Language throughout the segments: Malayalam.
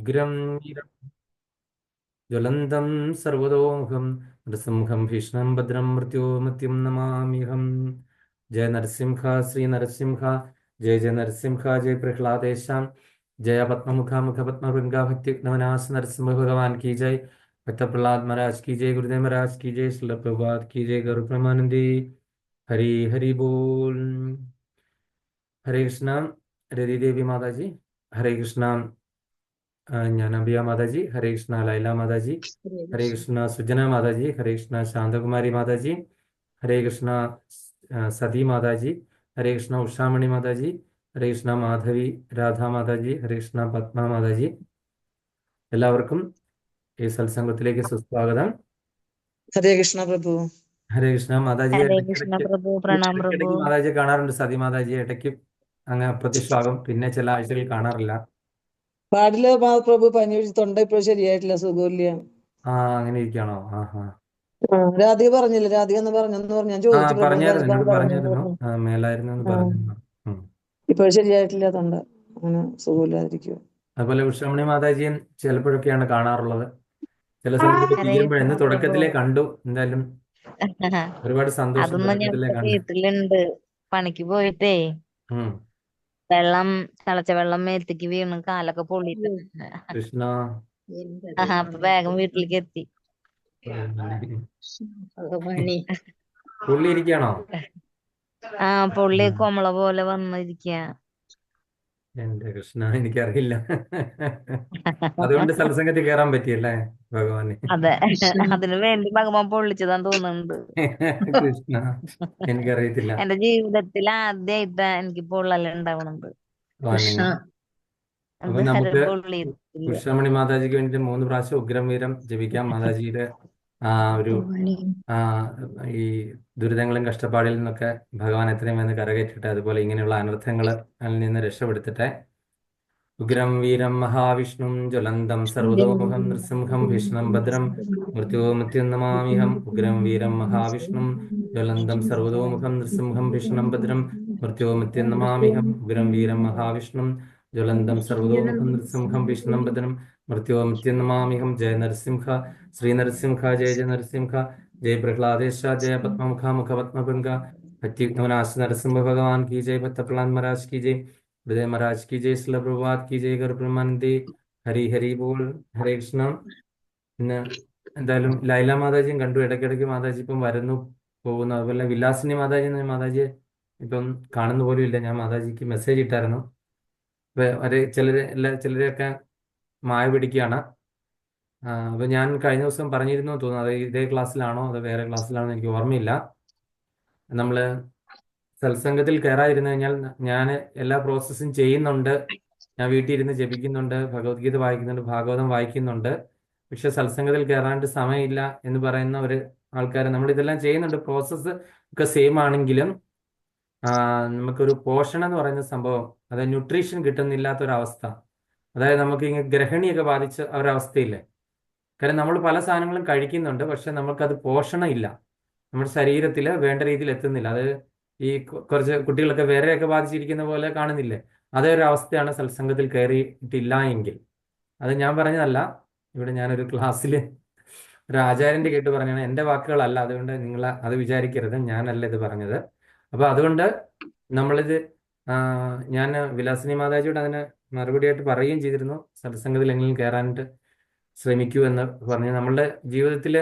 ഉഗ്രം വീരം ജ്വലന്തം സർവതോമുഖം നൃസിംഹം ഭീഷണം ഭദ്രം മൃത്യോമൃത്യും നമാമ്യഹം. ജയ നരസിംഹ ശ്രീ നരസിംഹ. ജയ ജയ നരസിംഹ. ജയ പ്രഹ്ലാദേശാം. जय पद्ममुख मुख पद्मभृंगा भक्ति नवनाश नरसिंह भगवान की जय। भक्त प्रहलाद महाराज की जय। गुरुदेव महाराज की जय। श्रील प्रभुपाद की जय। गौर प्रेमानंदी। हरि हरि बोल। हरे कृष्णा रवि देवी माता जी। हरे कृष्णा ज्ञानाबिया माता जी। हरे कृष्णा लैला माता जी। हरे हरे कृष्ण। कृष्णा सुजना माता जी। हरे कृष्णा शांतकुमारी माता जी। हरे कृष्णा सती माता जी। हरे कृष्णा उषामणि माता जी। हरे कृष्ണ മാധവി രാധാ മാതാജി. ഹരേ കൃഷ്ണ പത്മ മാതാജി. എല്ലാവർക്കും ഈ സത്സംഗത്തിലേക്ക് സുസ്വാഗതം. हरे कृष्ण प्रभु। ഹരേ കൃഷ്ണ മാതാജിയെ हरे कृष्ण ഇടയ്ക്കിടയ്ക്ക് प्रभु, प्रणाम प्रभु। ഇടയ്ക്കിടയ്ക്ക് മാതാജിയെ കാണാറുണ്ട്. സതി മാതാജിയെ ഇടയ്ക്ക് അങ്ങ് അപ്രത്യക്ഷമാകും, പിന്നെ ചില ആഴ്ചകളിൽ കാണാറില്ല. പാടില്ല പ്രഭു, പനി പിടിച്ച് തൊണ്ട ഇപ്പോൾ ശരിയായിട്ടില്ല, സുഖമില്ല. അങ്ങനെ ഇരിക്കുകയാണോ? രാധിക പറഞ്ഞില്ല, രാധിക എന്ന് പറഞ്ഞു ഞാൻ ചോദിച്ചു പ്രഭു പറഞ്ഞായിരുന്നു, എന്നോട് പറഞ്ഞു. പറഞ്ഞായിരുന്നു. മേലായിരുന്നു എന്ന് പറഞ്ഞിരുന്നു. ഇപ്പോൾ ശരിയായിട്ടില്ല തൊണ്ട, അങ്ങനെ സുഖമില്ലാതിരിക്കുക. അതുപോലെ ഉഷാമണി മാതാജിയും ചിലപ്പോഴൊക്കെയാണ് കാണാറുള്ളത്. ചില സമയത്ത് ഹരേ തീരുമ്പോഴേ കൃഷ്ണ ഇന്ന് പ്രഭു. തുടക്കത്തിലേ കണ്ടു. എന്തായാലും ഒരുപാട് സന്തോഷം. അതൊന്നും ഞാൻ തുടക്കത്തിലേ കണ്ടു. വീട്ടിലുണ്ട്. പണിക്ക് പോയിട്ടേ ഉം. തിളച്ച വെള്ളം മേത്തേക്ക് വീണ് കാലൊക്കെ പൊള്ളിട്ട്. കൃഷ്ണ. അപ്പൊ വേഗം വീട്ടിലേക്ക് എത്തി. പുള്ളി ഇരിക്കുകയാണോ? പൊള്ളി കൊമള പോലെ വന്നിരിക്ക. എന്റെ കൃഷ്ണ, എനിക്കറിയില്ല. അതുകൊണ്ട് സത്സംഗത്തിൽ കയറാൻ പറ്റിയല്ലേ ഭഗവാന്? അതെ, അതിനു വേണ്ടി ഭഗവാൻ പൊള്ളിച്ചതാന്ന് തോന്നുന്നുണ്ട്. കൃഷ്ണ, എനിക്കറിയത്തില്ല. എന്റെ ജീവിതത്തിൽ ആദ്യമായിട്ടാ എനിക്ക് പൊള്ളലുണ്ടാവണത്. അപ്പൊ നമുക്ക് ഉഷാമണി മാതാജിക്ക് വേണ്ടിട്ട് 3 പ്രാവശ്യം ഉഗ്രം വീരം ജപിക്കാം. മാതാജിയുടെ ഒരു ഈ ദുരിതങ്ങളും കഷ്ടപ്പാടിൽ നിന്നൊക്കെ ഭഗവാൻ എത്രയും വേഗം കരകയറ്റട്ടെ. അതുപോലെ ഇങ്ങനെയുള്ള അനർത്ഥങ്ങളിൽ നിന്ന് രക്ഷപ്പെടുത്തട്ടെ. ഉഗ്രം വീരം മഹാവിഷ്ണും ജ്വലന്തം സർവതോമുഖം നൃസിംഹം ഭീഷണം ഭദ്രം മൃത്യോമൃത്യും നമാമ്യഹം. ഉഗ്രം വീരം മഹാവിഷ്ണും ജ്വലന്തം സർവതോമുഖം നൃസിംഹം ഭീഷണം ഭദ്രം മൃത്യോമൃത്യും നമാമ്യഹം. ഉഗ്രം വീരം മഹാവിഷ്ണും ജ്വലന്തം സർവതോമുഖം നൃസിംഹം ഭീഷണം ഭദ്രം മൃത്യോമൃത്യും നമാമ്യഹം. ജയ നരസിംഹ ശ്രീ നരസിംഹ. ജയ ജയ നരസിംഹ. ജയ പ്രഹ്ലാദേശ. ജയ പത്മമുഖ മുഖ പത്മഭൃംഗ ഭക്തിനാശ നരസിംഹ ഭഗവാൻ की जय। भक्त प्रहलाद महाराज की जय। हृदय महाराज की जय। श्रील प्रभुपाद की जय। ഗൗർ പ്രമാനന്ദി. ഹരി ഹരി ബോൾ. ഹരേ കൃഷ്ണ. ഇന്ന് എന്തായാലും ലൈല മാതാജിയും കണ്ടു. ഇടയ്ക്കിടയ്ക്ക് മാതാജി ഇപ്പം വരുന്നു പോകുന്നു. അതുപോലെ വിലാസിനി മാതാജിയെ ഇപ്പം കാണുന്ന പോലും ഇല്ല. ഞാൻ മാതാജിക്ക് മെസ്സേജ് ഇട്ടായിരുന്നു. ചിലരെയൊക്കെ മായ പിടിക്കുകയാണ്. അപ്പൊ ഞാൻ കഴിഞ്ഞ ദിവസം പറഞ്ഞിരുന്നു തോന്നുന്നു. അത് ഇതേ ക്ലാസ്സിലാണോ അതോ വേറെ ക്ലാസ്സിലാണോ എന്ന് എനിക്ക് ഓർമ്മയില്ല. നമ്മള് സത്സംഗത്തിൽ കയറാതിരുന്നു കഴിഞ്ഞാൽ ഞാൻ എല്ലാ പ്രോസസ്സും ചെയ്യുന്നുണ്ട്. ഞാൻ വീട്ടിൽ ഇരുന്ന് ജപിക്കുന്നുണ്ട്, ഭഗവത്ഗീത വായിക്കുന്നുണ്ട്, ഭാഗവതം വായിക്കുന്നുണ്ട്. പക്ഷെ സത്സംഗത്തിൽ കയറാണ്ട് സമയമില്ല എന്ന് പറയുന്ന ഒരു ആൾക്കാർ, നമ്മൾ ഇതെല്ലാം ചെയ്യുന്നുണ്ട്. പ്രോസസ്സ് ഒക്കെ സെയിം ആണെങ്കിലും നമുക്കൊരു പോഷണം എന്ന് പറയുന്ന സംഭവം, അതായത് ന്യൂട്രീഷൻ കിട്ടുന്നില്ലാത്തൊരവസ്ഥ, അതായത് നമുക്ക് ഇങ്ങനെ ഗ്രഹണിയൊക്കെ ബാധിച്ച ഒരവസ്ഥയില്ലേ. കാരണം നമ്മൾ പല സാധനങ്ങളും കഴിക്കുന്നുണ്ട്, പക്ഷെ നമുക്കത് പോഷണം ഇല്ല, നമ്മുടെ ശരീരത്തിൽ വേണ്ട രീതിയിൽ എത്തുന്നില്ല. അത് ഈ കുറച്ച് കുട്ടികളൊക്കെ വേറെയൊക്കെ ബാധിച്ചിരിക്കുന്ന പോലെ കാണുന്നില്ലേ. അതേ ഒരു അവസ്ഥയാണ് സത്സംഗത്തിൽ കയറിയിട്ടില്ല എങ്കിൽ. അത് ഞാൻ പറഞ്ഞതല്ല. ഇവിടെ ഞാനൊരു ക്ലാസ്സിൽ ഒരു ആചാര്യന്റെ കേട്ട് പറഞ്ഞാണ്, എൻ്റെ വാക്കുകളല്ല. അതുകൊണ്ട് നിങ്ങൾ അത് വിചാരിക്കരുത്, ഞാനല്ല ഇത് പറഞ്ഞത്. അപ്പൊ അതുകൊണ്ട് നമ്മളിത് ഞാൻ വിലാസിനി മാതാജിയോട് അതിന് മറുപടിയായിട്ട് പറയുകയും ചെയ്തിരുന്നു, സത്സംഗത്തിൽ എങ്കിലും കയറാനായിട്ട് ശ്രമിക്കൂ എന്ന് പറഞ്ഞു. നമ്മളുടെ ജീവിതത്തിൽ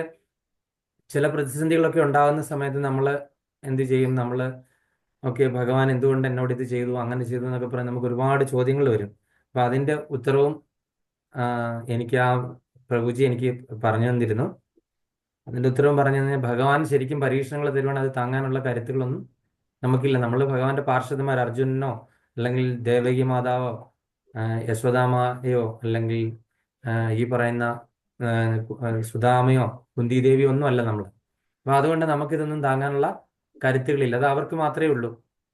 ചില പ്രതിസന്ധികളൊക്കെ ഉണ്ടാകുന്ന സമയത്ത് നമ്മൾ എന്ത് ചെയ്യും? നമ്മൾ ഭഗവാൻ എന്തുകൊണ്ട് എന്നോട് ഇത് ചെയ്തു, അങ്ങനെ ചെയ്തു എന്നൊക്കെ പറഞ്ഞ് നമുക്ക് ഒരുപാട് ചോദ്യങ്ങൾ വരും. അപ്പൊ അതിന്റെ ഉത്തരവും എനിക്ക് പ്രഭുജി എനിക്ക് പറഞ്ഞു തന്നിരുന്നു. അതിന്റെ ഉത്തരവും പറഞ്ഞു തന്നെ, ഭഗവാൻ ശരിക്കും പരീക്ഷണങ്ങൾ തരുവാണ്, അത് താങ്ങാനുള്ള കരുത്തുകളൊന്നും നമുക്കില്ല. നമ്മൾ ഭഗവാന്റെ പാർഷദന്മാർ, അർജുനനോ അല്ലെങ്കിൽ ദേവകി മാതാവോ യശോദാമയോ അല്ലെങ്കിൽ ഈ പറയുന്ന സുധാമയോ കുന്തിദേവിയോ ഒന്നും അല്ല നമ്മൾ. അപ്പൊ അതുകൊണ്ട് നമുക്കിതൊന്നും താങ്ങാനുള്ള കരുത്തുകളില്ല. അത് അവർക്ക് മാത്രമേ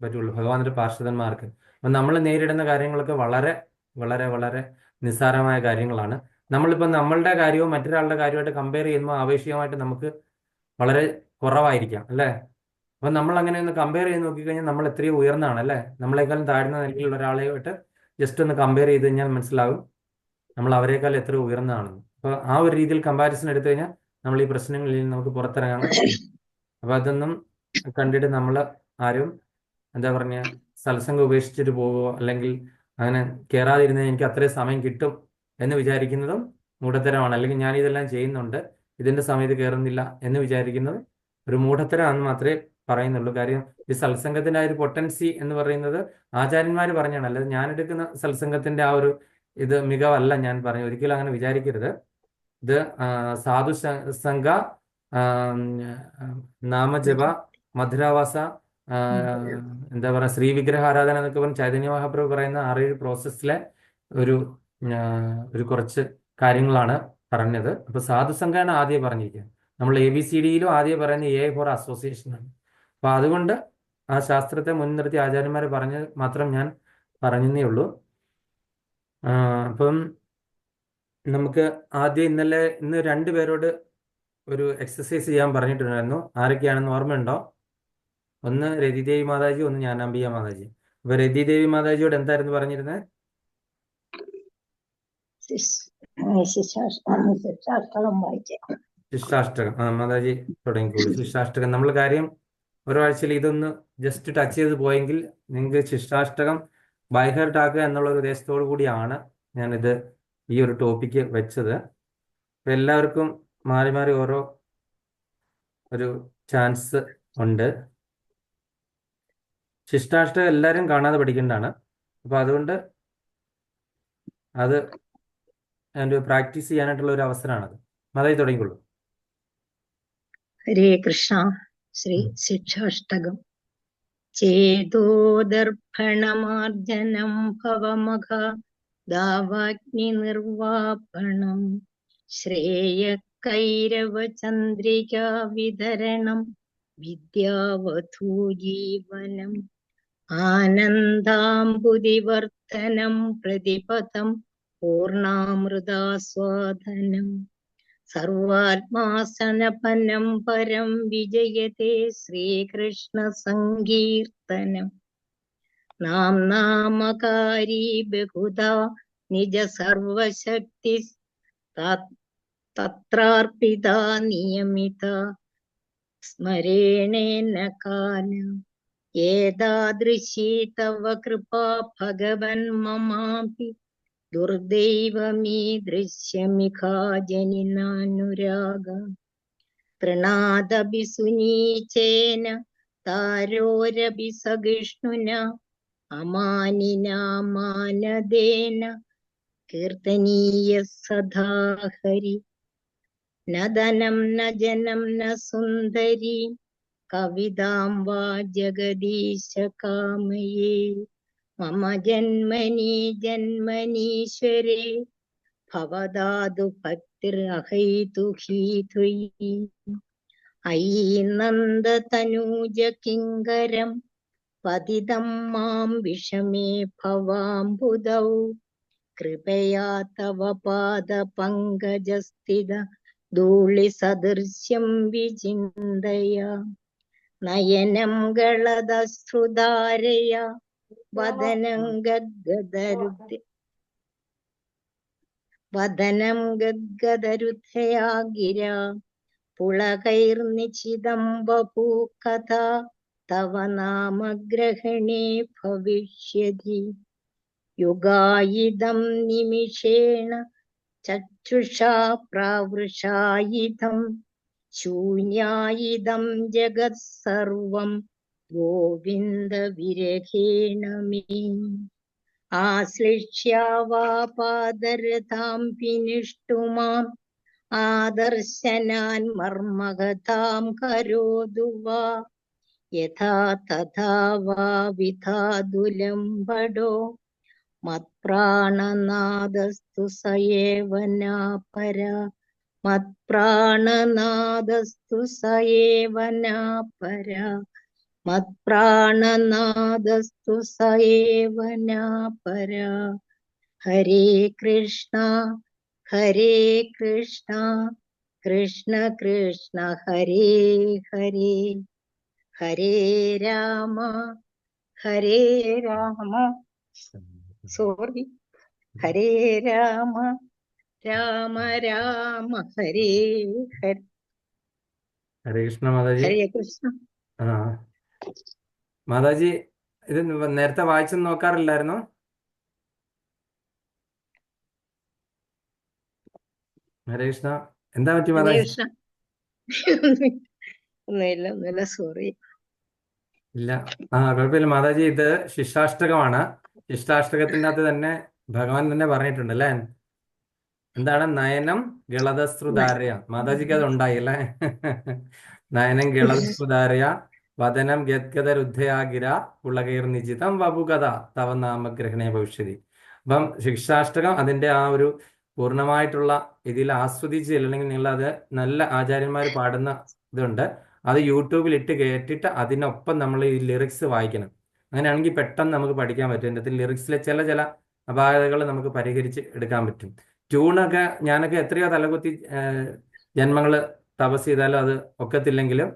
പറ്റുള്ളൂ, ഭഗവാന്റെ പാർഷദന്മാർക്ക്. അപ്പൊ നമ്മൾ നേരിടുന്ന കാര്യങ്ങളൊക്കെ വളരെ വളരെ വളരെ നിസ്സാരമായ കാര്യങ്ങളാണ്. നമ്മളിപ്പോൾ നമ്മളുടെ കാര്യവും മറ്റൊരാളുടെ കാര്യമായിട്ട് കമ്പയർ ചെയ്യുമ്പോൾ ആവേശികമായിട്ട് നമുക്ക് വളരെ കുറവായിരിക്കാം, അല്ലേ? അപ്പൊ നമ്മൾ അങ്ങനെ ഒന്ന് കമ്പയർ ചെയ്ത് നോക്കിക്കഴിഞ്ഞാൽ നമ്മൾ എത്രയോ ഉയർന്നതാണ്, അല്ലേ? നമ്മളെക്കാളും താഴ്ന്ന നിലയിലുള്ള ഒരാളെയായിട്ട് ജസ്റ്റ് ഒന്ന് കമ്പയർ ചെയ്ത് കഴിഞ്ഞാൽ മനസ്സിലാകും നമ്മൾ അവരെക്കാൾ എത്ര ഉയർന്നതാണെന്ന്. അപ്പോൾ ആ ഒരു രീതിയിൽ കമ്പാരിസൺ എടുത്തു കഴിഞ്ഞാൽ നമ്മൾ ഈ പ്രശ്നങ്ങളിൽ നിന്ന് നമുക്ക് പുറത്തിറങ്ങാൻ പറ്റും. അപ്പോൾ അതൊന്നും കണ്ടിട്ട് നമ്മൾ ആരും എന്താ പറഞ്ഞ സത്സംഗം ഉപേക്ഷിച്ചിട്ട് പോവുകയോ അല്ലെങ്കിൽ അങ്ങനെ കയറാതിരുന്ന എനിക്ക് അത്രയും സമയം കിട്ടും എന്ന് വിചാരിക്കുന്നതും മൂഢത്തരമാണ്. അല്ലെങ്കിൽ ഞാൻ ഇതെല്ലാം ചെയ്യുന്നുണ്ട്, ഇതിന്റെ സമയത്ത് കയറുന്നില്ല എന്ന് വിചാരിക്കുന്നത് ഒരു മൂഢത്തരമാണെന്ന് മാത്രമേ പറയുന്നുള്ളൂ. കാര്യം ഈ സത്സംഗത്തിന്റെ ആ ഒരു പൊട്ടൻസി എന്ന് പറയുന്നത് ആചാര്യന്മാർ പറഞ്ഞാണ്, അല്ലാതെ ഞാൻ എടുക്കുന്ന സത്സംഗത്തിന്റെ ആ ഒരു ഇത് മികവല്ല ഞാൻ പറഞ്ഞു. ഒരിക്കലും അങ്ങനെ വിചാരിക്കരുത്. ഇത് സാധു സംഘ, നാമജപ, മധുരാവാസ, ആ, എന്താ പറയുക, ശ്രീവിഗ്രഹ ആരാധന എന്നൊക്കെ പറഞ്ഞ് ചൈതന്യ മഹാപ്രഭു പറയുന്ന 6-7 പ്രോസസ്സിലെ ഒരു ആ, ഒരു കുറച്ച് കാര്യങ്ങളാണ് പറഞ്ഞത്. അപ്പൊ സാധുസംഘമാണ് ആദ്യം പറഞ്ഞിരിക്കുന്നത്. നമ്മൾ ABCDയിലും ആദ്യം പറയുന്ന A ഫോർ അസോസിയേഷൻ ആണ്. അപ്പൊ അതുകൊണ്ട് ആ ശാസ്ത്രത്തെ മുൻനിർത്തി ആചാര്യന്മാർ പറഞ്ഞ് മാത്രം ഞാൻ പറഞ്ഞതേ ഉള്ളൂ. അപ്പം നമുക്ക് ആദ്യം ഇന്ന് 2 പേരോട് ഒരു എക്സസൈസ് ചെയ്യാൻ പറഞ്ഞിട്ടുണ്ടായിരുന്നു. ആരൊക്കെയാണെന്ന് ഓർമ്മയുണ്ടോ? ഒന്ന് രതിദേവി മാതാജി, ഒന്ന് ജ്ഞാനാംബിക മാതാജി. അപ്പൊ രതിദേവി മാതാജിയോട് എന്തായിരുന്നു പറഞ്ഞിരുന്നത്? ശിക്ഷാഷ്ടകം വായിച്ചേ. ശിഷ്ടാഷ്ടകം. മാതാജി തുടങ്ങിക്കോളൂ. ശിഷ്ടാഷ്ടകം നമ്മൾ കാര്യം ഒരാഴ്ചയിൽ ഇതൊന്ന് ജസ്റ്റ് ടച്ച് ചെയ്ത് പോയെങ്കിൽ നിങ്ങൾക്ക് ശിഷ്ടാഷ്ടകം ബൈഹേർട്ട് ആക്കുക എന്നുള്ള ഒരു ഉദ്ദേശത്തോടു കൂടിയാണ് ഞാനിത് ഈ ഒരു ടോപ്പിക്ക് വെച്ചത്. അപ്പൊ എല്ലാവർക്കും മാറി മാറി ഓരോ ഒരു ചാൻസ് ഉണ്ട്. ശിഷ്ടാഷ്ടകം എല്ലാവരും കാണാതെ പഠിക്കേണ്ടതാണ്. അപ്പൊ അതുകൊണ്ട് അത് അതിൻ്റെ പ്രാക്ടീസ് ചെയ്യാനായിട്ടുള്ള ഒരു അവസരമാണത്. മാതാജി തുടങ്ങിക്കൊള്ളൂ. ഹരേ കൃഷ്ണ. ശ്രീ ശിക്ഷാഷ്ടകം. ചേതോദർപ്പണമാർജനം ഭവമഘ ദാവാഗ്നി നിർവാപണം ശ്രേയ കൈരവ ചന്ദ്രികാ വിതരണം വിദ്യാവധൂജീവനം ആനന്ദാംബുദിവർദ്ധനം പ്രതിപദം പൂർണാമൃതാസ്വാദനം സർവാത്മാസനപനം പരം വിജയത്തെ ശ്രീകൃഷ്ണ സങ്കീർത്തനം നാംനാമകാരി ബഹുധാ നിജ സർവശക്തി തത്രാർപ്പിതാ നിയമിത സ്മരേണേന കാലം ഏതാദൃശീ തവ കൃപാ ഭഗവൻ മമാപി ദുർദൈവമീദൃശ്യമിഖാ ജനിനാനുരാഗ തൃണാദപി സുനീചേന താരോരപി സഹിഷ്ണുന അമാനിനാ മാനദേന കീർത്തനീയ സദാ ഹരി ന ധനം ന ജനം ന സുന്ദരി കവിതാം വാ ജഗദീശ കാമയേ മമ ജന്മനി ജന്മനീശ്വരേ ഭവദാതു ഭക്തിർഹൈതുഹീ ത്വയി അയീ നന്ദതനൂജ കിങ്കരം പതിതം മാം വിഷമേ ഭവാംബുദൗ കൃപയാ തവ പാദ പങ്കജസ്ഥിത ധൂളി സദൃശ്യം വിചിന്തയ നയനം ഗളദശ്രുധാരയ വദനം ഗദ്ഗദരുദ്ധയാ ഗിരാ പുളകൈർനിചിതം വപൂ കഥാ തവ നാമഗ്രഹണേ ഭവിഷ്യതി യുഗായിദം നിമിഷേണ ചക്ഷുഷാ പ്രാവൃഷായിദം ശൂന്യായിദം ജഗത് സർവം ഗോവിന്ദ വിരഹേണ മേ ആശ്ലിഷ്യാ വാ പാദരഥാം വിനിഷ്ടുമാം ആദർശനാൻ മർമകഥാം കരോതു വാ യഥാ തഥാ വാ വിധാതുലംബടോ മത്പ്രാണനാദസ്തു സയേവനാ പരാ മത്പ്രാണനാദസ്തു സയേവനാ പരാ മത്പ്രാണനാദസ്തു സയേവനാ പരാ ഹരേ കൃഷ്ണ കൃഷ്ണ കൃഷ്ണ ഹരേ ഹരേ ഹരേ രാമ സോറി ഹരേ രാമ രാമ രാമ ഹരേ ഹരേ. ഹരേ കൃഷ്ണ മാതാജി. ഹരേ കൃഷ്ണ. ആ മാതാജി, ഇത് നേരത്തെ വായിച്ചൊന്നും നോക്കാറില്ലായിരുന്നോ? ഹരേ കൃഷ്ണ. എന്താ പറ്റി ഹരേ മാതാജി? കൃഷ്ണ. ഒന്നുമില്ല സോറി. ഇല്ല, കുഴപ്പമില്ല മാതാജി. ഇത് ശിക്ഷാഷ്ടകമാണ്. ശിക്ഷാഷ്ടകത്തിൻ്റെ അകത്ത് തന്നെ ഭഗവാൻ തന്നെ പറഞ്ഞിട്ടുണ്ട് അല്ലേ? എന്താണ്? നയനം ഗളതശ്രുതാരയ. മാതാജിക്ക് അത് ഉണ്ടായി അല്ലേ? നയനം ഗളതശ്രുതാരയ വദനം ഗദ്ഗദരുദ്ധയാഗിര പുളകൈർ നിജിതം വപുകഥ തവ നാമഗ്രഹണേ ഭവിഷ്യതി. അപ്പം ശിക്ഷാഷ്ടകം അതിന്റെ ആ ഒരു പൂർണ്ണമായിട്ടുള്ള ഇതിൽ ആസ്വദിച്ച് അല്ലെങ്കിൽ നിങ്ങൾ അത് നല്ല ആചാര്യന്മാർ പാടുന്ന ഇതുണ്ട്. അത് യൂട്യൂബിൽ ഇട്ട് കേട്ടിട്ട് അതിനൊപ്പം നമ്മൾ ഈ ലിറിക്സ് വായിക്കണം. അങ്ങനെയാണെങ്കിൽ പെട്ടെന്ന് നമുക്ക് പഠിക്കാൻ പറ്റും. ഇതിൻ്റെ ലിറിക്സിലെ ചില അപാകതകൾ നമുക്ക് പരിഹരിച്ച് എടുക്കാൻ പറ്റും. ട്യൂണൊക്കെ ഞാനൊക്കെ എത്രയോ തലകുത്തി ജന്മങ്ങൾ തപസ് ചെയ്താലും അത് ഒക്കത്തില്ലെങ്കിലും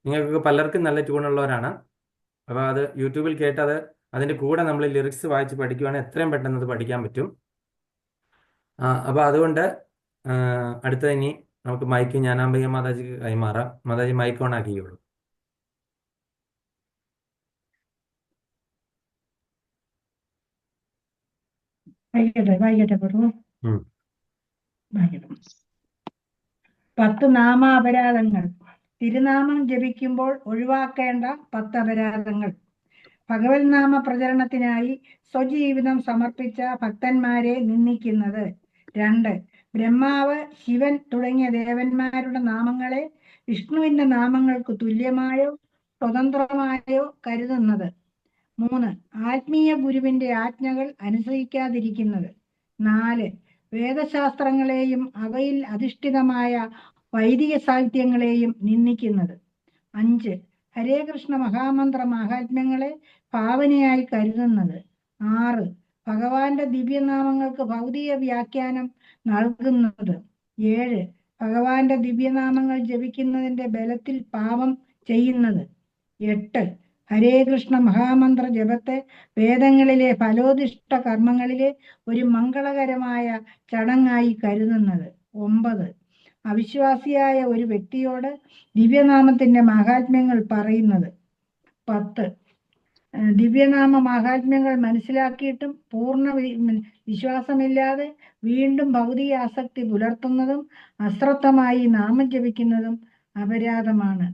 നിങ്ങൾക്ക് പലർക്കും നല്ല ട്യൂണുള്ളവരാണ്. അപ്പോൾ അത് യൂട്യൂബിൽ കേട്ടത് അതിൻ്റെ കൂടെ നമ്മൾ ലിറിക്സ് വായിച്ച് പഠിക്കുകയാണെങ്കിൽ എത്രയും പെട്ടെന്ന് അത് പഠിക്കാൻ പറ്റും. അപ്പോൾ അതുകൊണ്ട് അടുത്ത ഇനി നമുക്ക് മൈക്ക് ജ്ഞാനാംബിക മാതാജിക്ക് കൈമാറാം. മാതാജി മൈക്ക് ഓൺ ആക്കിയോളൂ. വായിക്കട്ടെ പ്രഭു. ഉം. വായിക്കട്ടെ. 10 നാമാപരാധങ്ങൾ. തിരുനാമം ജപിക്കുമ്പോൾ ഒഴിവാക്കേണ്ട 10 അപരാധങ്ങൾ. ഭഗവത് നാമ പ്രചരണത്തിനായി സ്വജീവിതം സമർപ്പിച്ച ഭക്തന്മാരെ നിന്ദിക്കുന്നത്. 2. ബ്രഹ്മാവ്, ശിവൻ തുടങ്ങിയ ദേവന്മാരുടെ നാമങ്ങളെ വിഷ്ണുവിന്റെ നാമങ്ങൾക്ക് തുല്യമായോ സ്വതന്ത്രമായോ കരുതുന്നത്. 3. ആത്മീയ ഗുരുവിന്റെ ആജ്ഞകൾ അനുസരിക്കാതിരിക്കുന്നത്. 4. വേദശാസ്ത്രങ്ങളെയും അവയിൽ അധിഷ്ഠിതമായ വൈദിക സാഹിത്യങ്ങളെയും നിന്ദിക്കുന്നത്. 5. ഹരേ കൃഷ്ണ മഹാമന്ത്ര മാഹാത്മ്യങ്ങളെ ഭാവനയായി കരുതുന്നത്. 6. ഭഗവാന്റെ ദിവ്യനാമങ്ങൾക്ക് ഭൗതിക വ്യാഖ്യാനം നൽകുന്നത്. 7. ഭഗവാന്റെ ദിവ്യനാമങ്ങൾ ജപിക്കുന്നതിന്റെ ബലത്തിൽ പാപം ചെയ്യുന്നത്. 8. ഹരേ കൃഷ്ണ മഹാമന്ത്ര ജപത്തെ വേദങ്ങളിലെ ഫലോദിഷ്ട കർമ്മങ്ങളിലെ ഒരു മംഗളകരമായ ചടങ്ങായി കരുതുന്നത്. 9. അവിശ്വാസിയായ ഒരു വ്യക്തിയോട് ദിവ്യനാമത്തിന്റെ മാഹാത്മ്യങ്ങൾ പറയുന്നത്. 10. ദിവ്യനാമ മാഹാത്മ്യങ്ങൾ മനസ്സിലാക്കിയിട്ടും പൂർണ്ണ വിശ്വാസമില്ലാതെ വീണ്ടും ഭൗതിക ആസക്തി പുലർത്തുന്നതും അശ്രദ്ധമായി നാമം ജപിക്കുന്നതും അപരാധമാണ്.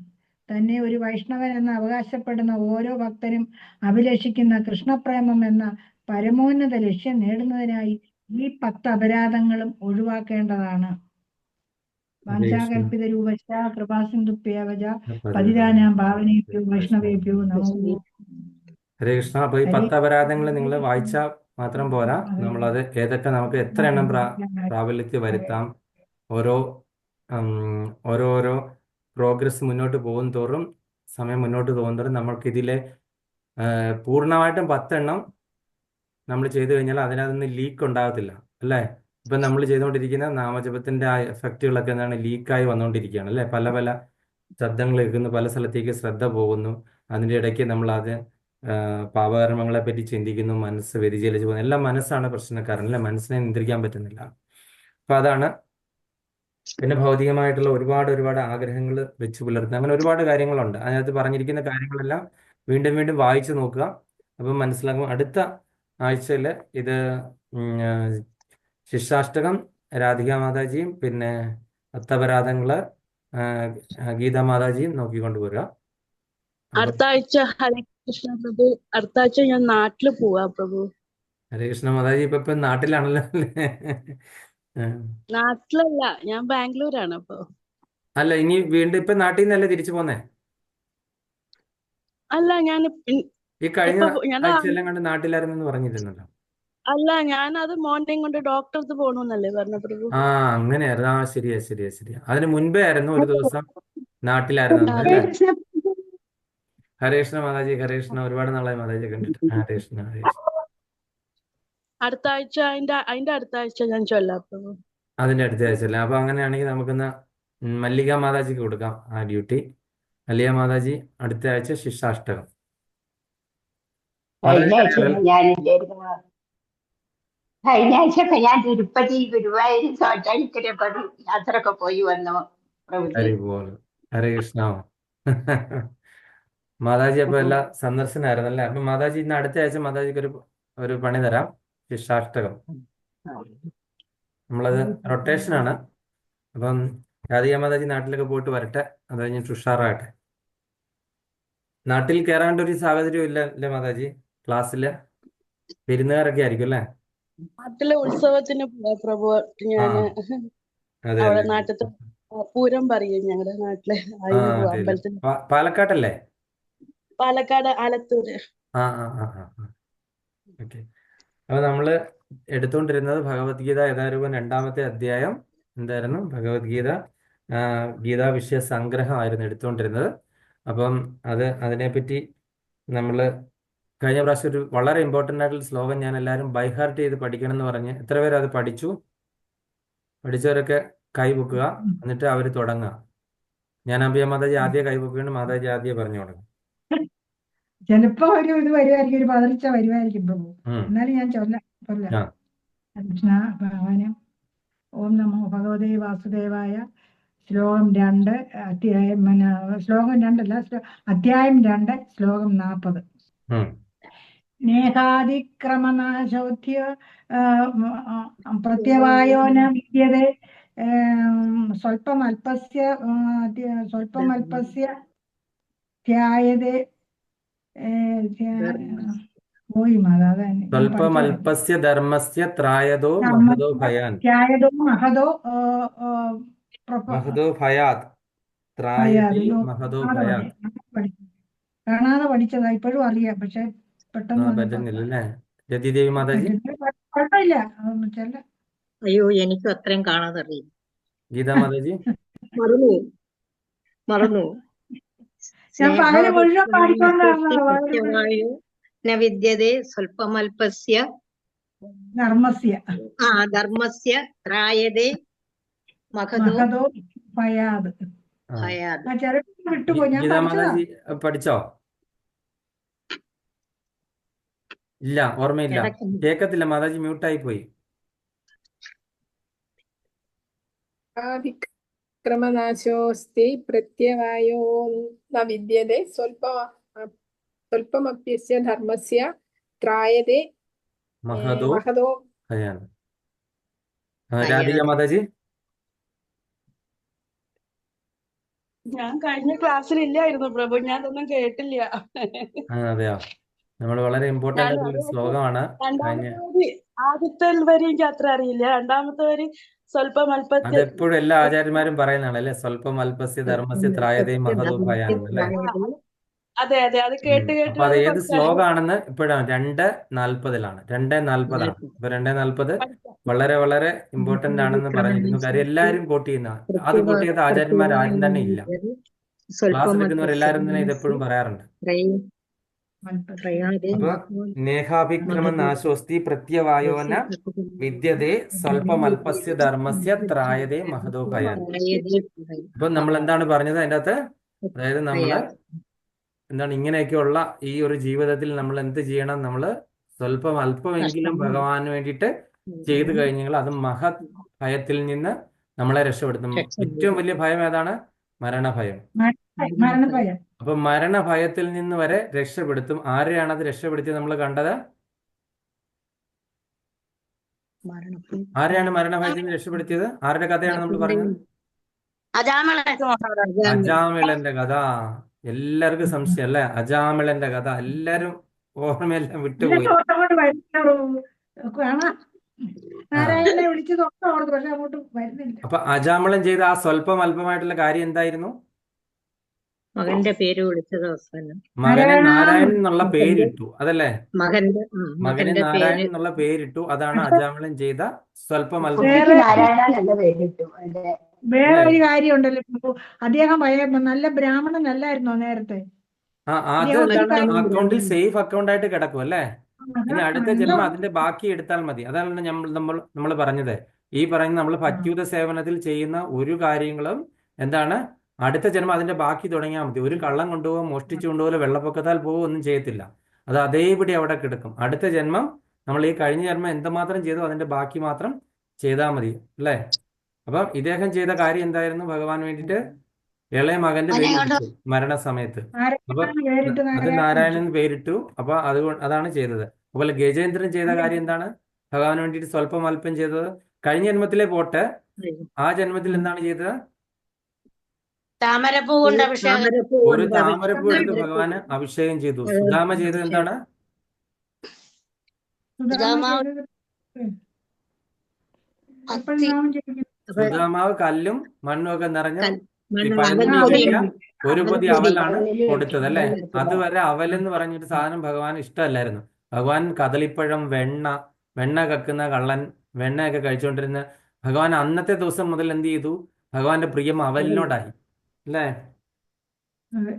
തന്നെ ഒരു വൈഷ്ണവൻ എന്ന് അവകാശപ്പെടുന്ന ഓരോ ഭക്തരും അഭിലഷിക്കുന്ന കൃഷ്ണപ്രേമം എന്ന പരമോന്നത ലക്ഷ്യം നേടുന്നതിനായി ഈ 10 അപരാധങ്ങളും ഒഴിവാക്കേണ്ടതാണ്. വാഞ്ചാകൽപിത രൂപശ്ച കൃപാസിന്ധുഭ്യവച പതിതാനാം പാവനേഭ്യോ വൈഷ്ണവേഭ്യോ നമോ. ഹരേ കൃഷ്ണ. അപ്പോൾ ഈ 10 അപരാധങ്ങൾ നിങ്ങൾ വായിച്ചാൽ മാത്രം പോരാ, നമ്മളത് ഏതൊക്കെ നമുക്ക് എത്ര എണ്ണം പ്രാബല്യത്തിൽ വരുത്താം. ഓരോരോ പ്രോഗ്രസ് മുന്നോട്ട് പോകും തോറും, സമയം മുന്നോട്ട് പോകും തോറും നമ്മൾക്കിതിലെ പൂർണ്ണമായിട്ടും 10 എണ്ണം നമ്മൾ ചെയ്തു കഴിഞ്ഞാൽ അതിനകത്തുനിന്ന് ലീക്ക് ഉണ്ടാകത്തില്ല അല്ലേ? ഇപ്പം നമ്മൾ ചെയ്തുകൊണ്ടിരിക്കുന്ന നാമജപത്തിന്റെ ആ എഫക്റ്റുകളൊക്കെ എന്താണ് ലീക്കായി വന്നുകൊണ്ടിരിക്കുകയാണ് അല്ലേ? പല ശബ്ദങ്ങൾ കേൾക്കുന്നു, പല സ്ഥലത്തേക്ക് ശ്രദ്ധ പോകുന്നു. അതിൻ്റെ ഇടയ്ക്ക് നമ്മൾ അത് പാപകർമ്മങ്ങളെ പറ്റി ചിന്തിക്കുന്നു, മനസ്സ് വ്യതിചലിച്ച് പോകുന്നു. എല്ലാം മനസ്സാണ് പ്രശ്നക്കാരൻ അല്ലേ? മനസ്സിനെ നിയന്ത്രിക്കാൻ പറ്റുന്നില്ല. അപ്പം അതാണ്. പിന്നെ ഭൗതികമായിട്ടുള്ള ഒരുപാട് ആഗ്രഹങ്ങൾ വെച്ച് പുലർത്തുന്നത്, അങ്ങനെ ഒരുപാട് കാര്യങ്ങളുണ്ട്. അതിനകത്ത് പറഞ്ഞിരിക്കുന്ന കാര്യങ്ങളെല്ലാം വീണ്ടും വായിച്ചു നോക്കുക. അപ്പം മനസ്സിലാക്കും. അടുത്ത ആഴ്ചയിൽ ഇത് ശിക്ഷാഷ്ടകം രാധികാ മാതാജിയും പിന്നെ 10 അപരാധങ്ങള് ഗീതാ മാതാജിയും നോക്കിക്കൊണ്ട് പോരുക. അടുത്ത ആഴ്ച ഹരേ കൃഷ്ണ പ്രഭു. അടുത്ത ആഴ്ച ഞാൻ നാട്ടില് പോവാ പ്രഭു. ഹരേ കൃഷ്ണ മാതാജി ഇപ്പൊ നാട്ടിലാണല്ലോ അല്ലേ? നാട്ടിലല്ല, ഞാൻ ബാംഗ്ലൂരാണ് അപ്പൊ. അല്ല, ഇനി വീണ്ടും ഇപ്പൊ നാട്ടിൽ നിന്നല്ലേ തിരിച്ചു പോന്നേ? അല്ല, ഞാൻ ഈ കഴിഞ്ഞ ആഴ്ചയെല്ലാം കണ്ട് നാട്ടിലായിരുന്നെന്ന് പറഞ്ഞിരുന്നല്ലോ. അല്ല, ഞാനത് മോനെ കൊണ്ട് ഡോക്ടറെ അടുത്ത് പോകണമെന്നല്ലേ പറഞ്ഞ പ്രഭു. അങ്ങനെയായിരുന്നു. ശരിയാ. അതിന് മുൻപേ ആയിരുന്നു ഒരു ദിവസം നാട്ടിലായിരുന്നു അല്ലേ? ഹരേ കൃഷ്ണ മാതാജി. ഹരേ കൃഷ്ണ. ഒരുപാട് നാളായി മാതാജി കണ്ടിട്ട്. ഹരേ കൃഷ്ണ. അടുത്ത ആഴ്ച അതിന്റെ അടുത്ത ആഴ്ച ഞാൻ ചൊല്ലാം പ്രഭു. അതിന്റെ അടുത്ത ആഴ്ചയല്ലേ? അപ്പൊ അങ്ങനെയാണെങ്കിൽ നമുക്കിന്ന് മല്ലിക മാതാജിക്ക് കൊടുക്കാം ആ ഡ്യൂട്ടി. മല്ലിക മാതാജി അടുത്ത ആഴ്ച ശിക്ഷാഷ്ടകം. കഴിഞ്ഞ ആഴ്ച ഞാൻ കഴിഞ്ഞ ആഴ്ചയൊക്കെ ഞാൻ തിരുപ്പതി ഗുരുവായൂർ ചോറ്റാനിക്കരൊക്കെ ഒരു യാത്രയൊക്കെ പോയി വന്നു പ്രഭുജി. ഹരിബോൾ. ഹരേ കൃഷ്ണ. മാതാജി അപ്പൊ എല്ലാ സന്ദർശനായിരുന്നു അല്ലേ? അപ്പൊ മാതാജി ഇന്ന് അടുത്ത ആഴ്ച മാതാജിക്ക് ഒരു പണി തരാം. ശിക്ഷാഷ്ടകം. നമ്മളത് റൊട്ടേഷനാണ്. അപ്പം രാധിക മാതാജി നാട്ടിലൊക്കെ പോയിട്ട് വരട്ടെ. അത് കഴിഞ്ഞിട്ട് ഉഷാറാകട്ടെ. നാട്ടിൽ കയറാണ്ട് ഒരു സാഹചര്യം ഇല്ല അല്ലേ മാതാജി? ക്ലാസ്സില് വിരുന്നുകാരൊക്കെ ആയിരിക്കും അല്ലേ? നാട്ടിലെ ഉത്സവത്തിന് പോവാ പ്രഭു. ആ ഞാന് അതെ അവിടെ അല്ലേ? നാട്ടിലത്തെ പൂരം പറയും ഞങ്ങളുടെ നാട്ടിലെ. ആ അതിന് പോവാ അതെ അല്ലേ? അമ്പലത്തിൽ. പാലക്കാട്ടല്ലേ? പാലക്കാട് ആലത്തൂര്. ആ ആ ആ ആ ഓക്കെ. അപ്പൊ നമ്മള് എടുത്തുകൊണ്ടിരുന്നത് ഭഗവത്ഗീത യഥാരൂപം 2-ാമത്തെ അധ്യായം. എന്തായിരുന്നു? ഭഗവത്ഗീത ഗീതാ വിഷയ സംഗ്രഹമായിരുന്നു എടുത്തുകൊണ്ടിരുന്നത്. അപ്പം അതിനെപ്പറ്റി നമ്മൾ കഴിഞ്ഞ പ്രാവശ്യം ഒരു വളരെ ഇമ്പോർട്ടൻ്റ് ആയിട്ടുള്ള ശ്ലോകം ഞാൻ എല്ലാവരും ബൈഹാർട്ട് ചെയ്ത് പഠിക്കണം എന്ന് പറഞ്ഞ് എത്ര പേര് അത് പഠിച്ചു? പഠിച്ചവരൊക്കെ കൈ പൊക്കുക, എന്നിട്ട് അവർ തുടങ്ങുക. ഞാൻ അഭിയ മാതാജി ആദ്യം കൈ പൊക്കുകയാണ്. മാതാജി ആദ്യം പറഞ്ഞു തുടങ്ങും. ചിലപ്പോ ഒരു ഇത് വരുമായിരിക്കും, ഒരു പതർച്ച വരുമായിരിക്കും പ്രഭു. എന്നാലും ഞാൻ ആ കൊല്ലാം. കൃഷ്ണ ഭഗവാന്. ഓം നമോ ഭഗവതേ വാസുദേവായ. ശ്ലോകം 2, അധ്യായം ശ്ലോകം 2 അല്ല, അധ്യായം 2, ശ്ലോകം 40. ഉം. നേഹാതിക്രമനാശോധ്യ പ്രത്യവായോ ന വിദ്യതേ സ്വല്പമൽപസ്യ ധ്യായതേ പോയി മാതാ. അതാ ഞാൻ പഠിച്ചു സ്വൽപമൽപസ്യ ധർമ്മസ്യ ത്രായതോ മഹതോ ഭയാൻ. ധ്യായതോ മഹതോ മഹതോ ഭയാത് ത്രായതേ മഹതോ ഭയാത്. കാണാതെ പഠിച്ചതാ, ഇപ്പോഴും അറിയാം, പക്ഷെ പെട്ടെന്ന് പറ്റുന്നില്ല അല്ലേ രതിദേവി മാതാജി? കുഴപ്പമില്ല. ചില അയ്യോ എനിക്കും അത്രയും കാണാതെ അറിയില്ല. ഗീതാ മാതാജി? മറന്നു. ഞാൻ പകല് മുഴുവൻ പാടിക്കൊണ്ടാണ് സത്യമായോ ന വിദ്യതേ സ്വല്പമൽപസ്യ ധർമ്മസ്യ ധർമ്മസ്യ ത്രായതേ മഹതോ മഹതോ ഭയാത്. ഭയാത്. ചിലപ്പോൾ വിട്ടുപോയി, ഞാൻ ഗീതാ പഠിച്ചതാ. മാതാജി പഠിച്ചോ? ഇല്ല, ഓർമ്മയില്ല, കേക്കത്തില്ല. മാതാജി മ്യൂട്ടായി പോയി. ക്രമനാശോസ്തി പ്രത്യവായോ ന വിദ്യതേ സ്വല്പമപ്യസ്യ ധർമ്മസ്യ ത്രായതേ മഹതോ മഹതോ ഭയാൻ. രാധിക മാതാജി? ഞാൻ കഴിഞ്ഞ ക്ലാസ്സിൽ ഇല്ലായിരുന്നു പ്രഭു, ഞാൻ ഒന്നും കേട്ടില്ല. അതെയോ? നമ്മൾ വളരെ ഇമ്പോർട്ടന്റ് ആയിട്ടുള്ള ഒരു ശ്ലോകമാണ്. രണ്ടാമത്തെ വരി, ആദ്യത്തെ വരി എനിക്ക് അത്ര അറിയില്ല. രണ്ടാമത്തെ വരി സ്വല്പം അല്പത്തെ. അതെപ്പോഴും എല്ലാ ആചാര്യന്മാരും പറയുന്നതാണ് അല്ലെ? സ്വല്പം അൽപസ്യ ധർമ്മസ്യ ത്രായതേ മഹതോ ഭയാൻ അല്ലേ? അതെ അതെ, അത് കേട്ട് അപ്പൊ അത് ഏത് ശ്ലോകമാണെന്ന് ഇപ്പോഴാണ് 2:40 2:40 ഇപ്പൊ 2:40 വളരെ വളരെ ഇമ്പോർട്ടന്റ് ആണെന്ന് പറഞ്ഞിരുന്നു. കാര്യം എല്ലാവരും കോട്ട് ചെയ്യുന്ന, അത് കോട്ട് ചെയ്ത ആചാര്യന്മാർ ആരും തന്നെ ഇല്ല. ക്ലാസ് എടുക്കുന്നവരെല്ലാരും തന്നെ ഇതെപ്പോഴും പറയാറുണ്ട്. അപ്പൊ നേഹാഭിക്രമ നാശോസ്തി പ്രത്യവായോന വിദ്യതേ സ്വല്പമൽപസ്യ ധർമ്മസ്യ ത്രായതേ മഹതോ ഭയാൻ. അപ്പൊ നമ്മൾ എന്താണ് പറഞ്ഞത് അതിൻ്റെ അകത്ത്? അതായത് നമ്മള് എന്താണ് ഇങ്ങനെയൊക്കെയുള്ള ഈ ഒരു ജീവിതത്തിൽ നമ്മൾ എന്ത് ചെയ്യണം? നമ്മൾ സ്വല്പം അല്പമെങ്കിലും ഭഗവാന് വേണ്ടിയിട്ട് ചെയ്തു കഴിഞ്ഞാൽ അത് മഹത് ഭയത്തിൽ നിന്ന് നമ്മളെ രക്ഷപ്പെടുത്തും. ഏറ്റവും വലിയ ഭയം ഏതാണ്? മരണഭയം. മരണഭയം. അപ്പൊ മരണഭയത്തിൽ നിന്ന് വരെ രക്ഷപ്പെടുത്തും. ആരെയാണ് അത് രക്ഷപ്പെടുത്തിയത് നമ്മൾ കണ്ടത്? ആരെയാണ് മരണഭയത്തിൽ നിന്ന് രക്ഷപ്പെടുത്തിയത്? ആരുടെ കഥയാണ് നമ്മൾ പറഞ്ഞത്? അജാമിളന്റെ കഥ. എല്ലാവർക്കും സംശയം അല്ലേ? അജാമിളന്റെ കഥ എല്ലാരും ഓർമ്മയെല്ലാം വിട്ടുപോയി. നാരായണനെ വിളിച്ച് തൊട്ടോർത്ത്, പക്ഷെ അങ്ങോട്ട് വരുന്നില്ല. അപ്പൊ അജാമിളൻ ചെയ്ത ആ സ്വല്പം അല്പമായിട്ടുള്ള കാര്യം എന്തായിരുന്നു? മകന്റെ പേര് വിളിച്ചത് അവസാനം മകനെ നാരായണൻ എന്നുള്ള പേരിട്ടു, അതല്ലേ? മകനെ മകനെ നാരായണൻ എന്നുള്ള പേരിട്ടു. അതാണ് അജാമിളൻ ചെയ്ത സ്വല്പം അല്പം. വേറെ ഒരു കാര്യം ഉണ്ടല്ലോ, അദ്ദേഹം നല്ല ബ്രാഹ്മണനല്ലായിരുന്നോ നേരത്തെ? അത് എന്താണ്? അക്കൗണ്ടിൽ സേഫ് അക്കൗണ്ട് ആയിട്ട് കിടക്കും അല്ലേ? ഇനി അടുത്ത ജന്മം അതിന്റെ ബാക്കി എടുത്താൽ മതി. അതാണ് നമ്മൾ പറഞ്ഞത്. ഈ പറയുന്ന നമ്മൾ ഭക്തിയുത സേവനത്തിൽ ചെയ്യുന്ന ഒരു കാര്യങ്ങളും എന്താണ്? അടുത്ത ജന്മം അതിന്റെ ബാക്കി തുടങ്ങിയാൽ മതി. ഒരു കള്ളം കൊണ്ടുപോകും, മോഷ്ടിച്ചു കൊണ്ടുപോകും, വെള്ളപ്പൊക്കത്താൽ പോകും, ഒന്നും ചെയ്യത്തില്ല. അത് അതേപടി അവിടെ കിടക്കും. അടുത്ത ജന്മം നമ്മൾ ഈ കഴിഞ്ഞ ജന്മം എന്തുമാത്രം ചെയ്തോ അതിന്റെ ബാക്കി മാത്രം ചെയ്താൽ മതി അല്ലേ? അപ്പം ഇദ്ദേഹം ചെയ്ത കാര്യം എന്തായിരുന്നു? ഭഗവാൻ വേണ്ടിയിട്ട് ഇളയ മകന്റെ പേര് വിളിച്ചു മരണസമയത്ത്. അപ്പൊ നാരായണ പേരിട്ട് അത് നാരായണൻ നാരായണൻ വിളിച്ചു. എന്ന് പേരിട്ടു. അപ്പൊ അതാണ് ചെയ്തത്. അതുപോലെ ഗജേന്ദ്രൻ ചെയ്ത കാര്യം എന്താണ്? ഭഗവാന് വേണ്ടിയിട്ട് സ്വല്പം അല്പം ചെയ്തത്. കഴിഞ്ഞ ജന്മത്തിലെ പോട്ടെ, ആ ജന്മത്തിൽ എന്താണ് ചെയ്തത്? താമരപ്പൂ കൊണ്ട് അഭിഷേകം. ഒരു താമരപ്പൂ എടുത്ത് ഭഗവാന് അഭിഷേകം ചെയ്തു. സുദാമ ചെയ്തത് എന്താണ്? സുധാമ ചെയ്തത് എപ്പോഴും നാമം ജപിക്കുന്നു. സുദാമാവ് കല്ലും മണ്ണും ഒക്കെ നിറഞ്ഞ ഈ പഴനിയിലേക്ക് ഒരു പൊതി അവലാണ് കൊടുത്തത് അല്ലേ? അതുവരെ അവലെന്ന് പറഞ്ഞൊരു സാധനം ഭഗവാൻ ഇഷ്ടമല്ലായിരുന്നു. ഭഗവാൻ കദളിപ്പഴം, വെണ്ണ കക്കുന്ന കള്ളൻ, വെണ്ണയൊക്കെ കഴിച്ചുകൊണ്ടിരുന്ന ഭഗവാൻ അന്നത്തെ ദിവസം മുതൽ എന്ത് ചെയ്തു? ഭഗവാന്റെ പ്രിയം അവലിനോടായി അല്ലേ? അതെ.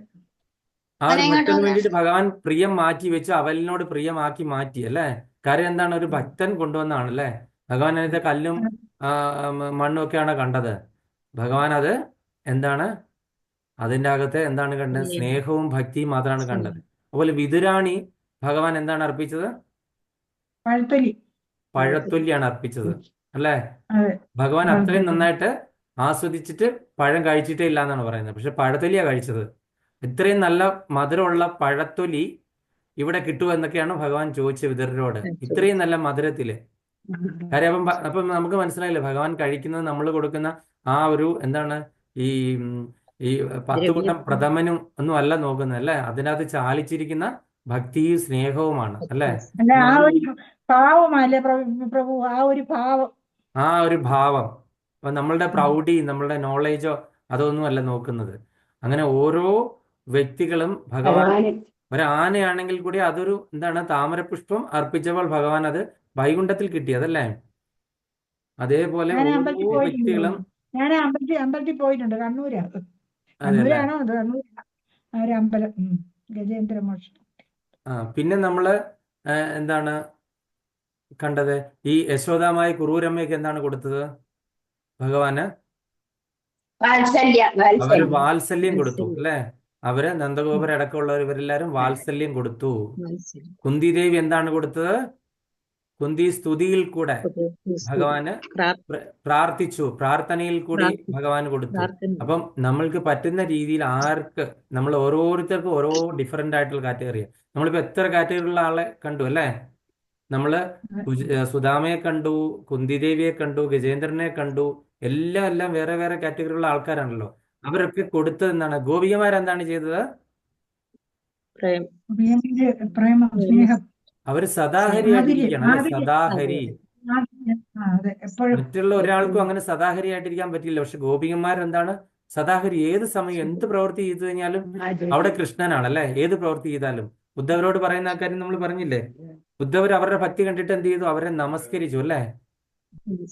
ആ ഒരു ഭക്തന് വേണ്ടിയിട്ട് ഭഗവാൻ പ്രിയം മാറ്റി വെച്ച് അവലിനോട് പ്രിയമാക്കി മാറ്റി അല്ലേ? കാര്യം എന്താണ്? ഒരു ഭക്തൻ കൊണ്ടുവന്നാണ് അല്ലേ? ഭഗവാൻ അതിന്റെ കല്ലും മണ്ണും ഒക്കെയാണ് കണ്ടത്. ഭഗവാൻ അത് എന്താണ്? അതിൻ്റെ അകത്ത് എന്താണ് കണ്ടത്? സ്നേഹവും ഭക്തിയും മാത്രമാണ് കണ്ടത്. അതുപോലെ വിതുരാണി ഭഗവാൻ എന്താണ് അർപ്പിച്ചത്? പഴത്തൊലി. പഴത്തൊല്ലിയാണ് അർപ്പിച്ചത് അല്ലേ? അതെ. ഭഗവാൻ അത്രയും നന്നായിട്ട് ആസ്വദിച്ചിട്ട് പഴം കഴിച്ചിട്ടേ ഇല്ല എന്നാണ് പറയുന്നത്. പക്ഷെ പഴത്തൊലിയാ കഴിച്ചത്. ഇത്രയും നല്ല മധുരമുള്ള പഴത്തൊലി ഇവിടെ കിട്ടുമോ എന്നൊക്കെയാണ് ഭഗവാൻ ചോദിച്ചത് വിതുരരോട്. ഇത്രയും നല്ല മധുരത്തില്. കാര്യം അപ്പം നമുക്ക് മനസ്സിലായില്ലേ, ഭഗവാൻ കഴിക്കുന്നത് നമ്മൾ കൊടുക്കുന്ന ആ ഒരു എന്താണ് ഈ ഈ 10 കൂട്ടം പ്രഥമനും ഒന്നും അല്ല നോക്കുന്നത് അല്ലേ? അതിനകത്ത് ചാലിച്ചിരിക്കുന്ന ഭക്തിയും സ്നേഹവുമാണ് അല്ലേ? അല്ല, ആ ഒരു ഭാവമല്ലേ പ്രഭു, ആ ഒരു ഭാവം. ആ ഒരു ഭാവം. അപ്പൊ നമ്മളുടെ പ്രൗഢി, നമ്മളുടെ നോളേജോ അതൊന്നും അല്ല നോക്കുന്നത്. അങ്ങനെ ഓരോ വ്യക്തികളും ഭഗവാൻ ഒരു ആനയാണെങ്കിൽ കൂടി അതൊരു എന്താണ്? താമരപുഷ്പം അർപ്പിച്ചപ്പോൾ ഭഗവാൻ അത് വൈകുണ്ഠത്തിൽ കിട്ടിയതല്ലേ? അതേപോലെ ഞാൻ ഓരോ അമ്പലത്തിൽ പോയിട്ടുണ്ട്. വ്യക്തികളും ഞാൻ അമ്പലത്തിൽ പോയിട്ടുണ്ട്. കണ്ണൂരാ. അതെല്ലേ? കണ്ണൂരാണോ? അത് കണ്ണൂരാ. ആ ഒരു അമ്പലം. ഗജേന്ദ്ര മോക്ഷം. പിന്നെ നമ്മള് എന്താണ് കണ്ടത്? ഈ യശോദാമായ കുറൂരമ്മയ്ക്ക് എന്താണ് കൊടുത്തത് ഭഗവാന്? അവര് വാത്സല്യം കൊടുത്തു അല്ലേ? അവര് നന്ദഗോപുര അടക്കമുള്ളവർ ഇവരെല്ലാരും വാത്സല്യം കൊടുത്തു. കുന്തിദേവി എന്താണ് കൊടുത്തത്? കുന്തി സ്തുതിയിൽ കൂടെ ഭഗവാന് പ്രാർത്ഥിച്ചു, പ്രാർത്ഥനയിൽ കൂടി ഭഗവാൻ കൊടുത്തു. അപ്പം നമ്മൾക്ക് പറ്റുന്ന രീതിയിൽ നമ്മൾ ഓരോരുത്തർക്കും ഓരോ ഡിഫറെന്റ് ആയിട്ടുള്ള കാറ്റഗറിയാണ്. നമ്മളിപ്പോ എത്ര കാറ്റഗറിയുള്ള ആളെ കണ്ടു അല്ലേ? നമ്മള് സുദാമയെ കണ്ടു, കുന്തിദേവിയെ കണ്ടു, ഗജേന്ദ്രനെ കണ്ടു. എല്ലാം വേറെ വേറെ കാറ്റഗറിയുള്ള ആൾക്കാരാണല്ലോ. അവരൊക്കെ കൊടുത്തത് എന്താണ്? ഗോപികമാരെന്താണ് ചെയ്തത്? പ്രേമം, സ്നേഹം. അവര് സദാഹരിയായിട്ടിരിക്കുകയാണ് അല്ലെ? സദാഹരി. അതെ, എപ്പോഴും. മറ്റുള്ള ഒരാൾക്കും അങ്ങനെ സദാഹരിയായിട്ടിരിക്കാൻ പറ്റില്ല. പക്ഷെ ഗോപികന്മാരെന്താണ്? സദാഹരി. ഏത് സമയം എന്ത് പ്രവൃത്തി ചെയ്തു കഴിഞ്ഞാലും അവിടെ കൃഷ്ണനാണല്ലേ? ഏത് പ്രവൃത്തി ചെയ്താലും. ഉദ്ധവരോട് പറയുന്ന ആ കാര്യം നമ്മൾ പറഞ്ഞില്ലേ? ഉദ്ധവർ അവരുടെ ഭക്തി കണ്ടിട്ട് എന്ത് ചെയ്തു? അവരെ നമസ്കരിച്ചു അല്ലേ?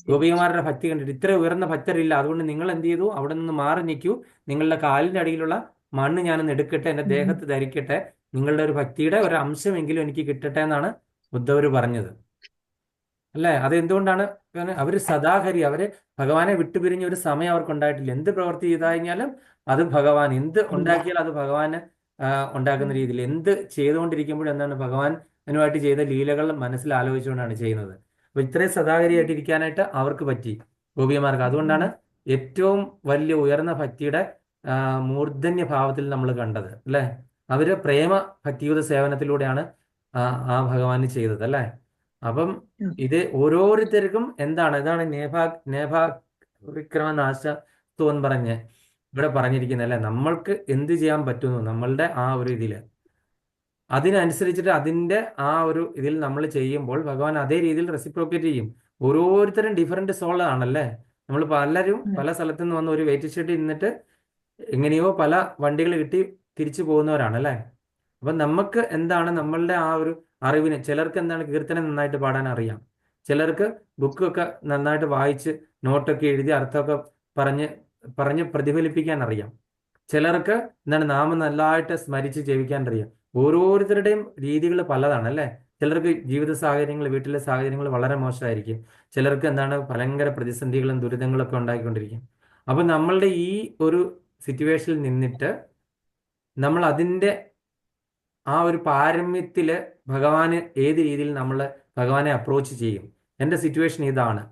ഗോപികമാരുടെ ഭക്തി കണ്ടിട്ട് ഇത്ര ഉയർന്ന ഭക്തരില്ല, അതുകൊണ്ട് നിങ്ങൾ എന്ത് ചെയ്തു? അവിടെ നിന്ന് മാറി നിൽക്കൂ, നിങ്ങളുടെ കാലിന്റെ അടിയിലുള്ള മണ്ണ് ഞാനൊന്ന് എടുക്കട്ടെ, എന്റെ ദേഹത്ത് ധരിക്കട്ടെ, നിങ്ങളുടെ ഒരു ഭക്തിയുടെ ഒരു അംശമെങ്കിലും എനിക്ക് കിട്ടട്ടെ എന്നാണ് ഉദ്ധവർ പറഞ്ഞത് അല്ലേ? അതെന്തുകൊണ്ടാണ്? അവര് സദാഹരി. അവര് ഭഗവാനെ വിട്ടുപിരിഞ്ഞ ഒരു സമയം അവർക്ക് ഉണ്ടായിട്ടില്ല. എന്ത് പ്രവൃത്തി ചെയ്തു കഴിഞ്ഞാലും അത് ഭഗവാൻ, എന്ത് ഉണ്ടാക്കിയാലും അത് ഭഗവാന് ഉണ്ടാക്കുന്ന രീതിയിൽ, എന്ത് ചെയ്തുകൊണ്ടിരിക്കുമ്പോഴും എന്താണ് ഭഗവാൻ അതിനുമായിട്ട് ചെയ്ത ലീലകൾ മനസ്സിൽ ആലോചിച്ചുകൊണ്ടാണ് ചെയ്യുന്നത്. അപ്പൊ ഇത്രയും സദാഹരിയായിട്ട് ഇരിക്കാനായിട്ട് അവർക്ക് പറ്റി, ഗോപികമാർക്ക്. അതുകൊണ്ടാണ് ഏറ്റവും വലിയ ഉയർന്ന ഭക്തിയുടെ മൂർധന്യ ഭാവത്തിൽ നമ്മൾ കണ്ടത് അല്ലേ? അവര് പ്രേമ ഭക്തിയുത സേവനത്തിലൂടെയാണ് ആ ഭഗവാന് ചെയ്തത് അല്ലേ? അപ്പം ഇത് ഓരോരുത്തർക്കും എന്താണ്? ഇതാണ് വിക്രമനാശത്വം എന്ന് പറഞ്ഞ് ഇവിടെ പറഞ്ഞിരിക്കുന്നത് അല്ലെ? നമ്മൾക്ക് എന്ത് ചെയ്യാൻ പറ്റുന്നു നമ്മളുടെ ആ ഒരു ഇതില്, അതിനനുസരിച്ചിട്ട് അതിന്റെ ആ ഒരു ഇതിൽ നമ്മൾ ചെയ്യുമ്പോൾ ഭഗവാൻ അതേ രീതിയിൽ റെസിപ്രോക്കേറ്റ് ചെയ്യും. ഓരോരുത്തരും ഡിഫറെന്റ് സോൾ ആണല്ലേ? നമ്മൾ പലരും പല സ്ഥലത്തു നിന്ന് വന്ന് ഒരു വെയിറ്റ് ഷെഡിൽ നിന്നിട്ട് എങ്ങനെയോ പല വണ്ടികൾ കിട്ടി തിരിച്ചു പോകുന്നവരാണല്ലേ? അപ്പൊ നമുക്ക് എന്താണ് നമ്മളുടെ ആ ഒരു അറിവിന്, ചിലർക്ക് എന്താണ് കീർത്തനം നന്നായിട്ട് പാടാൻ അറിയാം, ചിലർക്ക് ബുക്കൊക്കെ നന്നായിട്ട് വായിച്ച് നോട്ടൊക്കെ എഴുതി അർത്ഥമൊക്കെ പറഞ്ഞ് പ്രതിഫലിപ്പിക്കാൻ അറിയാം, ചിലർക്ക് എന്താണ് നാമം നല്ലതായിട്ട് സ്മരിച്ച് ജപിക്കാൻ അറിയാം. ഓരോരുത്തരുടെയും രീതികൾ പലതാണ് അല്ലേ? ചിലർക്ക് ജീവിത സാഹചര്യങ്ങൾ, വീട്ടിലെ സാഹചര്യങ്ങൾ വളരെ മോശമായിരിക്കും, ചിലർക്ക് എന്താണ് ഭയങ്കര പ്രതിസന്ധികളും ദുരിതങ്ങളും ഒക്കെ ഉണ്ടായിക്കൊണ്ടിരിക്കും. അപ്പൊ നമ്മളുടെ ഈ ഒരു സിറ്റുവേഷനിൽ നിന്നിട്ട് നമ്മൾ അതിൻ്റെ ആ ഒരു പാരമ്യത്തില് ഭഗവാന് ഏത് രീതിയിൽ നമ്മൾ ഭഗവാനെ അപ്രോച്ച് ചെയ്യും. എൻ്റെ സിറ്റുവേഷൻ ഇതാണ്,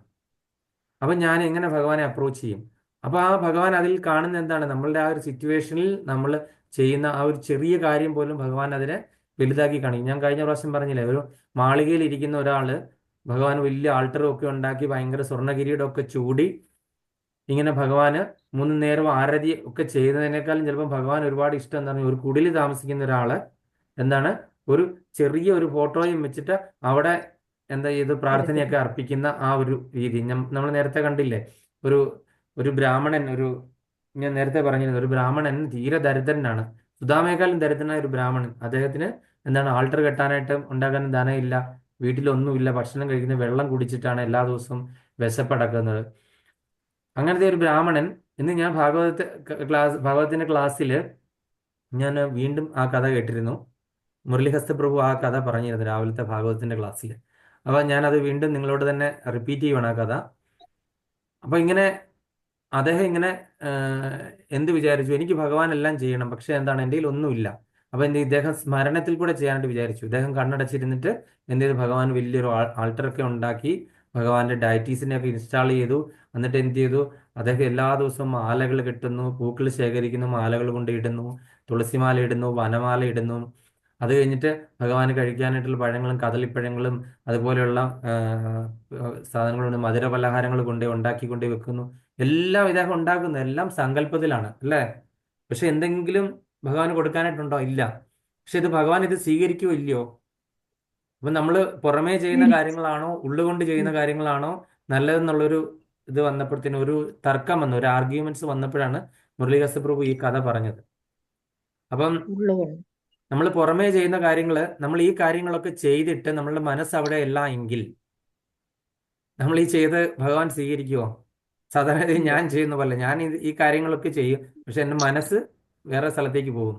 അപ്പം ഞാൻ എങ്ങനെ ഭഗവാനെ അപ്രോച്ച് ചെയ്യും? അപ്പോൾ ആ ഭഗവാൻ അതിൽ കാണുന്ന എന്താണ്? നമ്മളുടെ ആ ഒരു സിറ്റുവേഷനിൽ നമ്മൾ ചെയ്യുന്ന ആ ഒരു ചെറിയ കാര്യം പോലും ഭഗവാൻ അതിനെ വലുതാക്കി കാണിക്കും. ഞാൻ കഴിഞ്ഞ പ്രാവശ്യം പറഞ്ഞില്ലേ, ഒരു മാളികയിൽ ഇരിക്കുന്ന ഒരാൾ ഭഗവാൻ വലിയ ആൾട്ടറും ഒക്കെ ഉണ്ടാക്കി ഭയങ്കര സ്വർണ്ണ കിരീടമൊക്കെ ചൂടി ഇങ്ങനെ ഭഗവാന് 3 നേരം ആരതി ഒക്കെ ചെയ്യുന്നതിനേക്കാളും ചിലപ്പോൾ ഭഗവാൻ ഒരുപാട് ഇഷ്ടം എന്താണ്, ഒരു കുടിലിൽ താമസിക്കുന്ന ഒരാള് എന്താണ്, ഒരു ചെറിയ ഒരു ഫോട്ടോയും വെച്ചിട്ട് അവിടെ എന്താ ചെയ്ത് പ്രാർത്ഥനയൊക്കെ അർപ്പിക്കുന്ന ആ ഒരു രീതി നമ്മൾ നേരത്തെ കണ്ടില്ലേ. ഒരു ഒരു ബ്രാഹ്മണൻ, ഞാൻ നേരത്തെ പറഞ്ഞിരുന്നു, ഒരു ബ്രാഹ്മണൻ തീരെ ദരിദ്രനാണ്, സുധാമേക്കാളും ദരിദ്രനായ ഒരു ബ്രാഹ്മണൻ. അദ്ദേഹത്തിന് എന്താണ്, ആൾട്ടർ കെട്ടാനായിട്ട് ഉണ്ടാക്കാൻ ധനമില്ല, വീട്ടിലൊന്നുമില്ല, ഭക്ഷണം കഴിക്കുന്ന വെള്ളം കുടിച്ചിട്ടാണ് എല്ലാ ദിവസവും വിശപ്പടക്കുന്നത്. അങ്ങനത്തെ ഒരു ബ്രാഹ്മണൻ, ഇന്ന് ഞാൻ ഭാഗവതത്തിന്റെ ക്ലാസ്സിൽ ഞാൻ വീണ്ടും ആ കഥ കേട്ടിരുന്നു. മുരളീഹസ്ത പ്രഭു ആ കഥ പറഞ്ഞിരുന്നു രാവിലത്തെ ഭാഗവതത്തിന്റെ ക്ലാസ്സിൽ. അപ്പോൾ ഞാനത് വീണ്ടും നിങ്ങളോട് തന്നെ റിപ്പീറ്റ് ചെയ്യുവാണ് ആ കഥ. അപ്പോൾ ഇങ്ങനെ അദ്ദേഹം ഇങ്ങനെ എന്ത് വിചാരിച്ചു, എനിക്ക് ഭഗവാൻ എല്ലാം ചെയ്യണം, പക്ഷെ എന്താണ്, എൻ്റെ കയ്യിൽ ഒന്നുമില്ല. അപ്പോൾ ഇദ്ദേഹം സ്മരണത്തിൽ കൂടെ ചെയ്യാനായിട്ട് വിചാരിച്ചു. ഇദ്ദേഹം കണ്ണടച്ചിരുന്നിട്ട് എന്ത് ചെയ്തു, ഭഗവാൻ വലിയൊരു ആൾട്ടറൊക്കെ ഉണ്ടാക്കി ഭഗവാന്റെ ഡയറ്റീസിനെ ഒക്കെ ഇൻസ്റ്റാൾ ചെയ്തു. എന്നിട്ട് എന്ത് ചെയ്തു, അദ്ദേഹം എല്ലാ ദിവസവും മാലകൾ കെട്ടുന്നു, പൂക്കൾ ശേഖരിക്കുന്നു, മാലകൾ കൊണ്ട് ഇടുന്നു, തുളസിമാല ഇടുന്നു, വനമാല ഇടുന്നു. അത് കഴിഞ്ഞിട്ട് ഭഗവാന് കഴിക്കാനായിട്ടുള്ള പഴങ്ങളും കദളിപ്പഴങ്ങളും അതുപോലെയുള്ള സാധനങ്ങളുണ്ട്, മധുര പലഹാരങ്ങൾ കൊണ്ട് ഉണ്ടാക്കിക്കൊണ്ട് വെക്കുന്നു. എല്ലാം ഇദ്ദേഹം ഉണ്ടാക്കുന്നു, എല്ലാം സങ്കല്പത്തിലാണ് അല്ലേ. പക്ഷെ എന്തെങ്കിലും ഭഗവാന് കൊടുക്കാനായിട്ടുണ്ടോ? ഇല്ല. പക്ഷെ ഇത് ഭഗവാൻ ഇത് സ്വീകരിക്കുമോ ഇല്ലയോ? അപ്പൊ നമ്മൾ പുറമേ ചെയ്യുന്ന കാര്യങ്ങളാണോ ഉള്ളുകൊണ്ട് ചെയ്യുന്ന കാര്യങ്ങളാണോ നല്ലതെന്നുള്ളൊരു ഇത് വന്നപ്പോഴത്തേനും ഒരു തർക്കം വന്നു, ഒരു ആർഗ്യുമെന്റ്സ് വന്നപ്പോഴാണ് മുരളീദാസ പ്രഭു ഈ കഥ പറഞ്ഞത്. അപ്പം നമ്മൾ പുറമേ ചെയ്യുന്ന കാര്യങ്ങൾ, നമ്മൾ ഈ കാര്യങ്ങളൊക്കെ ചെയ്തിട്ട് നമ്മളുടെ മനസ്സ് അവിടെ അല്ല എങ്കിൽ നമ്മൾ ഈ ചെയ്ത് ഭഗവാൻ സ്വീകരിക്കുമോ? സാധാരണ ഞാൻ ചെയ്യുന്ന പോലെ ഞാൻ ഈ കാര്യങ്ങളൊക്കെ ചെയ്യും, പക്ഷെ എൻ്റെ മനസ്സ് വേറെ സ്ഥലത്തേക്ക് പോകും.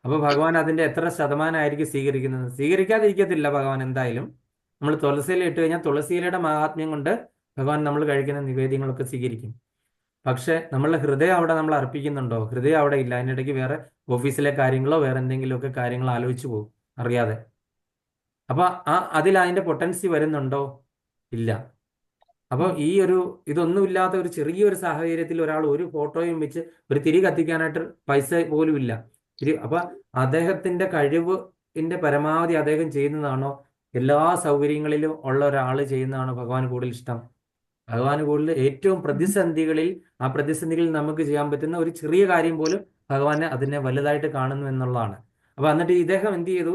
അപ്പോൾ ഭഗവാൻ അതിന്റെ എത്ര ശതമാനമായിരിക്കും സ്വീകരിക്കുന്നത്? സ്വീകരിക്കാതിരിക്കത്തില്ല ഭഗവാൻ എന്തായാലും. നമ്മൾ തുളസിയില ഇട്ട് കഴിഞ്ഞാൽ തുളസിയിലയുടെ മഹാത്മ്യം കൊണ്ട് ഭഗവാൻ നമ്മൾ കഴിക്കുന്ന നിവേദ്യങ്ങളൊക്കെ സ്വീകരിക്കും. പക്ഷെ നമ്മളുടെ ഹൃദയം അവിടെ നമ്മൾ അർപ്പിക്കുന്നുണ്ടോ? ഹൃദയം അവിടെ ഇല്ല. അതിനിടയ്ക്ക് വേറെ ഓഫീസിലെ കാര്യങ്ങളോ വേറെ എന്തെങ്കിലുമൊക്കെ കാര്യങ്ങൾ ആലോചിച്ചു പോകും അറിയാതെ. അപ്പൊ അതിൽ അതിന്റെ പൊട്ടൻസി വരുന്നുണ്ടോ? ഇല്ല. അപ്പോൾ ഈ ഇതൊന്നുമില്ലാത്ത ഒരു ചെറിയൊരു സാഹചര്യത്തിൽ ഒരാൾ ഒരു ഫോട്ടോയും വെച്ച് ഒരു തിരി കത്തിക്കാനായിട്ട് പൈസ പോലും ഇല്ല. അപ്പൊ അദ്ദേഹത്തിന്റെ കഴിവിന്റെ പരമാവധി അദ്ദേഹം ചെയ്യുന്നതാണോ, എല്ലാ സൗകര്യങ്ങളിലും ഉള്ള ഒരാൾ ചെയ്യുന്നതാണോ ഭഗവാൻ കൂടുതൽ ഇഷ്ടം? ഭഗവാൻ കൂടുതൽ ഏറ്റവും പ്രതിസന്ധികളിൽ, ആ പ്രതിസന്ധികളിൽ നമുക്ക് ചെയ്യാൻ പറ്റുന്ന ഒരു ചെറിയ കാര്യം പോലും ഭഗവാനെ അതിനെ വലുതായിട്ട് കാണുന്നു എന്നുള്ളതാണ്. അപ്പൊ എന്നിട്ട് ഇദ്ദേഹം എന്ത് ചെയ്തു,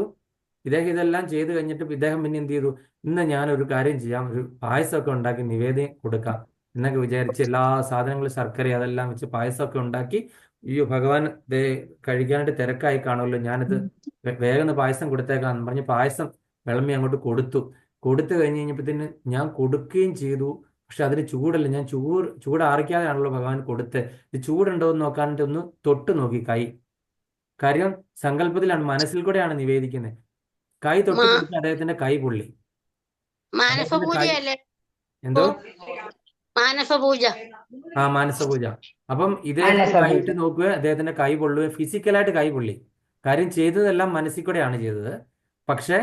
ഇദ്ദേഹം ഇതെല്ലാം ചെയ്തു കഴിഞ്ഞിട്ട് ഇദ്ദേഹം പിന്നെ എന്ത് ചെയ്തു, ഇന്ന് ഞാനൊരു കാര്യം ചെയ്യാം, ഒരു പായസമൊക്കെ ഉണ്ടാക്കി നിവേദ്യം കൊടുക്കാം എന്നൊക്കെ വിചാരിച്ച് എല്ലാ സാധനങ്ങളും ശർക്കര അതെല്ലാം വെച്ച് പായസമൊക്കെ ഉണ്ടാക്കി, ഈ ഭഗവാൻ കഴിക്കാനായിട്ട് തിരക്കായി കാണുമല്ലോ, ഞാനിത് വേഗം പായസം കൊടുത്തേക്കാന്ന് പറഞ്ഞ് പായസം വിളമ്പി അങ്ങോട്ട് കൊടുത്തു കഴിഞ്ഞ് കഴിഞ്ഞപ്പോഴത്തേന് ഞാൻ കൊടുക്കുകയും ചെയ്തു. പക്ഷെ അതിന് ചൂടല്ല, ഞാൻ ചൂടാറിക്കാതെയാണല്ലോ ഭഗവാൻ കൊടുത്ത്. ഇത് ചൂടുണ്ടോ എന്ന് നോക്കാനായിട്ട് ഒന്ന് തൊട്ട് നോക്കി കൈ. കാര്യം സങ്കല്പത്തിലാണ്, മനസ്സിൽ കൂടെയാണ് നിവേദിക്കുന്നത്. കൈ തൊട്ട് നോക്കി അദ്ദേഹത്തിന്റെ കൈ പൊള്ളി. എന്തോ മാനസപൂജ. മാനസപൂജ. അപ്പം ഇദ്ദേഹത്തിന്റെ കൈ ഇട്ട് നോക്കുക, അദ്ദേഹത്തിന്റെ കൈ പൊള്ളുക, ഫിസിക്കലായിട്ട് കൈ പൊള്ളി. കാര്യം ചെയ്തതെല്ലാം മനസ്സിൽ കൂടെയാണ് ചെയ്തത്. പക്ഷെ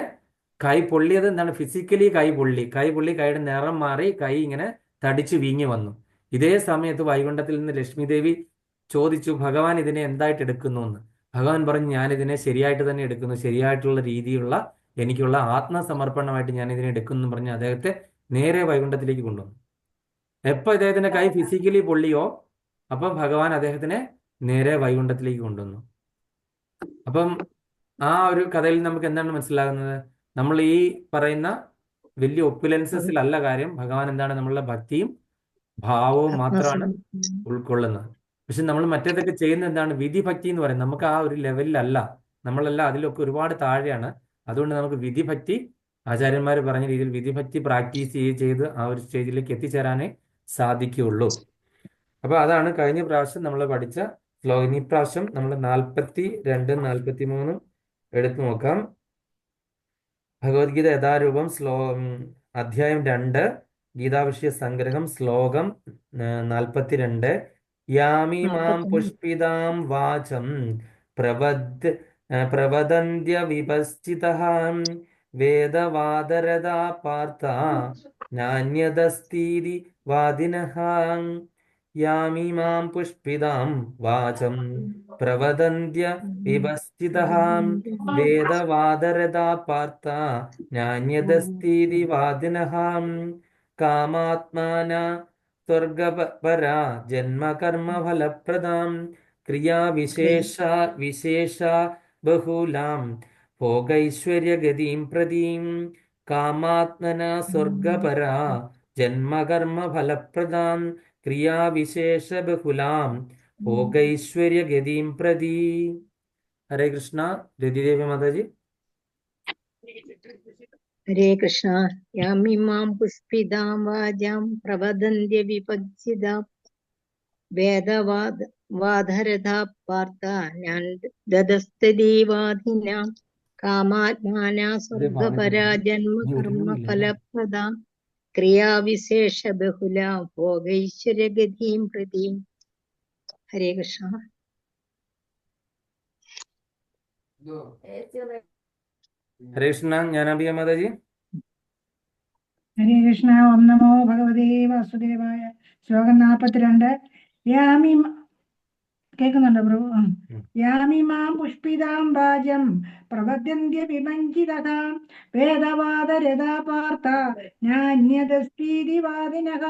കൈ പൊള്ളിയത് എന്താണ്, ഫിസിക്കലി കൈ പൊള്ളി. കൈയുടെ നിറം മാറി, കൈ ഇങ്ങനെ തടിച്ചു വീങ്ങി വന്നു. ഇതേ സമയത്ത് വൈകുണ്ഠത്തിൽ നിന്ന് ലക്ഷ്മി ദേവി ചോദിച്ചു, ഭഗവാൻ ഇതിനെ എന്തായിട്ട് എടുക്കുന്നു എന്ന്. ഭഗവാൻ പറഞ്ഞു, ഞാനിതിനെ ശരിയായിട്ട് തന്നെ എടുക്കുന്നു, ശരിയായിട്ടുള്ള രീതിയിലുള്ള എനിക്കുള്ള ആത്മസമർപ്പണമായിട്ട് ഞാൻ ഇതിനെ എടുക്കുന്നു എന്ന് പറഞ്ഞ് അദ്ദേഹത്തെ നേരെ വൈകുണ്ഠത്തിലേക്ക് കൊണ്ടുവന്നു. എപ്പോൾ ഇദ്ദേഹത്തിന്റെ കൈ ഫിസിക്കലി പൊള്ളിയോ അപ്പം ഭഗവാൻ അദ്ദേഹത്തിനെ നേരെ വൈകുണ്ഠത്തിലേക്ക് കൊണ്ടുവന്നു. അപ്പം ആ ഒരു കഥയിൽ നമുക്ക് എന്താണ് മനസ്സിലാകുന്നത്? നമ്മൾ ഈ പറയുന്ന വലിയ ഒപ്പുലൻസസിലല്ല കാര്യം. ഭഗവാൻ എന്താണ്, നമ്മളുടെ ഭക്തിയും ഭാവവും മാത്രമാണ് ഉൾക്കൊള്ളുന്നത്. പക്ഷെ നമ്മൾ മറ്റേതൊക്കെ ചെയ്യുന്ന എന്താണ്, വിധിഭക്തി എന്ന് പറയുന്നത്. നമുക്ക് ആ ഒരു ലെവലിലല്ല, നമ്മളെല്ലാം അതിലൊക്കെ ഒരുപാട് താഴെയാണ്. അതുകൊണ്ട് നമുക്ക് വിധിഭക്തി, ആചാര്യന്മാർ പറഞ്ഞ രീതിയിൽ വിധിഭക്തി പ്രാക്ടീസ് ചെയ്ത് ആ ഒരു സ്റ്റേജിലേക്ക് എത്തിച്ചേരാനേ സാധിക്കുകയുള്ളൂ. അപ്പൊ അതാണ് കഴിഞ്ഞ പ്രാവശ്യം നമ്മൾ പഠിച്ച ശ്ലോകം. ഈ പ്രാവശ്യം നമ്മൾ 42, 43 എടുത്തു നോക്കാം. ഭഗവത്ഗീത യഥാരൂപം അധ്യായം 2, ഗീതാവിഷയ സംഗ്രഹം, ശ്ലോകം 42. യാമി മാം പുഷ്പിതാം വാചം പ്രവദന്ത്യ വിപശ്ചിതഃ വേദവാദരതാ പാർത്ഥ നാന്യദസ്തീതി വാദിനഃ യാമിമാം പുഷ്പിതാം വാചം പ്രവദന്ത്യ വിവസ്ഥിതഃ വേദവാദരതാ പാർത്ഥ നാന്യദസ്തീതി വാദിനഃ കാമാത്മാന സ്വർഗപരാ ജന്മകർമ്മഫലപ്രദാം വിശേഷ ബഹുലാം ഭോഗൈശ്വര്യഗതിം പ്രതീം കാമാത്മന സ്വർഗപരാ ജന്മകർമ്മഫലപ്രദാം ക്രിയാവിശേഷ ബഹുലാം ഭോഗൈശ്വര്യഗതിം പ്രതി. ഹരേ കൃഷ്ണ. രതിദേവി മാതാജി. ഹരേ കൃഷ്ണ. യാമിമാം പുഷ്പിതാം വാചാം പ്രവദന്ത്യ വിപജ്ജിതാം വേദവാദരഥാ പാർത്ഥ ഞാൻ ദദസ്തദീവാധിനാം കാമാത്മാനാ സ്വർഗപരാ ജന്മകർമ്മഫലപ്രദാം ക്രിയാവിശേഷ ബഹുലാം ഭോഗൈശ്വര്യഗതിം പ്രതീം. ഹരേ കൃഷ്ണ. ഹരേ കൃഷ്ണ. ജ്ഞാനാംബിക മാതാജി. ഹരേ കൃഷ്ണ. ഓം നമോ ഭഗവതേ വാസുദേവായ. ശ്ലോകം 42. യാമി കേൾക്കുന്നുണ്ടോ പ്രഭു? യാമിമാം പുഷ്പിതാം വാചം പ്രവദ്യന്ത്യ വിമഞ്ജിതകാം വേദവാദരഥാ പാർത്ഥ നാന്യദസ്തീതി വാദിനഃ.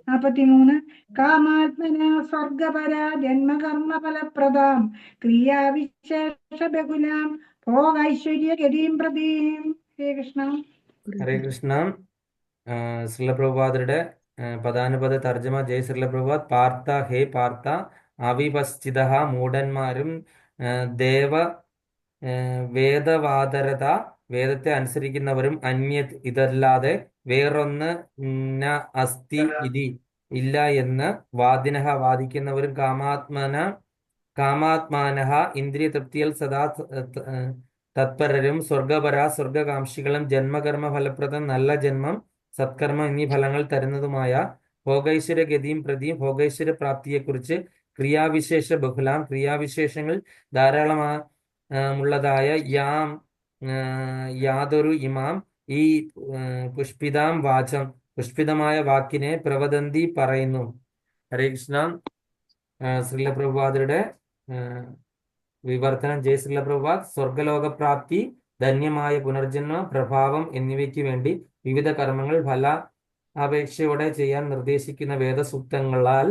43. കാമാത്മന സ്വർഗപരാ ജന്മകർമ്മഫലപ്രദാം ക്രിയാവിശേഷ ബഹുലാം ഭോഗൈശ്വര്യഗതിം പ്രതീം. ഹരേ കൃഷ്ണ. ഹരേ കൃഷ്ണ. ശ്രീല പ്രഭുപാദരുടെ പദാനുപദ തർജ്ജമ. ജയ് ശ്രീല പ്രഭുപാദ്. പാർത്ഥ, ഹേ പാർത്ഥ, അവിപശ്ചിത മൂഢന്മാരും വേദവാദരത വേദത്തെ അനുസരിക്കുന്നവരും അന്യത് ഇതല്ലാതെ വേറൊന്ന് ന അസ്തി ഇതി ഇല്ല എന്ന് വാദിനഃ വാദിക്കുന്നവരും കാമാത്മാനഃ ഇന്ദ്രിയ തൃപ്തിയിൽ സദാ തത്പരരും സ്വർഗപര സ്വർഗകാംക്ഷികളും ജന്മകർമ്മ ഫലപ്രദം നല്ല ജന്മം സത്കർമ്മം എന്നീ ഫലങ്ങൾ തരുന്നതുമായ ഭോഗൈശ്വര്യ ഗതിയും പ്രതിയും ഭോഗൈശ്വര്യ പ്രാപ്തിയെക്കുറിച്ച് ക്രിയാവിശേഷ ബഹുലാം ക്രിയാവിശേഷങ്ങൾ ധാരാളമുള്ളതായ യാതൊരു ഇമാം ഈ പുഷ്പിതാം വാചം പുഷ്പിതമായ വാക്കിനെ പ്രവദന്തി പറയുന്നു. ഹരേ കൃഷ്ണ. ശ്രീല പ്രഭുപാദരുടെ വിവർത്തനം. ജയ് ശ്രീല പ്രഭുപാദ്. സ്വർഗലോകപ്രാപ്തി, ധന്യമായ പുനർജന്മ പ്രഭാവം എന്നിവയ്ക്ക് വേണ്ടി വിവിധ കർമ്മങ്ങൾ അപേക്ഷയോടെ ചെയ്യാൻ നിർദ്ദേശിക്കുന്ന വേദസൂക്തങ്ങളാൽ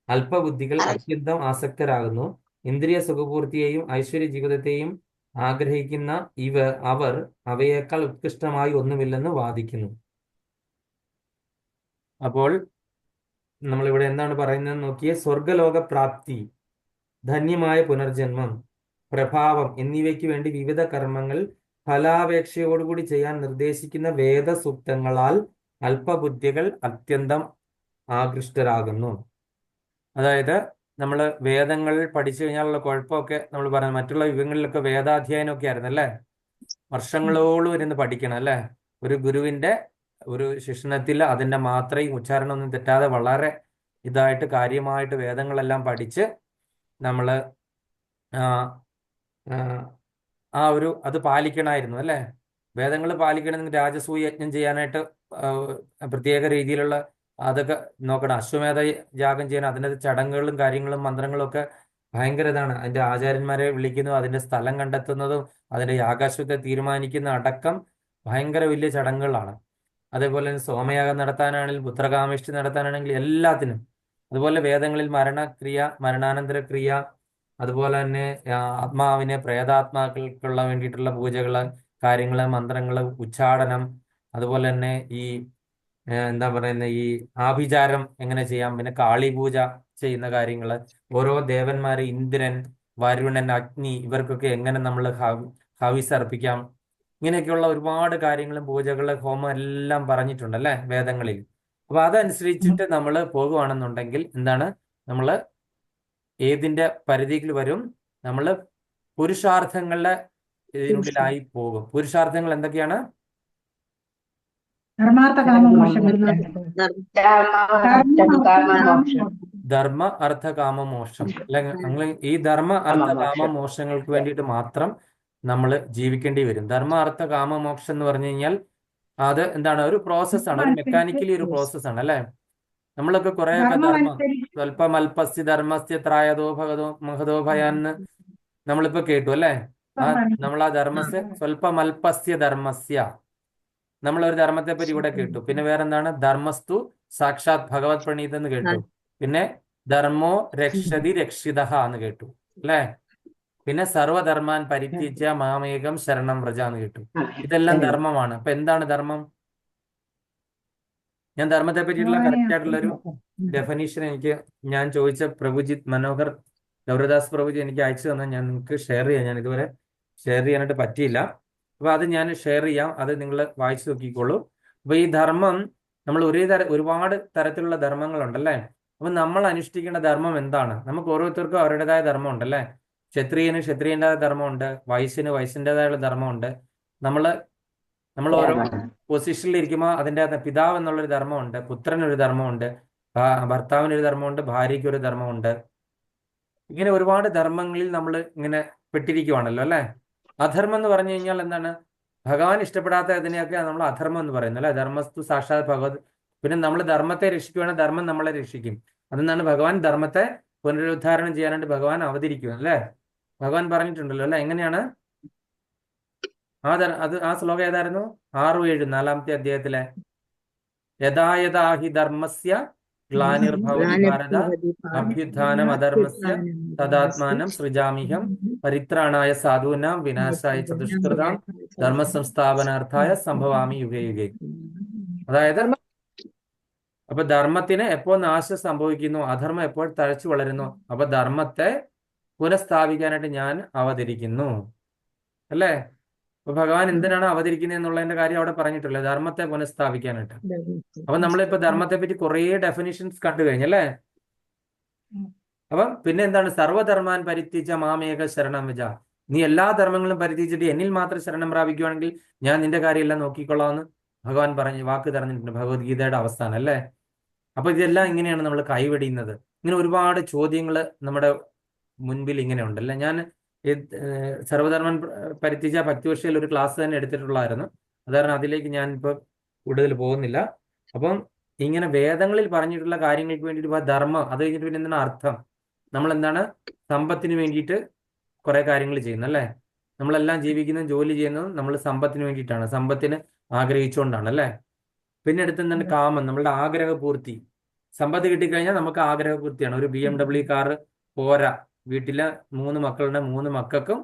അല്പബുദ്ധികൾ അത്യന്തം ആസക്തരാകുന്നു. ഇന്ദ്രിയ സുഖപൂർത്തിയെയും ഐശ്വര്യ ജീവിതത്തെയും ആഗ്രഹിക്കുന്ന അവർ അവയേക്കാൾ ഉത്കൃഷ്ടമായി ഒന്നുമില്ലെന്ന് വാദിക്കുന്നു. അപ്പോൾ നമ്മളിവിടെ എന്താണ് പറയുന്നത് നോക്കിയേ. സ്വർഗലോക പ്രാപ്തി, ധന്യമായ പുനർജന്മം, പ്രഭാവം എന്നിവയ്ക്ക് വേണ്ടി വിവിധ കർമ്മങ്ങൾ ഫലാപേക്ഷയോടുകൂടി ചെയ്യാൻ നിർദ്ദേശിക്കുന്ന വേദസൂക്തങ്ങളാൽ അല്പബുദ്ധികൾ അത്യന്തം ആകൃഷ്ടരാകുന്നു. അതായത് നമ്മൾ വേദങ്ങൾ പഠിച്ചു കഴിഞ്ഞാലുള്ള കുഴപ്പമൊക്കെ നമ്മൾ പറയുന്നത് മറ്റുള്ള യുഗങ്ങളിലൊക്കെ വേദാധ്യയനമൊക്കെ ആയിരുന്നു അല്ലേ. വർഷങ്ങളോളം ഇരുന്ന് പഠിക്കണം അല്ലേ. ഒരു ഗുരുവിന്റെ ഒരു ശിക്ഷണത്തിൽ അതിൻ്റെ മാത്രയും ഉച്ചാരണമൊന്നും തെറ്റാതെ വളരെ ഇതായിട്ട് കാര്യമായിട്ട് വേദങ്ങളെല്ലാം പഠിച്ച് നമ്മൾ അത് പാലിക്കണമായിരുന്നു അല്ലേ. വേദങ്ങൾ പാലിക്കണമെങ്കിൽ രാജസൂയ യജ്ഞം ചെയ്യാനായിട്ട് പ്രത്യേക രീതിയിലുള്ള അതൊക്കെ നോക്കണം. അശ്വമേധ യാഗം ചെയ്യാൻ അതിൻ്റെ ചടങ്ങുകളും കാര്യങ്ങളും മന്ത്രങ്ങളും ഒക്കെ ഭയങ്കര ഇതാണ്. അതിൻ്റെ ആചാര്യന്മാരെ വിളിക്കുന്നതും അതിൻ്റെ സ്ഥലം കണ്ടെത്തുന്നതും അതിൻ്റെ യാഗാശ്വത്തെ തീരുമാനിക്കുന്ന അടക്കം ഭയങ്കര വലിയ ചടങ്ങുകളാണ്. അതേപോലെ തന്നെ സോമയാഗം നടത്താനാണെങ്കിലും പുത്രകാമേഷ്ടി നടത്താനാണെങ്കിലും എല്ലാത്തിനും. അതുപോലെ വേദങ്ങളിൽ മരണക്രിയ, മരണാനന്തര ക്രിയ, അതുപോലെ തന്നെ ആത്മാവിനെ പ്രേതാത്മാക്കൾക്കുള്ള വേണ്ടിയിട്ടുള്ള പൂജകൾ, കാര്യങ്ങൾ, മന്ത്രങ്ങൾ, ഉച്ചാടനം, അതുപോലെ തന്നെ ഈ എന്താ പറയുന്ന ഈ ആഭിചാരം എങ്ങനെ ചെയ്യാം, പിന്നെ കാളി പൂജ ചെയ്യുന്ന കാര്യങ്ങൾ, ഓരോ ദേവന്മാര് ഇന്ദ്രൻ, വരുണൻ, അഗ്നി ഇവർക്കൊക്കെ എങ്ങനെ നമ്മൾ ഹവിസ് അർപ്പിക്കാം, ഇങ്ങനെയൊക്കെയുള്ള ഒരുപാട് കാര്യങ്ങളും പൂജകള്, ഹോമം എല്ലാം പറഞ്ഞിട്ടുണ്ട് അല്ലേ വേദങ്ങളിൽ. അപ്പൊ അതനുസരിച്ചിട്ട് നമ്മൾ പോകുവാണെന്നുണ്ടെങ്കിൽ എന്താണ്, നമ്മൾ ഏതിന്റെ പരിധിയിൽ വരും, നമ്മൾ പുരുഷാർത്ഥങ്ങളുടെ ഇതിനുള്ളിലായി പോകും. പുരുഷാർത്ഥങ്ങൾ എന്തൊക്കെയാണ്? ധർമ്മ അർത്ഥ കാമ മോക്ഷം. അല്ലെങ്കിൽ ഈ ധർമ്മ അർത്ഥ കാമ മോക്ഷങ്ങൾക്ക് വേണ്ടിയിട്ട് മാത്രം നമ്മൾ ജീവിക്കേണ്ടി വരും. ധർമ്മ അർത്ഥ കാമ മോക്ഷം എന്ന് പറഞ്ഞു കഴിഞ്ഞാൽ അത് എന്താണ്, ഒരു പ്രോസസ്സാണ്, ഒരു മെക്കാനിക്കലി ഒരു പ്രോസസ്സാണ് അല്ലേ. നമ്മളൊക്കെ കുറേയൊക്കെ ധർമ്മം ധർമ്മ അനുസരിച്ച് സ്വല്പമൽപസ്യ ധർമ്മസ്യ ത്രായതോ ഭഗതോ മഹതോ ഭയാന്ന് നമ്മളിപ്പോ കേട്ടു അല്ലേ. നമ്മൾ ആ ധർമ്മസ്യ സ്വല്പമൽപസ്യ ധർമ്മസ്യ നമ്മളൊരു ധർമ്മത്തെ പറ്റി ഇവിടെ കേട്ടു. പിന്നെ വേറെന്താണ്, ധർമ്മസ്തു സാക്ഷാത് ഭഗവത് പ്രണീത് എന്ന് കേട്ടു. പിന്നെ ധർമ്മോ രക്ഷതി രക്ഷിതഃ എന്ന് കേട്ടു അല്ലേ. പിന്നെ സർവധർമാൻ പരിത്യജ്യ മാമേകം ശരണം വ്രജ എന്ന് കേട്ടു. ഇതെല്ലാം ധർമ്മമാണ്. അപ്പൊ എന്താണ് ധർമ്മം? ഞാൻ ധർമ്മത്തെ പറ്റിയിട്ടുള്ള കറക്റ്റ് ആയിട്ടുള്ള ഒരു ഡെഫിനീഷൻ ഞാൻ ചോദിച്ച പ്രഭുജിത്ത് മനോഹർ ഗൗരദാസ് പ്രഭുജി എനിക്ക് അയച്ചു തന്നെ ഞാൻ നിങ്ങൾക്ക് ഷെയർ ചെയ്യാം. ഞാൻ ഇതുവരെ ഷെയർ ചെയ്യാനായിട്ട് പറ്റിയില്ല. അപ്പൊ അത് ഞാൻ ഷെയർ ചെയ്യാം, അത് നിങ്ങൾ വായിച്ചു നോക്കിക്കോളൂ. അപ്പൊ ഈ ധർമ്മം നമ്മൾ ഒരുപാട് തരത്തിലുള്ള ധർമ്മങ്ങളുണ്ടല്ലേ. അപ്പൊ നമ്മൾ അനുഷ്ഠിക്കേണ്ട ധർമ്മം എന്താണ്? നമുക്ക് ഓരോരുത്തർക്കും അവരുടേതായ ധർമ്മം ഉണ്ടല്ലേ. ക്ഷത്രിയന് ക്ഷത്രിയൻ്റെതായ ധർമ്മമുണ്ട്, വൈശ്യന് വൈശ്യൻ്റെതായുള്ള ധർമ്മമുണ്ട്. നമ്മൾ ഓരോ പൊസിഷനിൽ ഇരിക്കുമ്പോൾ അതിൻ്റെ പിതാവ് എന്നുള്ളൊരു ധർമ്മമുണ്ട്, പുത്രനൊരു ധർമ്മമുണ്ട്, ഭർത്താവിനൊരു ധർമ്മമുണ്ട്, ഭാര്യയ്ക്ക് ഒരു ധർമ്മമുണ്ട്. ഇങ്ങനെ ഒരുപാട് ധർമ്മങ്ങളിൽ നമ്മൾ ഇങ്ങനെ പെട്ടിരിക്കുവാണല്ലോ അല്ലെ. അധർമ്മം എന്ന് പറഞ്ഞു കഴിഞ്ഞാൽ എന്താണ്? ഭഗവാൻ ഇഷ്ടപ്പെടാത്ത ഇതിനെയൊക്കെ നമ്മൾ അധർമ്മം എന്ന് പറയുന്നത് അല്ലെ. ധർമ്മസ്തു സാക്ഷാത് ഭഗവത്. പിന്നെ നമ്മൾ ധർമ്മത്തെ രക്ഷിക്കുകയാണെങ്കിൽ ധർമ്മം നമ്മളെ രക്ഷിക്കും. അതെന്നാണ് ഭഗവാൻ ധർമ്മത്തെ പുനരുദ്ധാരണം ചെയ്യാനായിട്ട് ഭഗവാൻ അവതരിക്കും അല്ലേ. ഭഗവാൻ പറഞ്ഞിട്ടുണ്ടല്ലോ അല്ലെ. എങ്ങനെയാണ് ആ ശ്ലോകം ഏതായിരുന്നു? 6-7 4-ാമത്തെ അധ്യായത്തിലെ യഥാ യഥാ ഹി ധർമ്മസ്യ ഗ്ലാനിർഭവതി ഭാരത അഭ്യുത്ഥാനം അധർമ്മസ്യ തദാത്മാനം സൃജാമിഹം പരിത്രാണായ സാധൂനാം വിനാശായ ചതുഷ്കൃതാം ധർമ്മ സംസ്ഥാപനാർത്ഥായ സംഭവാമി യുഗേ യുഗേ. അതായത് അപ്പൊ ധർമ്മത്തിന് എപ്പോൾ നാശം സംഭവിക്കുന്നു, അധർമ്മം എപ്പോൾ തഴച്ചു വളരുന്നു, അപ്പൊ ധർമ്മത്തെ പുനഃസ്ഥാപിക്കാനായിട്ട് ഞാൻ അവതരിക്കുന്നു അല്ലേ. അപ്പൊ ഭഗവാൻ എന്തിനാണ് അവതരിക്കുന്നത് എന്നുള്ളതിന്റെ കാര്യം അവിടെ പറഞ്ഞിട്ടില്ല, ധർമ്മത്തെ പുനഃസ്ഥാപിക്കാനായിട്ട്. അപ്പൊ നമ്മളിപ്പോ ധർമ്മത്തെ പറ്റി കുറേ ഡെഫിനിഷൻസ് കണ്ടു കഴിഞ്ഞല്ലേ. അപ്പം പിന്നെ എന്താണ്? സർവധർമാൻ പരിത്യജ മാമേക ശരണം വിജ. നീ എല്ലാ ധർമ്മങ്ങളും പരിത്യജിച്ചിട്ട് എന്നിൽ മാത്രം ശരണം പ്രാപിക്കുകയാണെങ്കിൽ ഞാൻ നിന്റെ കാര്യമെല്ലാം നോക്കിക്കൊള്ളാമെന്ന് ഭഗവാൻ വാക്ക് പറഞ്ഞിട്ടുണ്ട് ഭഗവത്ഗീതയുടെ അവസാനം അല്ലേ. അപ്പൊ ഇതെല്ലാം ഇങ്ങനെയാണ് നമ്മൾ കൈവെടിയുന്നത്. ഇങ്ങനെ ഒരുപാട് ചോദ്യങ്ങൾ നമ്മുടെ മുൻപിൽ ഇങ്ങനെ ഉണ്ടല്ലേ. ഞാൻ സർവധർമ്മൻ പരിത്യജ ഭക്തിവർഷയിൽ ഒരു ക്ലാസ് തന്നെ എടുത്തിട്ടുള്ളായിരുന്നു. അതാരണം അതിലേക്ക് ഞാൻ ഇപ്പോൾ കൂടുതൽ പോകുന്നില്ല. അപ്പം ഇങ്ങനെ വേദങ്ങളിൽ പറഞ്ഞിട്ടുള്ള കാര്യങ്ങൾക്ക് വേണ്ടിയിട്ട് ധർമ്മം, അത് കഴിഞ്ഞിട്ട് പിന്നെ എന്താണ് അർത്ഥം? നമ്മൾ എന്താണ് സമ്പത്തിന് വേണ്ടിയിട്ട് കുറെ കാര്യങ്ങൾ ചെയ്യുന്നു അല്ലേ. നമ്മളെല്ലാം ജീവിക്കുന്നതും ജോലി ചെയ്യുന്നതും നമ്മൾ സമ്പത്തിന് വേണ്ടിയിട്ടാണ്, സമ്പത്തിന് ആഗ്രഹിച്ചുകൊണ്ടാണ് അല്ലേ. പിന്നെ അടുത്ത് എന്താണ്? കാമം, നമ്മളുടെ ആഗ്രഹപൂർത്തി. സമ്പത്ത് കിട്ടിക്കഴിഞ്ഞാൽ നമുക്ക് ആഗ്രഹപൂർത്തിയാണ്. ഒരു BMW കാറ് പോരാ, വീട്ടിലെ 3 മക്കളുടെ 3 മക്കൾക്കും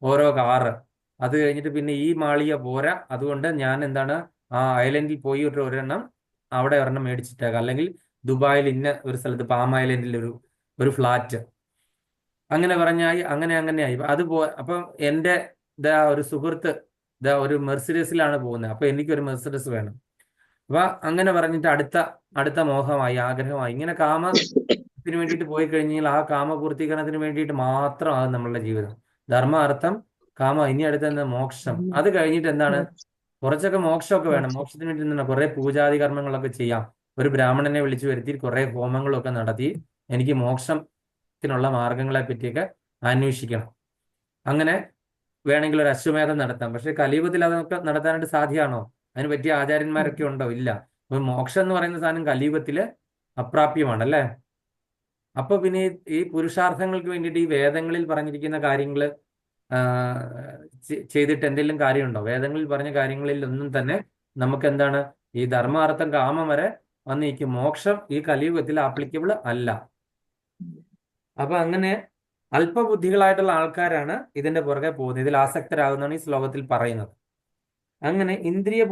ഓരോ കാറ്. അത് കഴിഞ്ഞിട്ട് പിന്നെ ഈ മാളിക പോരാ, അതുകൊണ്ട് ഞാൻ എന്താണ് ആ ഐലൻഡിൽ പോയി ഒരെണ്ണം അവിടെ ഒരെണ്ണം മേടിച്ചിട്ടേക്കാം, അല്ലെങ്കിൽ ദുബായിൽ ഇന്ന ഒരു സ്ഥലത്ത് പാം ഐലൻഡിൽ ഒരു ഫ്ലാറ്റ്. അങ്ങനെ പറഞ്ഞായി അങ്ങനെയായി അപ്പം എൻ്റെ ഒരു സുഹൃത്ത് ഒരു മെർസിഡസിലാണ് പോകുന്നത്, അപ്പൊ എനിക്കൊരു മെർസിഡസ് വേണം. അപ്പൊ അങ്ങനെ പറഞ്ഞിട്ട് അടുത്ത മോഹമായി, ആഗ്രഹമായി. ഇങ്ങനെ കാമത്തിന് വേണ്ടിയിട്ട് പോയി കഴിഞ്ഞാൽ ആ കാമപൂർത്തീകരണത്തിന് വേണ്ടിയിട്ട് മാത്രമാണ് നമ്മളുടെ ജീവിതം. ധർമ്മ അർത്ഥം കാമം, ഇനി അടുത്ത മോക്ഷം. അത് കഴിഞ്ഞിട്ട് എന്താണ്? കുറച്ചൊക്കെ മോക്ഷമൊക്കെ വേണം. മോക്ഷത്തിന് വേണ്ടി എന്താണ്? കുറെ പൂജാതി കർമ്മങ്ങളൊക്കെ ചെയ്യാം. ഒരു ബ്രാഹ്മണനെ വിളിച്ചു വരുത്തി കുറെ ഹോമങ്ങളൊക്കെ നടത്തി എനിക്ക് മോക്ഷത്തിനുള്ള മാർഗങ്ങളെ പറ്റിയൊക്കെ അന്വേഷിക്കണം. അങ്ങനെ വേണമെങ്കിൽ ഒരു അശ്വമേധം നടത്താം. പക്ഷെ കലിയുഗത്തിൽ അതൊക്കെ നടത്താനായിട്ട് സാധ്യമാണോ? അതിന് പറ്റിയ ആചാര്യന്മാരൊക്കെ ഉണ്ടോ? ഇല്ല. അപ്പൊ മോക്ഷം എന്ന് പറയുന്ന സാധനം കലിയുഗത്തില് അപ്രാപ്യമാണല്ലേ. അപ്പൊ പിന്നെ ഈ പുരുഷാർത്ഥങ്ങൾക്ക് വേണ്ടിയിട്ട് ഈ വേദങ്ങളിൽ പറഞ്ഞിരിക്കുന്ന കാര്യങ്ങൾ ചെയ്തിട്ട് എന്തെങ്കിലും കാര്യമുണ്ടോ? വേദങ്ങളിൽ പറഞ്ഞ കാര്യങ്ങളിൽ ഒന്നും തന്നെ നമുക്ക് എന്താണ് ഈ ധർമാർത്ഥം കാമം വരെ വന്നിരിക്കും. മോക്ഷം ഈ കലിയുഗത്തിൽ ആപ്ലിക്കബിൾ അല്ല. അപ്പൊ അങ്ങനെ അല്പബുദ്ധികളായിട്ടുള്ള ആൾക്കാരാണ് ഇതിന്റെ പുറകെ പോകുന്നത്, ഇതിൽ ആസക്തരാകുന്നതാണ് ഈ ശ്ലോകത്തിൽ പറയുന്നത്. അങ്ങനെ ഇന്ദ്രിയ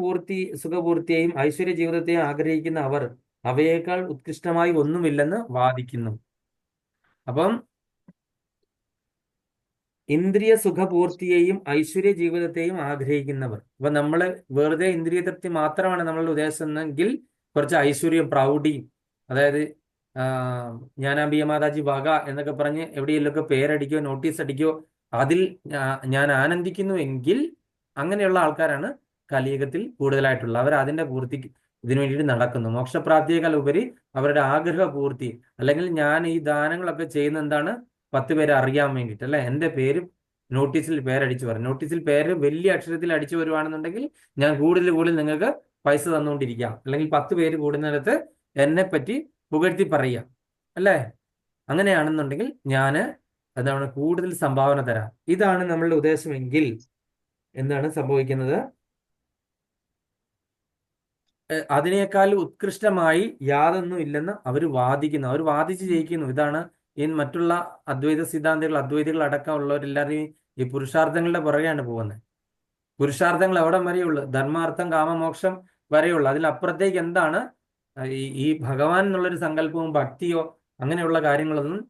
സുഖപൂർത്തിയെയും ഐശ്വര്യ ജീവിതത്തെയും ആഗ്രഹിക്കുന്ന അവർ അവയേക്കാൾ ഉത്കൃഷ്ടമായി ഒന്നുമില്ലെന്ന് വാദിക്കുന്നു. അപ്പം ഇന്ദ്രിയ സുഖപൂർത്തിയെയും ഐശ്വര്യ ജീവിതത്തെയും ആഗ്രഹിക്കുന്നവർ, അപ്പൊ നമ്മള് വെറുതെ ഇന്ദ്രിയ തൃപ്തി മാത്രമാണ് നമ്മളുടെ ഉദ്ദേശം എന്നെങ്കിൽ കുറച്ച് ഐശ്വര്യം, പ്രൗഢിയും, അതായത് ജ്ഞാനാംബിക മാതാജി വക എന്നൊക്കെ പറഞ്ഞ് എവിടെയെങ്കിലുമൊക്കെ പേരടിക്കോ നോട്ടീസ് അടിക്കോ അതിൽ ഞാൻ ആനന്ദിക്കുന്നു എങ്കിൽ അങ്ങനെയുള്ള ആൾക്കാരാണ് കലിയുഗത്തിൽ കൂടുതലായിട്ടുള്ള. അവർ അതിന്റെ പൂർത്തിക്ക് ഇതിനു വേണ്ടിയിട്ട് നടക്കുന്നു. മോക്ഷപ്രാപ്തിയേക്കാൾ ഉപരി അവരുടെ ആഗ്രഹ പൂർത്തി, അല്ലെങ്കിൽ ഞാൻ ഈ ദാനങ്ങളൊക്കെ ചെയ്യുന്ന എന്താണ് 10 പേരെ അറിയാൻ വേണ്ടിയിട്ട് അല്ലെ, എൻ്റെ പേര് നോട്ടീസിൽ പേരടിച്ചു പറയും. നോട്ടീസിൽ പേര് വലിയ അക്ഷരത്തിൽ അടിച്ചു വരുവാണെന്നുണ്ടെങ്കിൽ ഞാൻ കൂടുതൽ നിങ്ങൾക്ക് പൈസ തന്നുകൊണ്ടിരിക്കാം, അല്ലെങ്കിൽ 10 പേര് കൂടുന്നിടത്ത് എന്നെ പറ്റി പുകഴ്ത്തി പറയാം, അല്ലേ? അങ്ങനെയാണെന്നുണ്ടെങ്കിൽ ഞാൻ എന്താണ് കൂടുതൽ സംഭാവന തരാം. ഇതാണ് നമ്മളുടെ ഉദ്ദേശമെങ്കിൽ എന്താണ് സംഭവിക്കുന്നത്? അതിനേക്കാൾ ഉത്കൃഷ്ടമായി യാതൊന്നും ഇല്ലെന്ന് അവർ വാദിക്കുന്നു, അവർ വാദിച്ച് ജയിക്കുന്നു. ഇതാണ് ഈ മറ്റുള്ള അദ്വൈത സിദ്ധാന്തികൾ, അദ്വൈതികൾ അടക്കമുള്ളവരെല്ലാവരും ഈ പുരുഷാർത്ഥങ്ങളുടെ പുറകെയാണ് പോകുന്നത്. പുരുഷാർത്ഥങ്ങൾ എവിടെ വരെയുള്ളൂ? ധർമാർത്ഥം കാമമോക്ഷം വരെയുള്ളൂ. അതിലപ്പുറത്തേക്ക് എന്താണ് ഈ ഭഗവാൻ എന്നുള്ളൊരു സങ്കല്പവും ഭക്തിയോ അങ്ങനെയുള്ള കാര്യങ്ങളൊന്നും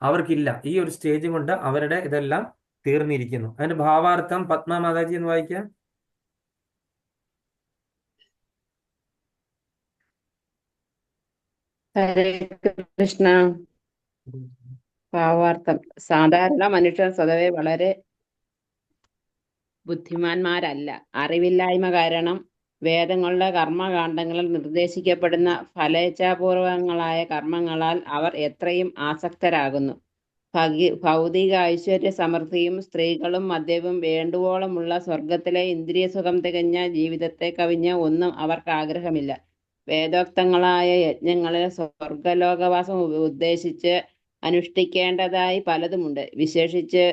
അവർക്കില്ല. ഈ ഒരു സ്റ്റേജ് കൊണ്ട് അവരുടെ ഇതെല്ലാം തീർന്നിരിക്കുന്നു. അതിന്റെ ഭാവാർത്ഥം പത്മ മാതാജി എന്ന് വായിക്കാം. ഹരേ കൃഷ്ണ. ഭാവാർത്ഥം: സാധാരണ മനുഷ്യർ സ്വതവേ വളരെ ബുദ്ധിമാന്മാരല്ല. അറിവില്ലായ്മ കാരണം വേദങ്ങളുടെ കർമ്മകാണ്ഡങ്ങളിൽ നിർദ്ദേശിക്കപ്പെടുന്ന ഫലേച്ഛാപൂർവങ്ങളായ കർമ്മങ്ങളാൽ അവർ എത്രയും ആസക്തരാകുന്നു. ഭൗതിക ഐശ്വര്യ സമൃദ്ധിയും സ്ത്രീകളും മദ്യവും വേണ്ടുവോളമുള്ള സ്വർഗത്തിലെ ഇന്ദ്രിയസുഖം തികഞ്ഞ ജീവിതത്തെ കവിഞ്ഞ ഒന്നും അവർക്ക് ആഗ്രഹമില്ല. വേദോക്തങ്ങളായ യജ്ഞങ്ങളിൽ സ്വർഗലോകവാസം ഉദ്ദേശിച്ച് അനുഷ്ഠിക്കേണ്ടതായി പലതുമുണ്ട്, വിശേഷിച്ച്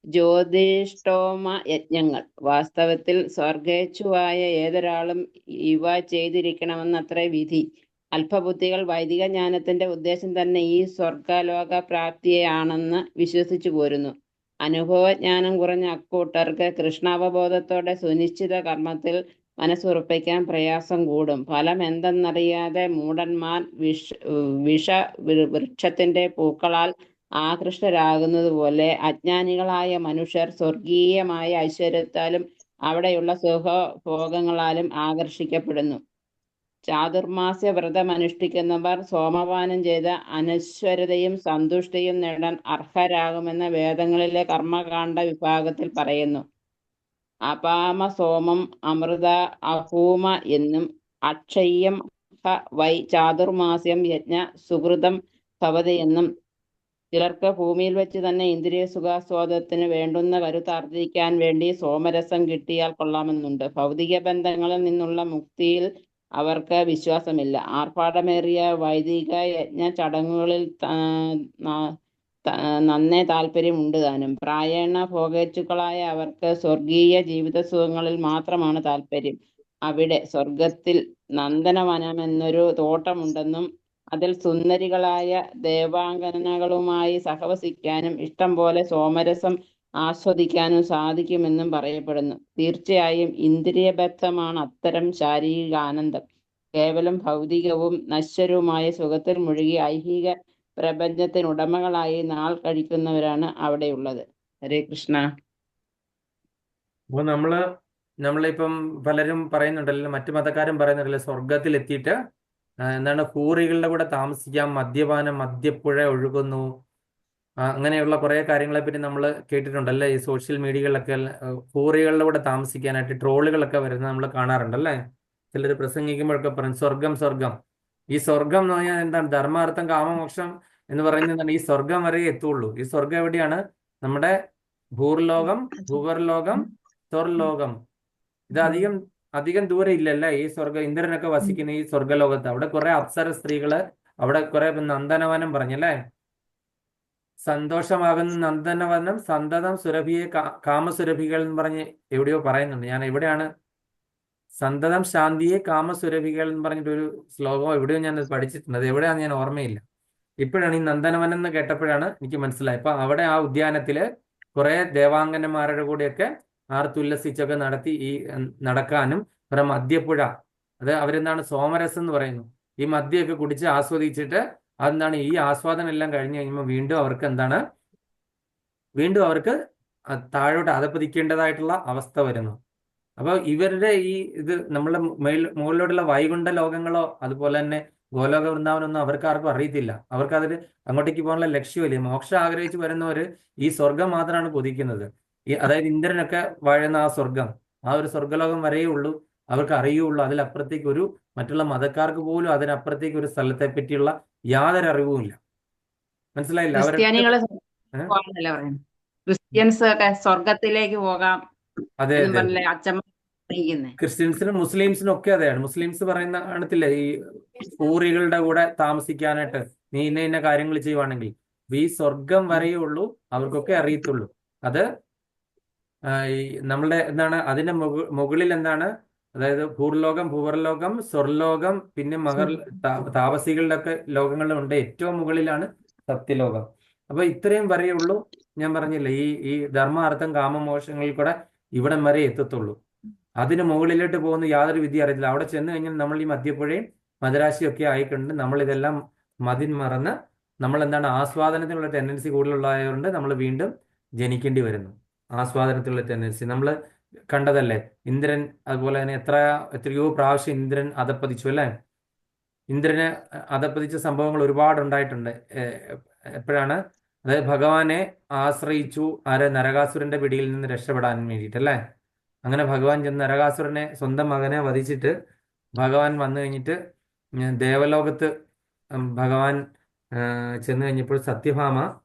ജ്യോതിഷ്ടോമ യജ്ഞങ്ങൾ. വാസ്തവത്തിൽ സ്വർഗേച്ഛുവായ ഏതൊരാളും ഇവ ചെയ്തിരിക്കണമെന്നത്രേ വിധി. അല്പബുദ്ധികൾ വൈദിക ജ്ഞാനത്തിന്റെ ഉദ്ദേശം തന്നെ ഈ സ്വർഗലോക പ്രാപ്തിയാണെന്ന് വിശ്വസിച്ചു പോരുന്നു. അനുഭവജ്ഞാനം കുറഞ്ഞ അക്കൂട്ടർക്ക് കൃഷ്ണാവബോധത്തോടെ സുനിശ്ചിത കർമ്മത്തിൽ മനസ്സുറപ്പിക്കാൻ പ്രയാസം കൂടും. ഫലം എന്തെന്നറിയാതെ മൂഢന്മാർ വൃക്ഷത്തിന്റെ പൂക്കളാൽ ആകൃഷ്ടരാകുന്നത് പോലെ അജ്ഞാനികളായ മനുഷ്യർ സ്വർഗീയമായ ഐശ്വര്യത്താലും അവിടെയുള്ള സുഖഭോഗങ്ങളാലും ആകർഷിക്കപ്പെടുന്നു. ചാതുർമാസ്യ വ്രതം അനുഷ്ഠിക്കുന്നവർ സോമപാനം ചെയ്ത് അനശ്വരതയും സന്തുഷ്ടിയും നേടാൻ അർഹരാകുമെന്ന് വേദങ്ങളിലെ കർമ്മകാണ്ഡ വിഭാഗത്തിൽ പറയുന്നു. അപാമ സോമം അമൃത അഹൂമ എന്നും അക്ഷയ്യം വൈ ചാതുർമാസ്യം യജ്ഞ സുഹൃതം ഭവതി എന്നും ചിലർക്ക് ഭൂമിയിൽ വെച്ച് തന്നെ ഇന്ദ്രിയ സുഖാസ്വാദത്തിന് വേണ്ടുന്ന കരുത്താർജിക്കാൻ വേണ്ടി സോമരസം കിട്ടിയാൽ കൊള്ളാമെന്നുണ്ട്. ഭൗതിക ബന്ധങ്ങളിൽ നിന്നുള്ള മുക്തിയിൽ അവർക്ക് വിശ്വാസമില്ല. ആർഭാടമേറിയ വൈദിക യജ്ഞ ചടങ്ങുകളിൽ നന്നേ താല്പര്യമുണ്ട് താനും. പ്രായേണ ഭോഗേച്ഛുക്കളായ അവർക്ക് സ്വർഗീയ ജീവിത സുഖങ്ങളിൽ മാത്രമാണ് താല്പര്യം. അവിടെ സ്വർഗത്തിൽ നന്ദനവനമെന്നൊരു തോട്ടമുണ്ടെന്നും അതിൽ സുന്ദരികളായ ദേവാംഗനകളുമായി സഹവസിക്കാനും ഇഷ്ടം പോലെ സോമരസം ആസ്വദിക്കാനും സാധിക്കുമെന്നും പറയപ്പെടുന്നു. തീർച്ചയായും ഇന്ദ്രിയബദ്ധമാണ് അത്തരം ശാരീരിക ആനന്ദം. കേവലം ഭൗതികവും നശ്വരവുമായ സുഖത്തിൽ മുഴുകി ഐഹിക പ്രപഞ്ചത്തിനുടമകളായി നാൾ കഴിക്കുന്നവരാണ് അവിടെയുള്ളത്. ഹരേ കൃഷ്ണ. അപ്പോൾ നമ്മളിപ്പം പലരും പറയുന്നുണ്ടല്ലോ, മറ്റു മതക്കാരും പറയുന്നുണ്ടല്ലോ, സ്വർഗത്തിൽ എത്തിയിട്ട് എന്താണ് ഹൂറികളുടെ കൂടെ താമസിക്കാം, മദ്യപാനം, മദ്യപ്പുഴ ഒഴുകുന്നു, അങ്ങനെയുള്ള കുറേ കാര്യങ്ങളെ പറ്റി നമ്മൾ കേട്ടിട്ടുണ്ടല്ലേ. ഈ സോഷ്യൽ മീഡിയകളിലൊക്കെ ഹൂറികളുടെ കൂടെ താമസിക്കാനായിട്ട് ട്രോളുകളൊക്കെ വരുന്നത് നമ്മൾ കാണാറുണ്ടല്ലേ. ചിലർ പ്രസംഗിക്കുമ്പോഴൊക്കെ പറയും സ്വർഗം. ഈ സ്വർഗം എന്ന് പറഞ്ഞാൽ എന്താണ്? ധർമാർത്ഥം കാമമോക്ഷം എന്ന് പറയുന്നത് എന്താണ്? ഈ സ്വർഗം വരെ എത്തുള്ളൂ. ഈ സ്വർഗം എവിടെയാണ്? നമ്മുടെ ഭൂർലോകം, ഭൂവർലോകം, സ്വർലോകം. ഇത് അധികം ദൂരം ഇല്ലല്ലേ ഈ ഇന്ദ്രനൊക്കെ വസിക്കുന്ന ഈ സ്വർഗലോകത്ത്. അവിടെ കുറെ അപ്സര സ്ത്രീകള്, അവിടെ കുറെ നന്ദനവനം പറഞ്ഞല്ലേ, സന്തോഷമാകുന്ന നന്ദനവനം സന്തതം സുരഭിയെ കാമസുരഭികൾ എന്ന് പറഞ്ഞ് എവിടെയോ പറയുന്നുണ്ട്. ഞാൻ എവിടെയാണ്? സന്തതം ശാന്തിയെ കാമസുരഭികൾ എന്ന് പറഞ്ഞിട്ടൊരു ശ്ലോകം എവിടെയോ ഞാൻ പഠിച്ചിട്ടുണ്ട്. അത് എവിടെയാന്ന് ഞാൻ ഓർമ്മയില്ല. ഇപ്പോഴാണ് ഈ നന്ദനവനം എന്ന് കേട്ടപ്പോഴാണ് എനിക്ക് മനസ്സിലായത്. അപ്പൊ അവിടെ ആ ഉദ്യാനത്തില് കുറെ ദേവാംഗനമാരുടെ കൂടെയൊക്കെ ആർത്തുല്ലസിച്ചൊക്കെ നടക്കാനും കുറെ മദ്യപ്പുഴ, അത് അവരെന്താണ് സോമരസം എന്ന് പറയുന്നു. ഈ മദ്യമൊക്കെ കുടിച്ച് ആസ്വദിച്ചിട്ട് അതെന്താണ് ഈ ആസ്വാദനം എല്ലാം കഴിഞ്ഞ് കഴിയുമ്പോൾ വീണ്ടും അവർക്ക് താഴോട്ട് അധപ്പതിക്കേണ്ടതായിട്ടുള്ള അവസ്ഥ വരുന്നു. അപ്പോൾ ഇവരുടെ ഇത് നമ്മളെ മുകളിലോട്ടുള്ള വൈകുണ്ഠ ലോകങ്ങളോ അതുപോലെ തന്നെ ഗോലോക വൃന്ദാവനമൊന്നും അവർക്കാർക്കും അറിയത്തില്ല. അവർക്കതിൽ അങ്ങോട്ടേക്ക് പോകാനുള്ള ലക്ഷ്യമില്ല. മോക്ഷം ആഗ്രഹിച്ച് വരുന്നവര് ഈ സ്വർഗം മാത്രമാണ് കൊതിക്കുന്നത്. അതായത് ഇന്ദ്രനൊക്കെ വാഴുന്ന ആ സ്വർഗം, ആ ഒരു സ്വർഗലോകം വരെയേ ഉള്ളൂ അവർക്ക് അറിയുള്ളൂ. അതിലപ്പുറത്തേക്ക് മറ്റുള്ള മതക്കാർക്ക് പോലും അതിനപ്പുറത്തേക്ക് ഒരു സ്ഥലത്തെ പറ്റിയുള്ള യാതൊരു അറിവുമില്ല. മനസ്സിലായില്ല? ക്രിസ്ത്യാനികളെ അവരൊക്കെ ക്രിസ്ത്യൻസ് ഒക്കെ സ്വർഗത്തിലേക്ക് പോകാം അതെ എന്നും അതെ പറഞ്ഞില്ലേ അച്ഛൻ അറിയിക്കുന്നേ. ക്രിസ്ത്യൻസിനും മുസ്ലിംസിനും ഒക്കെ അതെയാണ്. മുസ്ലിംസ് പറയുന്ന കാണത്തില്ല ഈ ഹൂറികളുടെ കൂടെ താമസിക്കാനായിട്ട് നീ ഇന്ന ഇന്ന കാര്യങ്ങൾ ചെയ്യുവാണെങ്കിൽ ഈ സ്വർഗം വരെയേ ഉള്ളൂ അവർക്കൊക്കെ അറിയത്തുള്ളൂ. അത് ഈ നമ്മളുടെ എന്താണ് അതിന്റെ മുകളിൽ എന്താണ്, അതായത് ഭൂർലോകം, ഭൂവർലോകം, സ്വർലോകം, പിന്നെ താപസികളുടെ ഒക്കെ ലോകങ്ങളുണ്ട്. ഏറ്റവും മുകളിലാണ് സത്യലോകം. അപ്പൊ ഇത്രയും വരെയേ ഉള്ളൂ. ഞാൻ പറഞ്ഞില്ലേ ഈ ധർമ്മ അർത്ഥം കാമമോക്ഷങ്ങളിൽ കൂടെ ഇവിടം വരെ എത്തത്തുള്ളൂ. അതിന് മുകളിലോട്ട് പോകുന്ന യാതൊരു വിദ്യ അറിയത്തില്ല. അവിടെ ചെന്ന് കഴിഞ്ഞാൽ നമ്മൾ ഈ മദ്യപ്പുഴയും മദരാശിയും ഒക്കെ ആയിക്കൊണ്ട് നമ്മൾ ഇതെല്ലാം മറന്ന് നമ്മൾ എന്താണ് ആസ്വാദനത്തിനുള്ള ടെൻഡൻസി കൂടുതലുള്ളതായതുകൊണ്ട് നമ്മൾ വീണ്ടും ജനിക്കേണ്ടി വരുന്നു. ആസ്വാദനത്തിലുള്ള ടെൻഡൻസി നമ്മൾ കണ്ടതല്ലേ. ഇന്ദ്രൻ അതുപോലെ തന്നെ എത്രയോ പ്രാവശ്യം ഇന്ദ്രൻ അധപ്പതിച്ചു അല്ലേ. ഇന്ദ്രന് അധപ്പതിച്ച സംഭവങ്ങൾ ഒരുപാട് ഉണ്ടായിട്ടുണ്ട്. എപ്പോഴാണ്, അതായത് ഭഗവാനെ ആശ്രയിച്ചു നരകാസുരന്റെ പിടിയിൽ നിന്ന് രക്ഷപ്പെടാൻ വേണ്ടിയിട്ടല്ലേ. അങ്ങനെ ഭഗവാൻ ചെന്ന് നരകാസുരനെ സ്വന്തം മകനെ വധിച്ചിട്ട് ഭഗവാൻ വന്നു കഴിഞ്ഞിട്ട് ദേവലോകത്ത് ഭഗവാൻ ചെന്ന് കഴിഞ്ഞപ്പോൾ സത്യഭാമ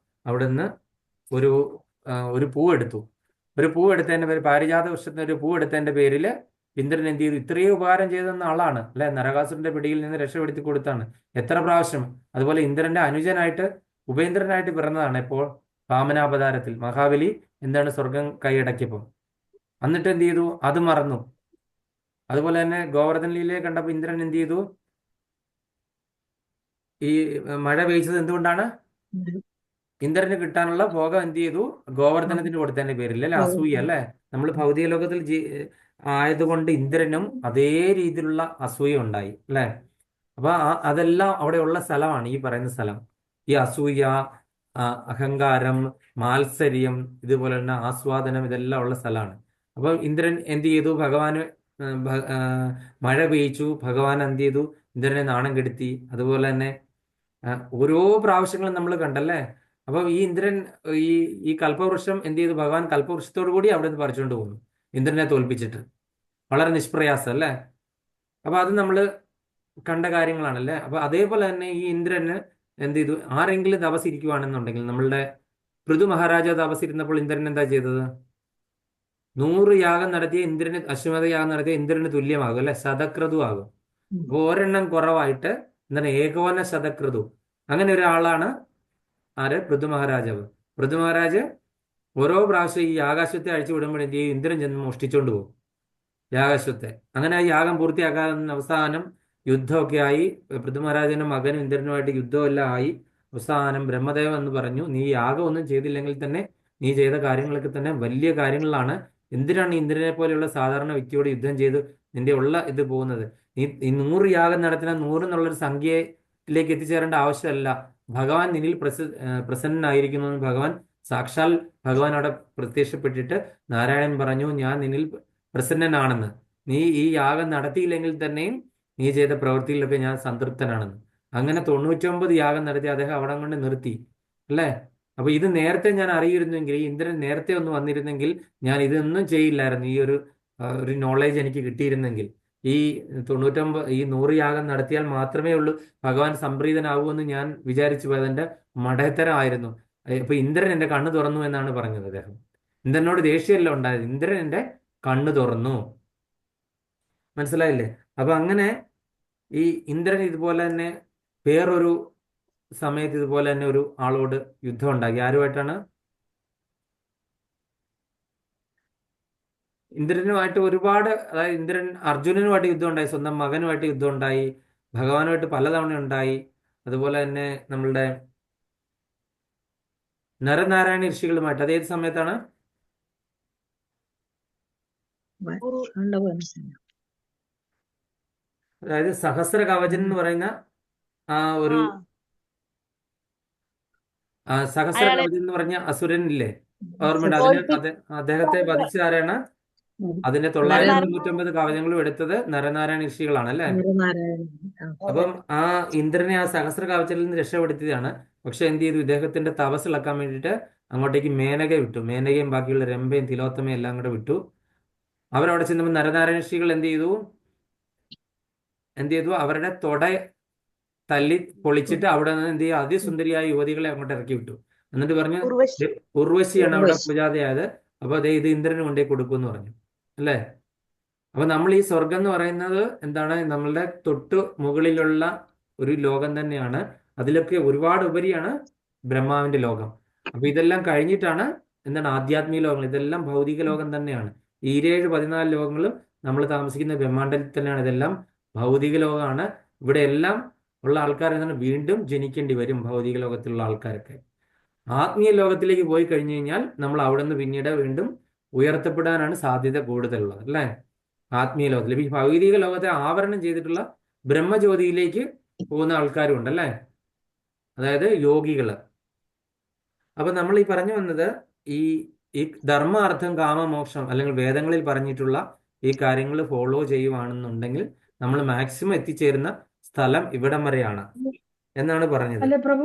അവിടെ നിന്ന് ഒരു പൂവെടുത്തു. ഒരു പൂവെടുത്തതിന്റെ പേര്, പാരിജാത വൃക്ഷത്തിന് ഒരു പൂവെടുത്തതിന്റെ പേരിൽ ഇന്ദ്രൻ എന്ത് ചെയ്തു? ഇത്രയും ഉപകാരം ചെയ്തെന്ന ആളാണ് അല്ലെ. നരകാസുരന്റെ പിടിയിൽ നിന്ന് രക്ഷപ്പെടുത്തി കൊടുത്താണ് എത്ര പ്രാവശ്യം. അതുപോലെ ഇന്ദ്രന്റെ അനുജനായിട്ട് ഉപേന്ദ്രനായിട്ട് പിറന്നതാണ് ഇപ്പോൾ വാമനാവതാരത്തിൽ. മഹാബലി എന്താണ് സ്വർഗം കൈയടക്കിയപ്പം എന്നിട്ട് എന്ത് ചെയ്തു? അത് മറന്നു. അതുപോലെ തന്നെ ഗോവർദ്ധൻ ലീലയെ കണ്ടപ്പോൾ ഇന്ദ്രൻ എന്ത് ചെയ്തു? ഈ മഴ പെയ്ച്ചത് എന്തുകൊണ്ടാണ്? ഇന്ദ്രന് കിട്ടാനുള്ള ഭോഗം എന്ത് ചെയ്തു? ഗോവർദ്ധനത്തിന് കൊടുത്തതിന്റെ പേരിൽ അല്ലെ. അസൂയ അല്ലെ. നമ്മൾ ഭൗതിക ലോകത്തിൽ ആയതുകൊണ്ട് ഇന്ദ്രനും അതേ രീതിയിലുള്ള അസൂയ ഉണ്ടായി അല്ലെ. അപ്പൊ അതെല്ലാം അവിടെയുള്ള സ്ഥലമാണ് ഈ പറയുന്ന സ്ഥലം. ഈ അസൂയ, അഹങ്കാരം, മാത്സര്യം, ഇതുപോലെ തന്നെ ആസ്വാദനം, ഇതെല്ലാം ഉള്ള സ്ഥലമാണ്. അപ്പൊ ഇന്ദ്രൻ എന്ത് ചെയ്തു? ഭഗവാന് മഴ പെയ്ച്ചു. ഭഗവാൻ എന്ത് ചെയ്തു? ഇന്ദ്രനെ നാണം കെടുത്തി. അതുപോലെ തന്നെ ഓരോ പ്രാവശ്യങ്ങളും നമ്മൾ കണ്ടല്ലേ. അപ്പൊ ഈ ഇന്ദ്രൻ ഈ കൽപ്പവൃക്ഷം എന്ത് ചെയ്തു? ഭഗവാൻ കൽപ്പവൃക്ഷത്തോടു കൂടി അവിടെ നിന്ന് പറിച്ചുകൊണ്ട് പോകുന്നു ഇന്ദ്രനെ തോൽപ്പിച്ചിട്ട്, വളരെ നിഷ്പ്രയാസം അല്ലേ. അപ്പൊ അത് നമ്മൾ കണ്ട കാര്യങ്ങളാണല്ലേ. അപ്പൊ അതേപോലെ തന്നെ ഈ ഇന്ദ്രന് എന്ത് ചെയ്തു? ആരെങ്കിലും തപസ്സിരിക്കുവാണെന്നുണ്ടെങ്കിൽ, നമ്മളുടെ പൃഥു മഹാരാജ തപസ്സിരുന്നപ്പോൾ ഇന്ദ്രൻ എന്താ ചെയ്തത്? 100 യാഗം നടത്തിയ ഇന്ദ്രന്, അശ്വമേധ യാഗം നടത്തിയ ഇന്ദ്രന് തുല്യമാകും അല്ലെ, ശതക്രതു ആകും. അപ്പൊ ഒരെണ്ണം കുറവായിട്ട് എന്താണ്? ഏകോന ശതക്രതു. അങ്ങനെ ഒരാളാണ് ആര്? പൃഥു മഹാരാജാവ്. പൃഥു മഹാരാജ് ഓരോ പ്രാവശ്യം ഈ യാഗാശ്വത്തെ അഴിച്ചു വിടുമ്പോൾ എന്ത് ചെയ്യും? ഇന്ദ്രൻ ചെന്ന് മോഷ്ടിച്ചുകൊണ്ട് പോകും യാഗാശ്വത്തെ. അങ്ങനെ ആ യാഗം പൂർത്തിയാക്കാൻ അവസാനം യുദ്ധമൊക്കെ ആയി. പൃഥു മഹാരാജന്റെ മകനും ഇന്ദ്രനുമായിട്ട് യുദ്ധമെല്ലാം ആയി. അവസാനം ബ്രഹ്മദേവൻ എന്ന് പറഞ്ഞു, നീ യാഗം ഒന്നും ചെയ്തില്ലെങ്കിൽ തന്നെ നീ ചെയ്ത കാര്യങ്ങളൊക്കെ തന്നെ വലിയ കാര്യങ്ങളാണ്. എന്തിനാണ് ഇന്ദ്രനെ പോലെയുള്ള സാധാരണ വ്യക്തിയോട് യുദ്ധം ചെയ്ത് നിന്റെ ഉള്ള ഇത് പോകുന്നത്? ഈ 100 യാഗം നടത്തുന്ന 100 എന്നുള്ളൊരു സംഖ്യയിലേക്ക് എത്തിച്ചേരേണ്ട ആവശ്യമല്ല. ഭഗവാൻ നിന്നിൽ പ്രസന്നനായിരിക്കുന്നു എന്ന് ഭഗവാൻ സാക്ഷാൽ ഭഗവാൻ അവിടെ പ്രത്യക്ഷപ്പെട്ടിട്ട് നാരായണൻ പറഞ്ഞു, ഞാൻ നിന്നിൽ പ്രസന്നനാണെന്ന്. നീ ഈ യാഗം നടത്തിയില്ലെങ്കിൽ തന്നെയും നീ ചെയ്ത പ്രവൃത്തിയിലൊക്കെ ഞാൻ സംതൃപ്തനാണെന്ന്. അങ്ങനെ 99 യാഗം നടത്തി അദ്ദേഹം അവിടെ കൊണ്ട് നിർത്തി അല്ലേ. അപ്പൊ ഇത് നേരത്തെ ഞാൻ അറിയിരുന്നെങ്കിൽ, ഈ ഇന്ദ്രൻ നേരത്തെ ഒന്ന് വന്നിരുന്നെങ്കിൽ ഞാൻ ഇതൊന്നും ചെയ്യില്ലായിരുന്നു. ഈ ഒരു നോളേജ് എനിക്ക് കിട്ടിയിരുന്നെങ്കിൽ, ഈ 100 യാഗം നടത്തിയാൽ മാത്രമേ ഉള്ളൂ ഭഗവാൻ സംപ്രീതനാകുമെന്ന് ഞാൻ വിചാരിച്ചു പോയത്. എന്റെ മടത്തരമായിരുന്നു. ഇപ്പൊ ഇന്ദ്രൻ എന്റെ കണ്ണ് തുറന്നു എന്നാണ് പറഞ്ഞത് അദ്ദേഹം. ഇന്ദ്രനോട് ദേഷ്യമല്ല ഉണ്ടായത്, ഇന്ദ്രൻ എന്റെ കണ്ണ് തുറന്നു. മനസ്സിലായില്ലേ? അപ്പൊ അങ്ങനെ ഈ ഇന്ദ്രൻ ഇതുപോലെ തന്നെ വേറൊരു സമയത്ത് ഇതുപോലെ തന്നെ ഒരു ആളോട് യുദ്ധം ഉണ്ടാക്കി. ആരുമായിട്ടാണ്? ഇന്ദ്രനുമായിട്ട് ഒരുപാട്, അതായത് ഇന്ദ്രൻ അർജുനനുമായിട്ട് യുദ്ധം ഉണ്ടായി, സ്വന്തം മകനുമായിട്ട് യുദ്ധം ഉണ്ടായി, ഭഗവാനുമായിട്ട് പലതവണ ഉണ്ടായി. അതുപോലെ തന്നെ നമ്മളുടെ നരനാരായണ ഋഷികളുമായിട്ട്. അതേത് സമയത്താണ്? അതായത് സഹസ്ര കവചൻ എന്ന് പറയുന്ന ആ ഒരു സഹസ്ര കവചൻ എന്ന് പറഞ്ഞ അസുരനില്ലേ, ഓർമ്മയുണ്ട്? അദ്ദേഹത്തെ വധിച്ച ആരാണ്? അതിന്റെ 999 കവചങ്ങളും എടുത്തത് നരനാരായണ ഋഷികളാണ് അല്ലെ. അപ്പം ആ ഇന്ദ്രനെ ആ സഹസ്ര കവചത്തിൽ നിന്ന് രക്ഷപ്പെടുത്തിയതാണ്. പക്ഷെ എന്ത് ചെയ്തു? ഇദ്ദേഹത്തിന്റെ തപസ് ഇളക്കാൻ വേണ്ടിയിട്ട് അങ്ങോട്ടേക്ക് മേനക വിട്ടു. മേനകയും ബാക്കിയുള്ള രംഭയും തിലോത്തമയും എല്ലാം കൂടെ വിട്ടു. അവരവിടെ ചെന്നപ്പോൾ നരനാരായണ ഋഷികൾ എന്ത് ചെയ്തു? അവരുടെ തൊട തല്ലി പൊളിച്ചിട്ട് അവിടെ നിന്ന് എന്ത് ചെയ്യും? അതിസുന്ദരിയായ യുവതികളെ അങ്ങോട്ട് ഇറക്കി വിട്ടു. എന്നിട്ട് പറഞ്ഞു ഉർവശി. ഉർവശിയാണ് അവിടെ ഉർവശി. പൂജാതയായത്. അപ്പൊ അതേ ഇത് ഇന്ദ്രന് കൊണ്ടേ കൊടുക്കുമെന്ന് പറഞ്ഞു അല്ലേ. അപ്പൊ നമ്മൾ ഈ സ്വർഗം എന്ന് പറയുന്നത് എന്താണ്? നമ്മളുടെ തൊട്ട് മുകളിലുള്ള ഒരു ലോകം തന്നെയാണ്. അതിലൊക്കെ ഒരുപാട് ഉപരിയാണ് ബ്രഹ്മാവിന്റെ ലോകം. അപ്പൊ ഇതെല്ലാം കഴിഞ്ഞിട്ടാണ് എന്താണ് ആധ്യാത്മിക ലോകങ്ങൾ. ഇതെല്ലാം ഭൗതിക ലോകം തന്നെയാണ്. ഈ 14 ലോകങ്ങളും നമ്മൾ താമസിക്കുന്ന ബ്രഹ്മാണ്ടത്തിൽ തന്നെയാണ്. ഇതെല്ലാം ഭൗതിക ലോകമാണ്. ഇവിടെ എല്ലാം ഉള്ള ആൾക്കാർ എന്താണ് വീണ്ടും ജനിക്കേണ്ടി വരും. ഭൗതിക ലോകത്തിലുള്ള ആൾക്കാരൊക്കെ ആത്മീയ ലോകത്തിലേക്ക് പോയി കഴിഞ്ഞു കഴിഞ്ഞാൽ നമ്മൾ അവിടെ നിന്ന് പിന്നീട് വീണ്ടും ഉയർത്തപ്പെടാനാണ് സാധ്യത കൂടുതലുള്ളത് അല്ലേ. ആത്മീയ ലോകത്തിൽ ഈ ഭൗതിക ലോകത്തെ ആവരണം ചെയ്തിട്ടുള്ള ബ്രഹ്മജ്യോതിയിലേക്ക് പോകുന്ന ആൾക്കാരും ഉണ്ടല്ലേ, അതായത് യോഗികള്. അപ്പൊ നമ്മൾ ഈ പറഞ്ഞു വന്നത് ഈ ഈ ധർമ്മ അർത്ഥം കാമ മോക്ഷം അല്ലെങ്കിൽ വേദങ്ങളിൽ പറഞ്ഞിട്ടുള്ള ഈ കാര്യങ്ങൾ ഫോളോ ചെയ്യുവാണെന്നുണ്ടെങ്കിൽ നമ്മൾ മാക്സിമം എത്തിച്ചേരുന്ന സ്ഥലം ഇവിടം വരെയാണ് എന്നാണ് പറഞ്ഞത്. അല്ല പ്രഭു,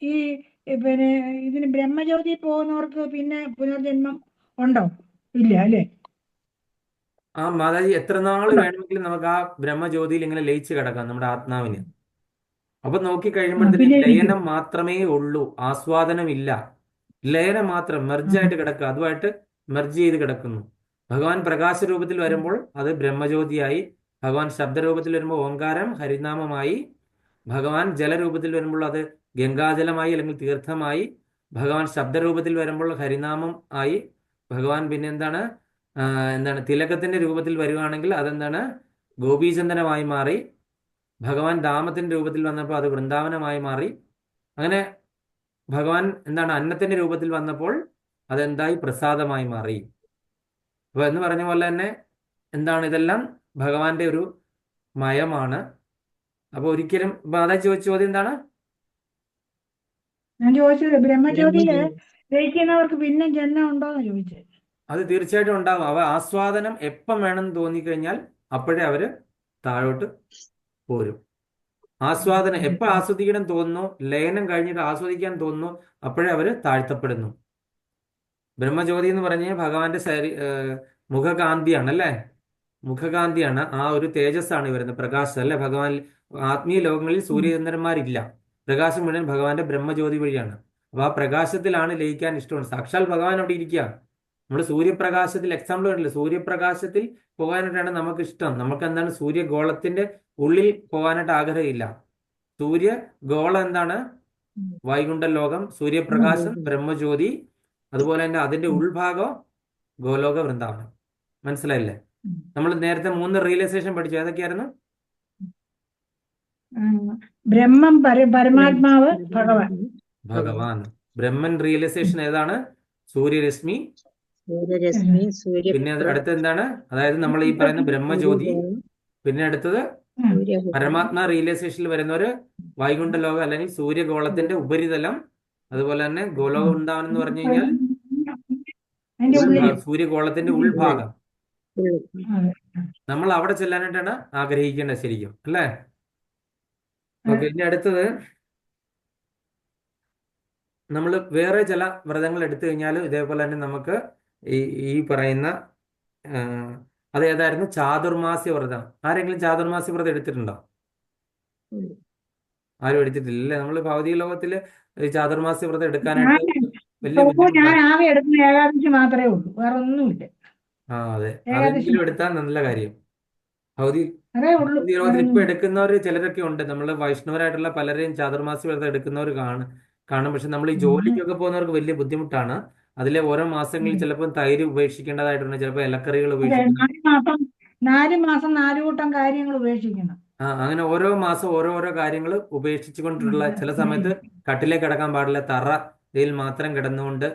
ഈ പിന്നെ ഇതിന് ബ്രഹ്മജ്യോതി പോകുന്നവർക്ക് പിന്നെ പുനർജന്മം ഉണ്ടോ? ഇല്ല അല്ലേ? ആ മാതാജി, എത്ര നാൾ വേണമെങ്കിലും നമുക്ക് ആ ബ്രഹ്മജ്യോതിയിൽ ഇങ്ങനെ ലയിച്ച് കിടക്കാം നമ്മുടെ ആത്മാവിന്. അപ്പൊ നോക്കി കഴിയുമ്പോഴത്തേന് പിന്നെ ലയനം മാത്രമേ ഉള്ളൂ, ആസ്വാദനമില്ല. ലയനം മാത്രം മെർജായിട്ട് കിടക്കുക, അതുമായിട്ട് മെർജ് ചെയ്ത് കിടക്കുന്നു. ഭഗവാൻ പ്രകാശ രൂപത്തിൽ വരുമ്പോൾ അത് ബ്രഹ്മജ്യോതിയായി, ഭഗവാൻ ശബ്ദരൂപത്തിൽ വരുമ്പോൾ ഓങ്കാരം ഹരിനാമമായി, ഭഗവാൻ ജലരൂപത്തിൽ വരുമ്പോൾ അത് ഗംഗാജലമായി അല്ലെങ്കിൽ തീർത്ഥമായി, ഭഗവാൻ ശബ്ദരൂപത്തിൽ വരുമ്പോൾ ഹരിനാമം ആയി, ഭഗവാൻ പിന്നെ എന്താണ് തിലകത്തിന്റെ രൂപത്തിൽ വരുവാണെങ്കിൽ അതെന്താണ് ഗോപീചന്ദനമായി മാറി, ഭഗവാൻ ധാമത്തിന്റെ രൂപത്തിൽ വന്നപ്പോൾ അത് വൃന്ദാവനമായി മാറി. അങ്ങനെ ഭഗവാൻ അന്നത്തിന്റെ രൂപത്തിൽ വന്നപ്പോൾ അതെന്തായി പ്രസാദമായി മാറി. അപ്പൊ എന്ന് പറഞ്ഞ പോലെ തന്നെ ഇതെല്ലാം ഭഗവാന്റെ ഒരു മയമാണ്. അപ്പൊ ഒരിക്കലും അതാ ചോദിച്ച ചോദ്യം എന്താണ്? ഞാൻ ചോദിച്ചത് ബ്രഹ്മജ്യോതിയില് ലയിക്കുന്നവർക്ക് പിന്നെ ജന്മം ഉണ്ടോന്ന് ചോദിച്ചത്. അത് തീർച്ചയായിട്ടും ഉണ്ടാകും. അവ ആസ്വാദനം എപ്പം വേണമെന്ന് തോന്നിക്കഴിഞ്ഞാൽ അപ്പോഴേ അവര് താഴോട്ട് പോരും. ആസ്വാദനം എപ്പോൾ ആസ്വദിക്കണം തോന്നുന്നു, ലയനം കഴിഞ്ഞിട്ട് ആസ്വദിക്കാൻ തോന്നുന്നു, അപ്പോഴേ അവര് താഴ്ത്തപ്പെടുന്നു. ബ്രഹ്മജ്യോതി എന്ന് പറഞ്ഞാൽ ഭഗവാന്റെ മുഖകാന്തിയാണ് അല്ലേ, മുഖകാന്തിയാണ്. ആ ഒരു തേജസ്സാണ് വരുന്നത്, പ്രകാശം അല്ലെ. ഭഗവാൻ ആത്മീയ ലോകങ്ങളിൽ സൂര്യചന്ദ്രന്മാരില്ല, പ്രകാശം മുഴുവൻ ഭഗവാന്റെ ബ്രഹ്മജ്യോതി വഴിയാണ്. അപ്പൊ ആ പ്രകാശത്തിലാണ് ലയിക്കാൻ ഇഷ്ടമാണ്. സാക്ഷാൽ ഭഗവാൻ അവിടെ ഇരിക്കുക. നമ്മൾ സൂര്യപ്രകാശത്തിൽ എക്സാമ്പിൾ കണ്ടില്ല, സൂര്യപ്രകാശത്തിൽ പോകാനായിട്ടാണ് നമുക്ക് ഇഷ്ടം. നമുക്ക് സൂര്യഗോളത്തിന്റെ ഉള്ളിൽ പോകാനായിട്ട് ആഗ്രഹമില്ല. സൂര്യഗോളം വൈകുണ്ഠ ലോകം, സൂര്യപ്രകാശം ബ്രഹ്മജ്യോതി, അതുപോലെ തന്നെ അതിന്റെ ഉൾഭാഗം ഗോലോക വൃന്ദാവനം. മനസ്സിലായില്ലേ? നമ്മൾ നേരത്തെ 3 റിയലൈസേഷൻ പഠിച്ചു, ഏതൊക്കെയായിരുന്നു? ബ്രഹ്മം, പരമാത്മാവ്, ഭഗവാൻ. ബ്രഹ്മൻ റിയലൈസേഷൻ ഏതാണ്? സൂര്യരശ്മി. പിന്നെ അടുത്ത് എന്താണ്? അതായത് നമ്മൾ ഈ പറയുന്ന ബ്രഹ്മജ്യോതി. പിന്നെ അടുത്തത് പരമാത്മാ റിയലൈസേഷനിൽ വരുന്നവര് വൈകുണ്ഠ ലോകം അല്ലെങ്കിൽ സൂര്യഗോളത്തിന്റെ ഉപരിതലം, അതുപോലെ തന്നെ ഗോലോക വൃന്ദാവനം എന്ന് പറഞ്ഞു കഴിഞ്ഞാൽ സൂര്യഗോളത്തിന്റെ ഉൾഭാഗം. നമ്മൾ അവിടെ ചെല്ലാനായിട്ടാണ് ആഗ്രഹിക്കേണ്ടത് ശരിക്കും അല്ലേ. ഓക്കെ, ഇനി അടുത്തത് നമ്മൾ വേറെ ചില വ്രതങ്ങൾ എടുത്തു കഴിഞ്ഞാൽ ഇതേപോലെ തന്നെ നമുക്ക് ഈ പറയുന്ന അത് ഏതായിരുന്നു? ചാതുർമാസ്യ വ്രതം. ആരെങ്കിലും ചാതുർമാസ്യ വ്രതം എടുത്തിട്ടുണ്ടോ? ആരും എടുത്തിട്ടില്ല അല്ലേ. നമ്മൾ ഭൗതിക ലോകത്തില് ചാതുർമാസ്യ വ്രതം എടുക്കാനായിട്ട് വലിയ ഞാൻ ബുദ്ധിമുട്ടാണ്. ആകെ എടുക്കുന്ന ഏകാദശി മാത്രമേ ഉള്ളൂ, വേറെ ഒന്നുമില്ല. അതെ, ഏകാദശി അതെങ്കിലും എടുത്താൽ നല്ല കാര്യം. ഭൗതിക അതേ ഉള്ളൂ, ഭൗതിക വേറെ ലോകത്തിൽ ഇപ്പൊ ഒന്നുമില്ല. എടുക്കുന്നവർ ചിലരൊക്കെ ഉണ്ട്. നമ്മൾ വൈഷ്ണവരായിട്ടുള്ള പലരെയും ചാതുർമാസ്യ വ്രതം എടുക്കുന്നവർ കാണും. പക്ഷെ നമ്മൾ ഈ ജോലിക്കൊക്കെ പോകുന്നവർക്ക് വലിയ ബുദ്ധിമുട്ടാണ്. അതിലെ ഓരോ മാസങ്ങളിൽ ചിലപ്പോൾ തൈര് ഉപേക്ഷിക്കേണ്ടതായിട്ടുണ്ട്, ചിലപ്പോൾ ഇലക്കറികൾ അതെ, ഉപേക്ഷിക്കണം. 4 മാസം 4 കൂട്ടം കാര്യങ്ങൾ ഉപേക്ഷിക്കണം. അങ്ങനെ ഓരോ മാസം ഓരോരോ കാര്യങ്ങൾ ഉപേക്ഷിച്ചുകൊണ്ടുള്ള, ചില സമയത്ത് കട്ടിലേക്ക് കിടക്കാൻ പാടില്ല, തറയിൽ മാത്രം കിടന്നുകൊണ്ട്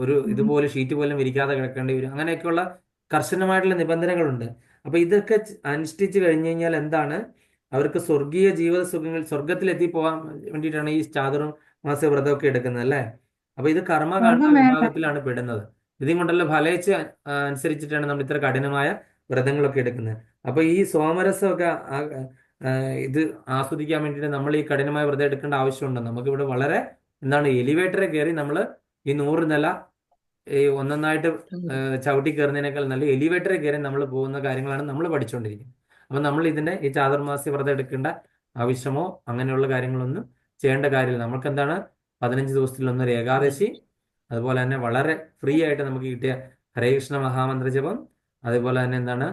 ഒരു ഇതുപോലെ ഷീറ്റ് പോലും വിരിക്കാതെ കിടക്കേണ്ടി വരും. അങ്ങനെയൊക്കെയുള്ള കർശനമായിട്ടുള്ള നിബന്ധനകളുണ്ട്. അപ്പൊ ഇതൊക്കെ അനുഷ്ഠിച്ചു കഴിഞ്ഞു കഴിഞ്ഞാൽ അവർക്ക് സ്വർഗീയ ജീവിത സുഖങ്ങൾ, സ്വർഗത്തിലെത്തി പോകാൻ വേണ്ടിയിട്ടാണ് ഈ ചാതുർമാസ്യ വ്രതമൊക്കെ എടുക്കുന്നത് അല്ലേ. അപ്പൊ ഇത് കർമ്മകാണ്ഡ വിഭാഗത്തിലാണ് പെടുന്നത്. ഇതും കൊണ്ടല്ല ഫലേച്ഛ അനുസരിച്ചിട്ടാണ് നമ്മൾ ഇത്ര കഠിനമായ വ്രതങ്ങളൊക്കെ എടുക്കുന്നത്. അപ്പൊ ഈ സോമരസമൊക്കെ ഇത് ആസ്വദിക്കാൻ വേണ്ടിയിട്ട് നമ്മൾ ഈ കഠിനമായ വ്രതം എടുക്കേണ്ട ആവശ്യമുണ്ട്. നമുക്കിവിടെ വളരെ എലിവേറ്ററെ കയറി നമ്മൾ ഈ 100 നില ഈ ഒന്നൊന്നായിട്ട് ചവിട്ടി കയറുന്നതിനേക്കാൾ നല്ല എലിവേറ്ററെ കയറി നമ്മൾ പോകുന്ന കാര്യങ്ങളാണ് നമ്മൾ പഠിച്ചുകൊണ്ടിരിക്കുന്നത്. അപ്പൊ നമ്മൾ ഈ ചാതുർമാസ്യ വ്രതം എടുക്കേണ്ട ആവശ്യമോ അങ്ങനെയുള്ള കാര്യങ്ങളൊന്നും ചെയ്യേണ്ട കാര്യമില്ല. നമുക്ക് 15 ദിവസത്തിലൊന്നൊരു ഏകാദശി, അതുപോലെ തന്നെ വളരെ ഫ്രീ ആയിട്ട് നമുക്ക് കിട്ടിയ ഹരേ കൃഷ്ണ മഹാമന്ത്ര ജപം, അതുപോലെ തന്നെ എന്താണ്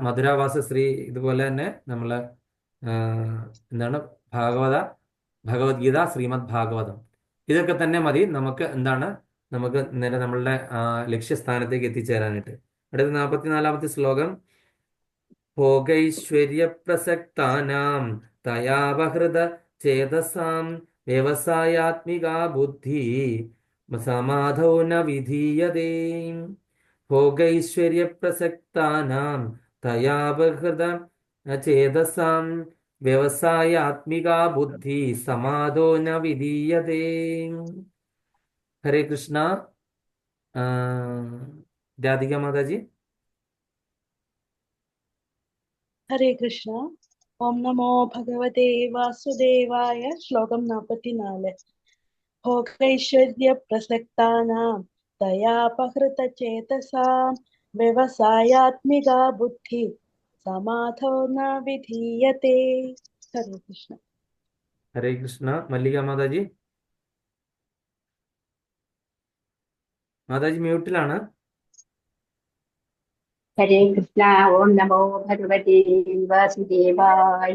മധുരാവാസ ശ്രീ, ഇതുപോലെ തന്നെ നമ്മൾ എന്താണ് ഭഗവത്ഗീത, ശ്രീമദ് ഭാഗവതം, ഇതൊക്കെ തന്നെ മതി നമുക്ക് നമുക്ക് നേരെ നമ്മളുടെ ലക്ഷ്യസ്ഥാനത്തേക്ക് എത്തിച്ചേരാനായിട്ട്. അടുത്ത 44-ാമത്തെ ശ്ലോകം. ഭോഗൈശ്വര്യ പ്രസക്താനാം തയാവഹൃത ചേതസാം വ്യവസായാത്മികാ ബുദ്ധി സമാധോ ന വിധീയതേ. ഭോഗൈശ്വര്യ പ്രസക്താനാം തയാവഹൃത ചേതസാം വ്യവസായാത്മികാ ബുദ്ധി സമാധോ ന വിധീയതേ. ഹരേ കൃഷ്ണ. രാധിക മാതാജി. ഹരേ കൃഷ്ണ. ഓം നമോ ഭഗവതേ വാസുദേവായ. ശ്ലോകം 44. ഭോഗൈശ്വര്യ പ്രസക്താനാം ദയാപഹൃത ചേതസാം വ്യവസായാത്മികാ ബുദ്ധി സമാധോ ന വിധീയതേ. ഹരേ കൃഷ്ണ. ഹരേ കൃഷ്ണ. മല്ലിക മാതാജി. മാതാജി മ്യൂട്ടിലാണ്. ഹരേ കൃഷ്ണ. ഓം നമോ ഭഗവതേ വാസുദേവായ.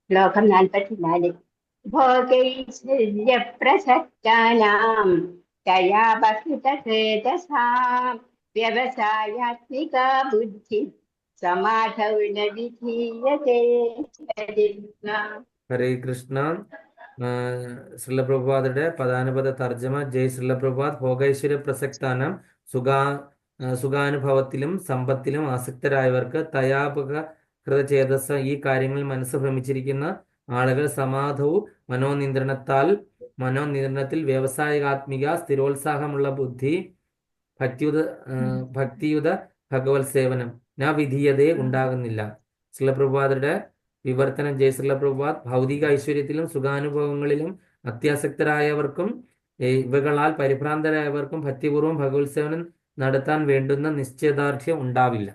ശ്ലോകം 44. ഭോഗൈശ്വര്യ പ്രസക്താനാം ദയാപഹൃതചേതസാം വ്യവസായാത്മികാ ബുദ്ധി സമാധൗ ന വിധീയതേ. ഹരേ കൃഷ്ണ. ഹരേ കൃഷ്ണ. ശ്രീല പ്രഭുപാദയുടെ പദാനുപദ തർജ്ജമ. ജയ് ശ്രീല പ്രഭുപാദ്. ഭോഗൈശ്വര്യ പ്രസക്താനം സുഖാനുഭവത്തിലും സമ്പത്തിലും ആസക്തരായവർക്ക് തയാപഹൃതചേതസ ഈ കാര്യങ്ങളിൽ മനസ്സ് ഭ്രമിച്ചിരിക്കുന്ന ആളുകൾ സമാധവും മനോനിയന്ത്രണത്തിൽ വ്യവസായികാത്മിക സ്ഥിരോത്സാഹമുള്ള ബുദ്ധി ഭക്തിയുത ഭഗവത് സേവനം ന വിധീയതയെ ഉണ്ടാകുന്നില്ല. ശ്രീല പ്രഭുപാദരുടെ വിവർത്തനം. ജയ് ശ്രീല പ്രഭുപാദ്. ഭൗതിക ഐശ്വര്യത്തിലും സുഖാനുഭവങ്ങളിലും അത്യാസക്തരായവർക്കും ഇവകളാൽ പരിഭ്രാന്തരായവർക്കും ഭക്തിപൂർവ്വം ഭഗവത് സേവനം നടത്താൻ വേണ്ടുന്ന നിശ്ചയദാർഢ്യം ഉണ്ടാവില്ല.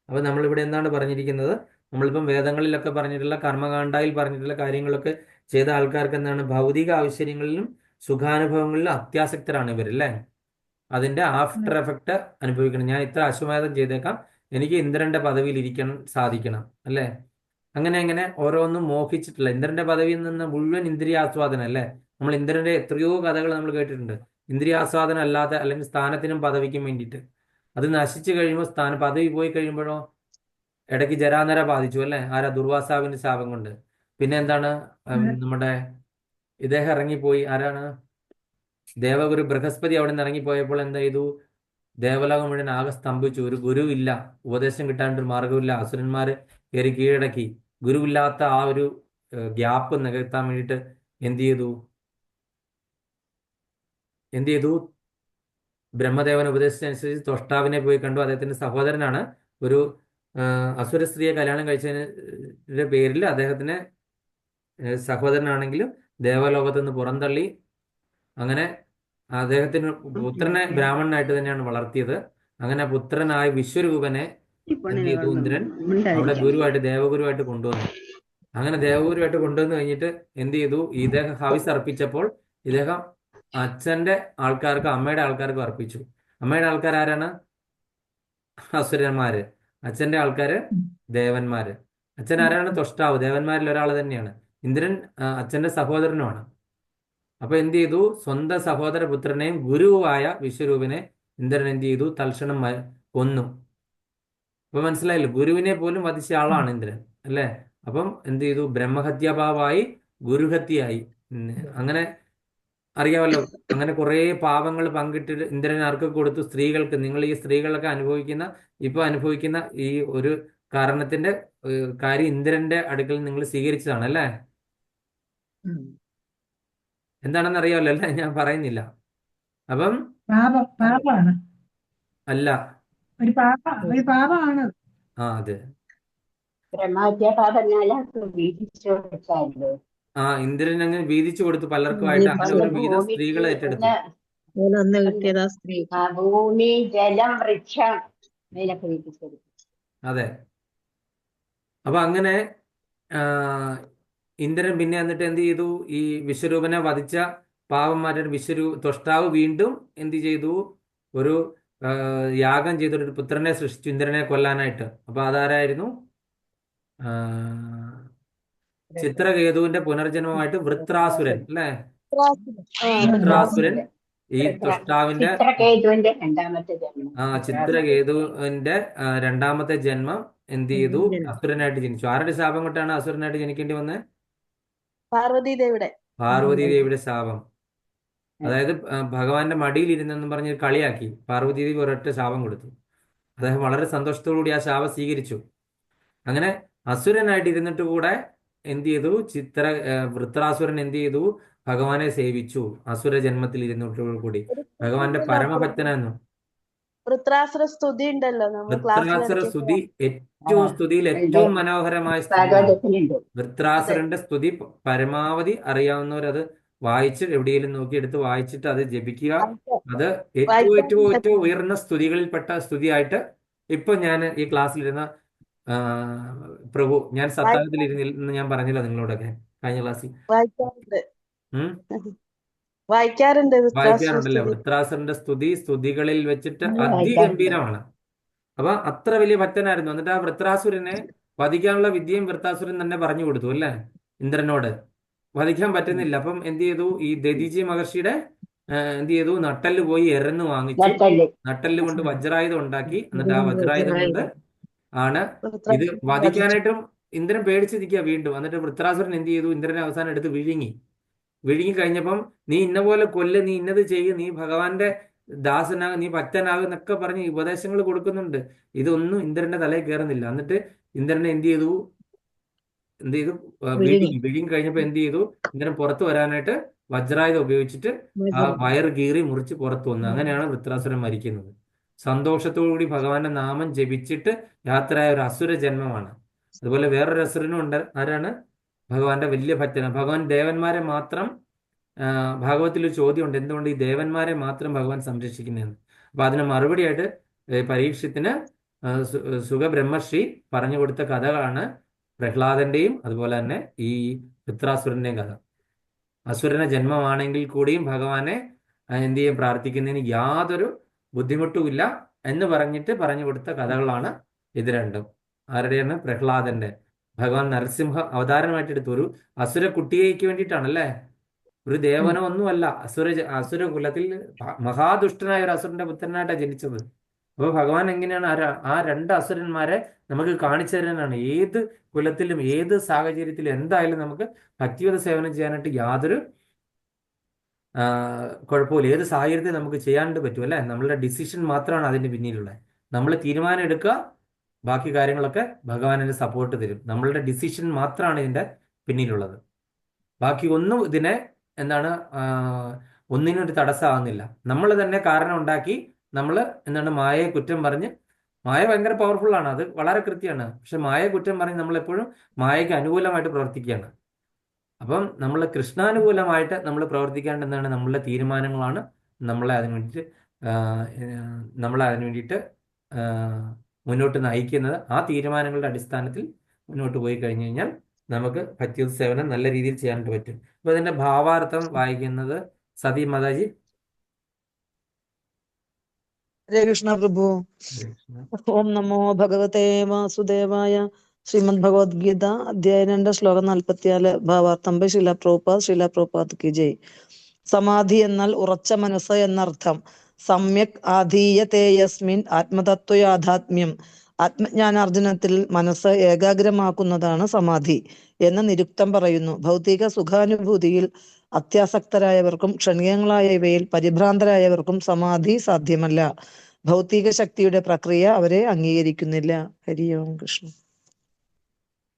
അപ്പൊ നമ്മളിവിടെ എന്താണ് പറഞ്ഞിരിക്കുന്നത്? നമ്മളിപ്പം വേദങ്ങളിലൊക്കെ പറഞ്ഞിട്ടുള്ള കർമ്മകാണ്ഡയിൽ പറഞ്ഞിട്ടുള്ള കാര്യങ്ങളൊക്കെ ചെയ്ത ആൾക്കാർക്ക് എന്താണ് ഭൗതിക ഐശ്വര്യങ്ങളിലും സുഖാനുഭവങ്ങളിലും അത്യാസക്തരാണ് ഇവരല്ലേ. അതിന്റെ ആഫ്റ്റർ എഫക്റ്റ് അനുഭവിക്കണം. ഞാൻ ഇത്ര അശ്വമേധം ചെയ്തേക്കാം, എനിക്ക് ഇന്ദ്രന്റെ പദവിയിൽ ഇരിക്കണം സാധിക്കണം അല്ലേ. അങ്ങനെ ഓരോന്നും മോഹിച്ചിട്ടില്ല. ഇന്ദ്രന്റെ പദവിയിൽ നിന്ന് മുഴുവൻ ഇന്ദ്രിയാസ്വാദനം അല്ലേ. നമ്മൾ ഇന്ദ്രന്റെ എത്രയോ കഥകൾ നമ്മൾ കേട്ടിട്ടുണ്ട്. ഇന്ദ്രിയാസ്വാദനം അല്ലാതെ അല്ലെങ്കിൽ സ്ഥാനത്തിനും പദവിക്കും വേണ്ടിയിട്ട് അത് നശിച്ചു കഴിയുമ്പോൾ പദവി പോയി കഴിയുമ്പോഴോ ഇടയ്ക്ക് ജരാനര ബാധിച്ചു അല്ലേ. ആരാ? ദുർവാസാവിന്റെ ശാപം കൊണ്ട്. പിന്നെ എന്താണ് നമ്മുടെ ഇദ്ദേഹം ഇറങ്ങിപ്പോയി. ആരാണ്? ദേവഗുരു ബൃഹസ്പതി അവിടെ നിന്ന് ഇറങ്ങിപ്പോയപ്പോൾ എന്താ ചെയ്തു? ദേവലോകം മുഴുവൻ ആകെ സ്തംഭിച്ചു. ഒരു ഗുരു ഇല്ല, ഉപദേശം കിട്ടാനൊരു മാർഗമില്ല. അസുരന്മാര് കയറി കീഴടക്കി. ഗുരുവില്ലാത്ത ആ ഒരു ഗ്യാപ്പ് നികത്താൻ വേണ്ടിയിട്ട് എന്ത് ചെയ്തു? ബ്രഹ്മദേവൻ ഉപദേശിച്ചനുസരിച്ച് ത്വഷ്ടാവിനെ പോയി കണ്ടു. അദ്ദേഹത്തിന്റെ സഹോദരനാണ്. ഒരു അസുര സ്ത്രീയെ കല്യാണം കഴിച്ചതിന്റെ പേരിൽ അദ്ദേഹത്തിന് സഹോദരനാണെങ്കിലും ദേവലോകത്ത് നിന്ന് പുറന്തള്ളി. അങ്ങനെ അദ്ദേഹത്തിന് പുത്രനെ ബ്രാഹ്മണനായിട്ട് തന്നെയാണ് വളർത്തിയത്. അങ്ങനെ പുത്രനായ വിശ്വരൂപനെ എന്ത് ചെയ്തു? ഇന്ദ്രൻ അവിടെ ഗുരുവായിട്ട് ദേവഗുരുവായിട്ട് കൊണ്ടുവന്നു. അങ്ങനെ ദേവഗുരുവായിട്ട് കൊണ്ടുവന്നു കഴിഞ്ഞിട്ട് എന്ത് ചെയ്തു? ഇദ്ദേഹം ഹവിസ് അർപ്പിച്ചപ്പോൾ ഇദ്ദേഹം അച്ഛന്റെ ആൾക്കാർക്ക് അമ്മയുടെ ആൾക്കാർക്ക് അർപ്പിച്ചു. അമ്മയുടെ ആൾക്കാർ ആരാണ്? അസുരന്മാര്. അച്ഛന്റെ ആൾക്കാര് ദേവന്മാര്. അച്ഛൻ ആരാണ്? ത്വഷ്ടാവ്. ദേവന്മാരിൽ ഒരാൾ തന്നെയാണ്. ഇന്ദ്രൻ അച്ഛന്റെ സഹോദരനുമാണ്. അപ്പൊ എന്ത് ചെയ്തു? സ്വന്തം സഹോദരപുത്രനെയും ഗുരുവായ വിശ്വരൂപിനെ ഇന്ദ്രൻ എന്ത് ചെയ്തു? തൽക്ഷണം കൊന്നു. അപ്പൊ മനസ്സിലായില്ലോ, ഗുരുവിനെ പോലും വധിച്ച ആളാണ് ഇന്ദ്രൻ അല്ലേ. അപ്പം എന്ത് ചെയ്തു? ബ്രഹ്മഹത്യാഭാവായി ഗുരുഹത്യയായി. അങ്ങനെ അറിയാമല്ലോ. അങ്ങനെ കുറെ പാപങ്ങൾ പങ്കിട്ടിട്ട് ഇന്ദ്രൻ ആർക്ക് കൊടുത്തു? സ്ത്രീകൾക്ക്. നിങ്ങൾ ഈ സ്ത്രീകളൊക്കെ ഇപ്പൊ അനുഭവിക്കുന്ന ഈ ഒരു കാരണത്തിന്റെ കാര്യം ഇന്ദ്രന്റെ അടുക്കൽ നിങ്ങൾ സ്വീകരിച്ചതാണ് അല്ലേ. എന്താണെന്ന് അറിയാമല്ലോ അല്ലേ, ഞാൻ പറയുന്നില്ല. അപ്പം പാപമാണ്. അല്ല, ഒരു പാപമാണ്. അതെ. ബ്രഹ്മഹത്യാപാപം വീതിച്ചു കൊടുത്താലോ. ഇന്ദ്രൻ അങ്ങ് വീതിച്ചു കൊടുത്തു പലർക്കുമായിട്ട്. അങ്ങനെ ഒരു വീതം സ്ത്രീകൾ ഏറ്റെടുത്തു. ഭൂമി, ജലം, വൃക്ഷം ഇതിലൊക്കെ വീതിച്ചു കൊടുത്തു. അതെ. അപ്പൊ അങ്ങനെ ഇന്ദ്രൻ പിന്നെ എന്നിട്ട് എന്ത് ചെയ്തു? ഈ വിശ്വരൂപനെ വധിച്ച പാവന്മാരുടെ ത്വഷ്ടാവ് വീണ്ടും എന്ത് ചെയ്തു? ഒരു യാഗം ചെയ്തൊരു പുത്രനെ സൃഷ്ടിച്ചു ഇന്ദ്രനെ കൊല്ലാനായിട്ട്. അപ്പൊ അതാരായിരുന്നു? ആ, ചിത്രകേതുവിന്റെ പുനർജന്മമായിട്ട് വൃത്രാസുരൻ അല്ലേ? വൃത്രാസുരൻ ഈ ത്വഷ്ടാവിന്റെ ചിത്രകേതുവിന്റെ രണ്ടാമത്തെ ജന്മം. ചിത്രകേതുവിന്റെ രണ്ടാമത്തെ ജന്മം എന്ത് ചെയ്തു? അസുരനായിട്ട് ജനിച്ചു. ആരുടെ ശാപം കൊണ്ടാണ് അസുരനായിട്ട് ജനിക്കേണ്ടി വന്നത്? പാർവതി ദേവിയുടെ. പാർവതി ദേവിയുടെ ശാപം. അതായത് ഭഗവാന്റെ മടിയിൽ ഇരുന്നെന്ന് പറഞ്ഞ് കളിയാക്കി പാർവതി ദേവി ഒരൊറ്റ ശാപം കൊടുത്തു. അദ്ദേഹം വളരെ സന്തോഷത്തോടുകൂടി ആ ശാപം സ്വീകരിച്ചു. അങ്ങനെ അസുരനായിട്ട് ഇരുന്നിട്ട് കൂടെ എന്ത് ചെയ്തു? വൃത്രാസുരൻ എന്ത് ചെയ്തു? ഭഗവാനെ സേവിച്ചു. അസുര ജന്മത്തിൽ ഇരുന്നിട്ടോടുകൂടി ഭഗവാന്റെ പരമഭക്തനായിരുന്നു. വൃത്രാസുര സ്തുതി ഉണ്ടല്ലോ നമ്മൾ വൃത്രാസുര സ്തുതി സ്തുതിയിൽ ഏറ്റവും മനോഹരമായ സ്തുതിയാണ് ഭാഗവതത്തിലുണ്ട്. വൃത്രാസുരന്റെ സ്തുതി. പരമാവധി അറിയാവുന്നവരത് വായിച്ച് എവിടെയെങ്കിലും നോക്കി എടുത്ത് വായിച്ചിട്ട് അത് ജപിക്കുക. അത് ഏറ്റവും ഉയർന്ന സ്തുതികളിൽപ്പെട്ട സ്തുതിയായിട്ട് ഇപ്പൊ ഞാൻ ഈ ക്ലാസ്സിലിരുന്ന പ്രഭു, ഞാൻ സപ്താഹത്തിൽ ഇരുന്ന് ഞാൻ പറഞ്ഞില്ല നിങ്ങളോടൊക്കെ കഴിഞ്ഞ ക്ലാസ്സിൽ. വായിക്കാറുണ്ടല്ലോ. വൃത്രാസുരന്റെ സ്തുതികളിൽ വെച്ചിട്ട് അതിഗംഭീരമാണ്. അപ്പൊ അത്ര വലിയ ഭക്തനായിരുന്നു. എന്നിട്ട് ആ വൃത്രാസുരനെ വധിക്കാനുള്ള വിദ്യയും വൃത്രാസുരൻ തന്നെ പറഞ്ഞു കൊടുത്തു അല്ലേ ഇന്ദ്രനോട്. വധിക്കാൻ പറ്റുന്നില്ല. അപ്പം എന്ത് ചെയ്തു? ഈ ദധീചി മഹർഷിയുടെ എന്ത് ചെയ്തു? നട്ടല് പോയി എരന്ന് വാങ്ങിച്ചു. നട്ടല് കൊണ്ട് വജ്രായുധം ഉണ്ടാക്കി. എന്നിട്ട് ആ വജ്രായുധം കൊണ്ട് ആണ് ഇത് വധിക്കാനായിട്ടും ഇന്ദ്രൻ പേടിച്ചിരിക്കുക വീണ്ടും. എന്നിട്ട് വൃത്രാസുരൻ എന്ത് ചെയ്തു? ഇന്ദ്രനെ അവസാനം എടുത്ത് വിഴുങ്ങി കഴിഞ്ഞപ്പം നീ ഇന്ന പോലെ കൊല്ല്, നീ ഇന്നത് ചെയ്യ്, നീ ഭഗവാന്റെ ദാസനാകും, നീ ഭക്തനാകും എന്നൊക്കെ പറഞ്ഞ് ഉപദേശങ്ങൾ കൊടുക്കുന്നുണ്ട്. ഇതൊന്നും ഇന്ദ്രന്റെ തലയിൽ കയറുന്നില്ല. എന്നിട്ട് ഇന്ദ്രനെ എന്ത് ചെയ്തു? വിഴുങ്ങി കഴിഞ്ഞപ്പോ എന്ത് ചെയ്തു? ഇന്ദ്രൻ പുറത്തു വരാനായിട്ട് വജ്രായുധം ഉപയോഗിച്ചിട്ട് ആ വയറ് കീറി മുറിച്ച് പുറത്തു വന്നു. അങ്ങനെയാണ് വൃത്രാസുരൻ മരിക്കുന്നത്. സന്തോഷത്തോടുകൂടി ഭഗവാന്റെ നാമം ജപിച്ചിട്ട് യാത്രയായ ഒരു അസുര ജന്മമാണ്. അതുപോലെ വേറൊരു അസുരനും ഉണ്ട്. ആരാണ്? ഭഗവാന്റെ വലിയ ഭക്തനാണ്. ഭഗവാൻ ദേവന്മാരെ മാത്രം ഭാഗവത്തിലൊരു ചോദ്യമുണ്ട്, എന്തുകൊണ്ട് ഈ ദേവന്മാരെ മാത്രം ഭഗവാൻ സംരക്ഷിക്കുന്നതെന്ന്. അപ്പൊ അതിന് മറുപടിയായിട്ട് പരീക്ഷത്തിന് സുഖബ്രഹ്മർഷി പറഞ്ഞു കൊടുത്ത കഥകളാണ് പ്രഹ്ലാദന്റെയും അതുപോലെ തന്നെ ഈ വൃത്രാസുരന്റെയും കഥ. അസുരന ജന്മമാണെങ്കിൽ കൂടിയും ഭഗവാനെ എന്ത് ചെയ്യും? പ്രാർത്ഥിക്കുന്നതിന് യാതൊരു ബുദ്ധിമുട്ടുമില്ല എന്ന് പറഞ്ഞിട്ട് പറഞ്ഞു കൊടുത്ത കഥകളാണ് ഇത് രണ്ടും. ആരുടെയാണ്? പ്രഹ്ലാദന്റെ. ഭഗവാൻ നരസിംഹ അവതാരമായിട്ട് എടുത്തു. ഒരു അസുര കുട്ടിയേക്ക് വേണ്ടിയിട്ടാണല്ലേ, ഒരു ദേവനോ ഒന്നുമല്ല. അസുര കുലത്തിൽ മഹാദുഷ്ടനായ ഒരു അസുരന്റെ പുത്രനായിട്ടാണ് ജനിച്ചത്. അപ്പൊ ഭഗവാൻ എങ്ങനെയാണ് ആ രണ്ട് അസുരന്മാരെ നമുക്ക് കാണിച്ചു തരാനാണ്. ഏത് കുലത്തിലും ഏത് സാഹചര്യത്തിലും എന്തായാലും നമുക്ക് ഭക്തിയുത സേവനം ചെയ്യാനായിട്ട് യാതൊരു കുഴപ്പമില്ല. ഏത് സാഹചര്യത്തിൽ നമുക്ക് ചെയ്യാണ്ട് പറ്റും അല്ലെ. നമ്മളുടെ ഡിസിഷൻ മാത്രമാണ് അതിന്റെ പിന്നിലുള്ളത്. നമ്മൾ തീരുമാനം എടുക്കുക, ബാക്കി കാര്യങ്ങളൊക്കെ ഭഗവാനിന്റെ സപ്പോർട്ട് തരും. നമ്മളുടെ ഡിസിഷൻ മാത്രമാണ് ഇതിന്റെ പിന്നിലുള്ളത്. ബാക്കി ഒന്നും ഇതിനെ എന്താണ് ഒന്നിനും ഒരു തടസ്സമാകുന്നില്ല. നമ്മൾ തന്നെ കാരണം ഉണ്ടാക്കി നമ്മൾ എന്താണ് മായയെ കുറ്റം പറഞ്ഞ്, മായ ഭയങ്കര പവർഫുൾ ആണ്, അത് വളരെ കൃത്യമാണ്. പക്ഷെ മായയെ കുറ്റം പറഞ്ഞ് നമ്മളെപ്പോഴും മായയ്ക്ക് അനുകൂലമായിട്ട് പ്രവർത്തിക്കുകയാണ്. അപ്പം നമ്മൾ കൃഷ്ണാനുകൂലമായിട്ട് നമ്മൾ പ്രവർത്തിക്കാണ്ട് എന്താണ് നമ്മളുടെ തീരുമാനങ്ങളാണ് നമ്മളെ അതിനു വേണ്ടിയിട്ട് മുന്നോട്ട് നയിക്കുന്നത്. ആ തീരുമാനങ്ങളുടെ അടിസ്ഥാനത്തിൽ മുന്നോട്ട് പോയി കഴിഞ്ഞു കഴിഞ്ഞാൽ നമുക്ക് ഭക്തിയുത സേവനം നല്ല രീതിയിൽ ചെയ്യാനായിട്ട് പറ്റും. അപ്പൊ ഇതിന്റെ ഭാവാർത്ഥം വായിക്കുന്നത് സതി മാതാജി. ഹരേ കൃഷ്ണ പ്രഭു. ഓം നമോ ഭഗവതേ വാസുദേവായ. ശ്രീമദ് ഭഗവത്ഗീത അധ്യായം 2 ശ്ലോകം 44. ഭാവാർത്ഥം ബൈ ശീല പ്രഭുപാദ് കി ജയ്. സമാധി എന്നാൽ ഉറച്ച മനസ്സ് എന്നർത്ഥം. സമ്യക് ആധീയതേ യസ്മിൻ ആത്മതത്വയാഥാത്മ്യം. ആത്മജ്ഞാനാർജനത്തിൽ മനസ്സ് ഏകാഗ്രമാക്കുന്നതാണ് സമാധി എന്ന് നിരുക്തം പറയുന്നു. ഭൗതിക സുഖാനുഭൂതിയിൽ അത്യാസക്തരായവർക്കും ക്ഷണികങ്ങളായ ഇവയിൽ പരിഭ്രാന്തരായവർക്കും സമാധി സാധ്യമല്ല. ഭൗതിക ശക്തിയുടെ പ്രക്രിയ അവരെ അംഗീകരിക്കുന്നില്ല. ഹരി ഓം കൃഷ്ണ.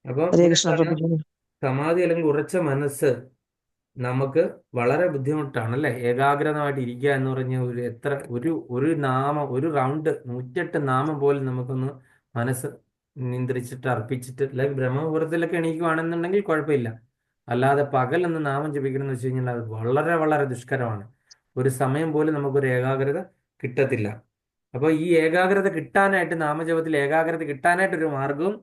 അപ്പൊ ഹരേ കൃഷ്ണ പ്രഭു. സമാധി അല്ലെങ്കിൽ ഉറച്ച മനസ്സ് നമുക്ക് വളരെ ബുദ്ധിമുട്ടാണ് അല്ലെ. ഏകാഗ്രതമായിട്ട് ഇരിക്കുക എന്ന് പറഞ്ഞ ഒരു നാമം, ഒരു റൗണ്ട് 108 നാമം പോലും നമുക്കൊന്ന് മനസ്സ് നിയന്ത്രിച്ചിട്ട് അർപ്പിച്ചിട്ട് അല്ലെങ്കിൽ ബ്രഹ്മമുഹൂർത്തത്തിലൊക്കെ എണീക്കുവാണെന്നുണ്ടെങ്കിൽ കുഴപ്പമില്ല. അല്ലാതെ പകലൊന്ന് നാമം ജപിക്കണമെന്ന് വെച്ച് കഴിഞ്ഞാൽ അത് വളരെ വളരെ ദുഷ്കരമാണ്. ഒരു സമയം പോലും നമുക്കൊരു ഏകാഗ്രത കിട്ടത്തില്ല. അപ്പൊ ഈ ഏകാഗ്രത കിട്ടാനായിട്ട്, നാമജപത്തിൽ ഏകാഗ്രത കിട്ടാനായിട്ടൊരു മാർഗവും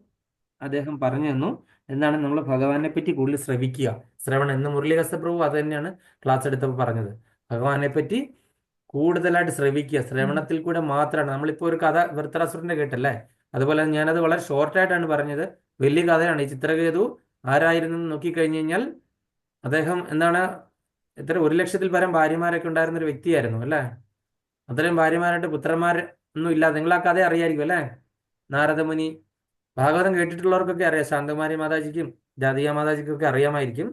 അദ്ദേഹം പറഞ്ഞു തന്നു. എന്താണ് നമ്മൾ ഭഗവാനെ പറ്റി കൂടുതൽ ശ്രവിക്കുക. ശ്രവണം എന്ന് മുരളീദാസ പ്രഭു അത് തന്നെയാണ് ക്ലാസ് എടുത്തപ്പോൾ പറഞ്ഞത്. ഭഗവാനെ പറ്റി കൂടുതലായിട്ട് ശ്രവിക്കുക. ശ്രവണത്തിൽ കൂടെ മാത്രമാണ്. നമ്മളിപ്പോൾ ഒരു കഥ വൃത്രാസുരന്റെ കേട്ടല്ലേ, അതുപോലെ ഞാനത് വളരെ ഷോർട്ടായിട്ടാണ് പറഞ്ഞത്. വലിയ കഥയാണ്. ഈ ചിത്രകേതു ആരായിരുന്നു എന്ന് നോക്കിക്കഴിഞ്ഞു കഴിഞ്ഞാൽ അദ്ദേഹം എന്താണ് എത്ര 1,00,000-ൽ പരം ഭാര്യമാരൊക്കെ ഉണ്ടായിരുന്ന ഒരു വ്യക്തിയായിരുന്നു അല്ലേ. അത്രയും ഭാര്യമാരായിട്ട് പുത്രന്മാർ ഒന്നും ഇല്ല. നിങ്ങൾ ആ കഥ അറിയായിരിക്കും അല്ലേ. നാരദമുനി, ഭാഗവതം കേട്ടിട്ടുള്ളവർക്കൊക്കെ അറിയാം. ശാന്തകുമാരി മാതാജിക്കും ജാതിക മാതാജിക്കും ഒക്കെ അറിയാമായിരിക്കും.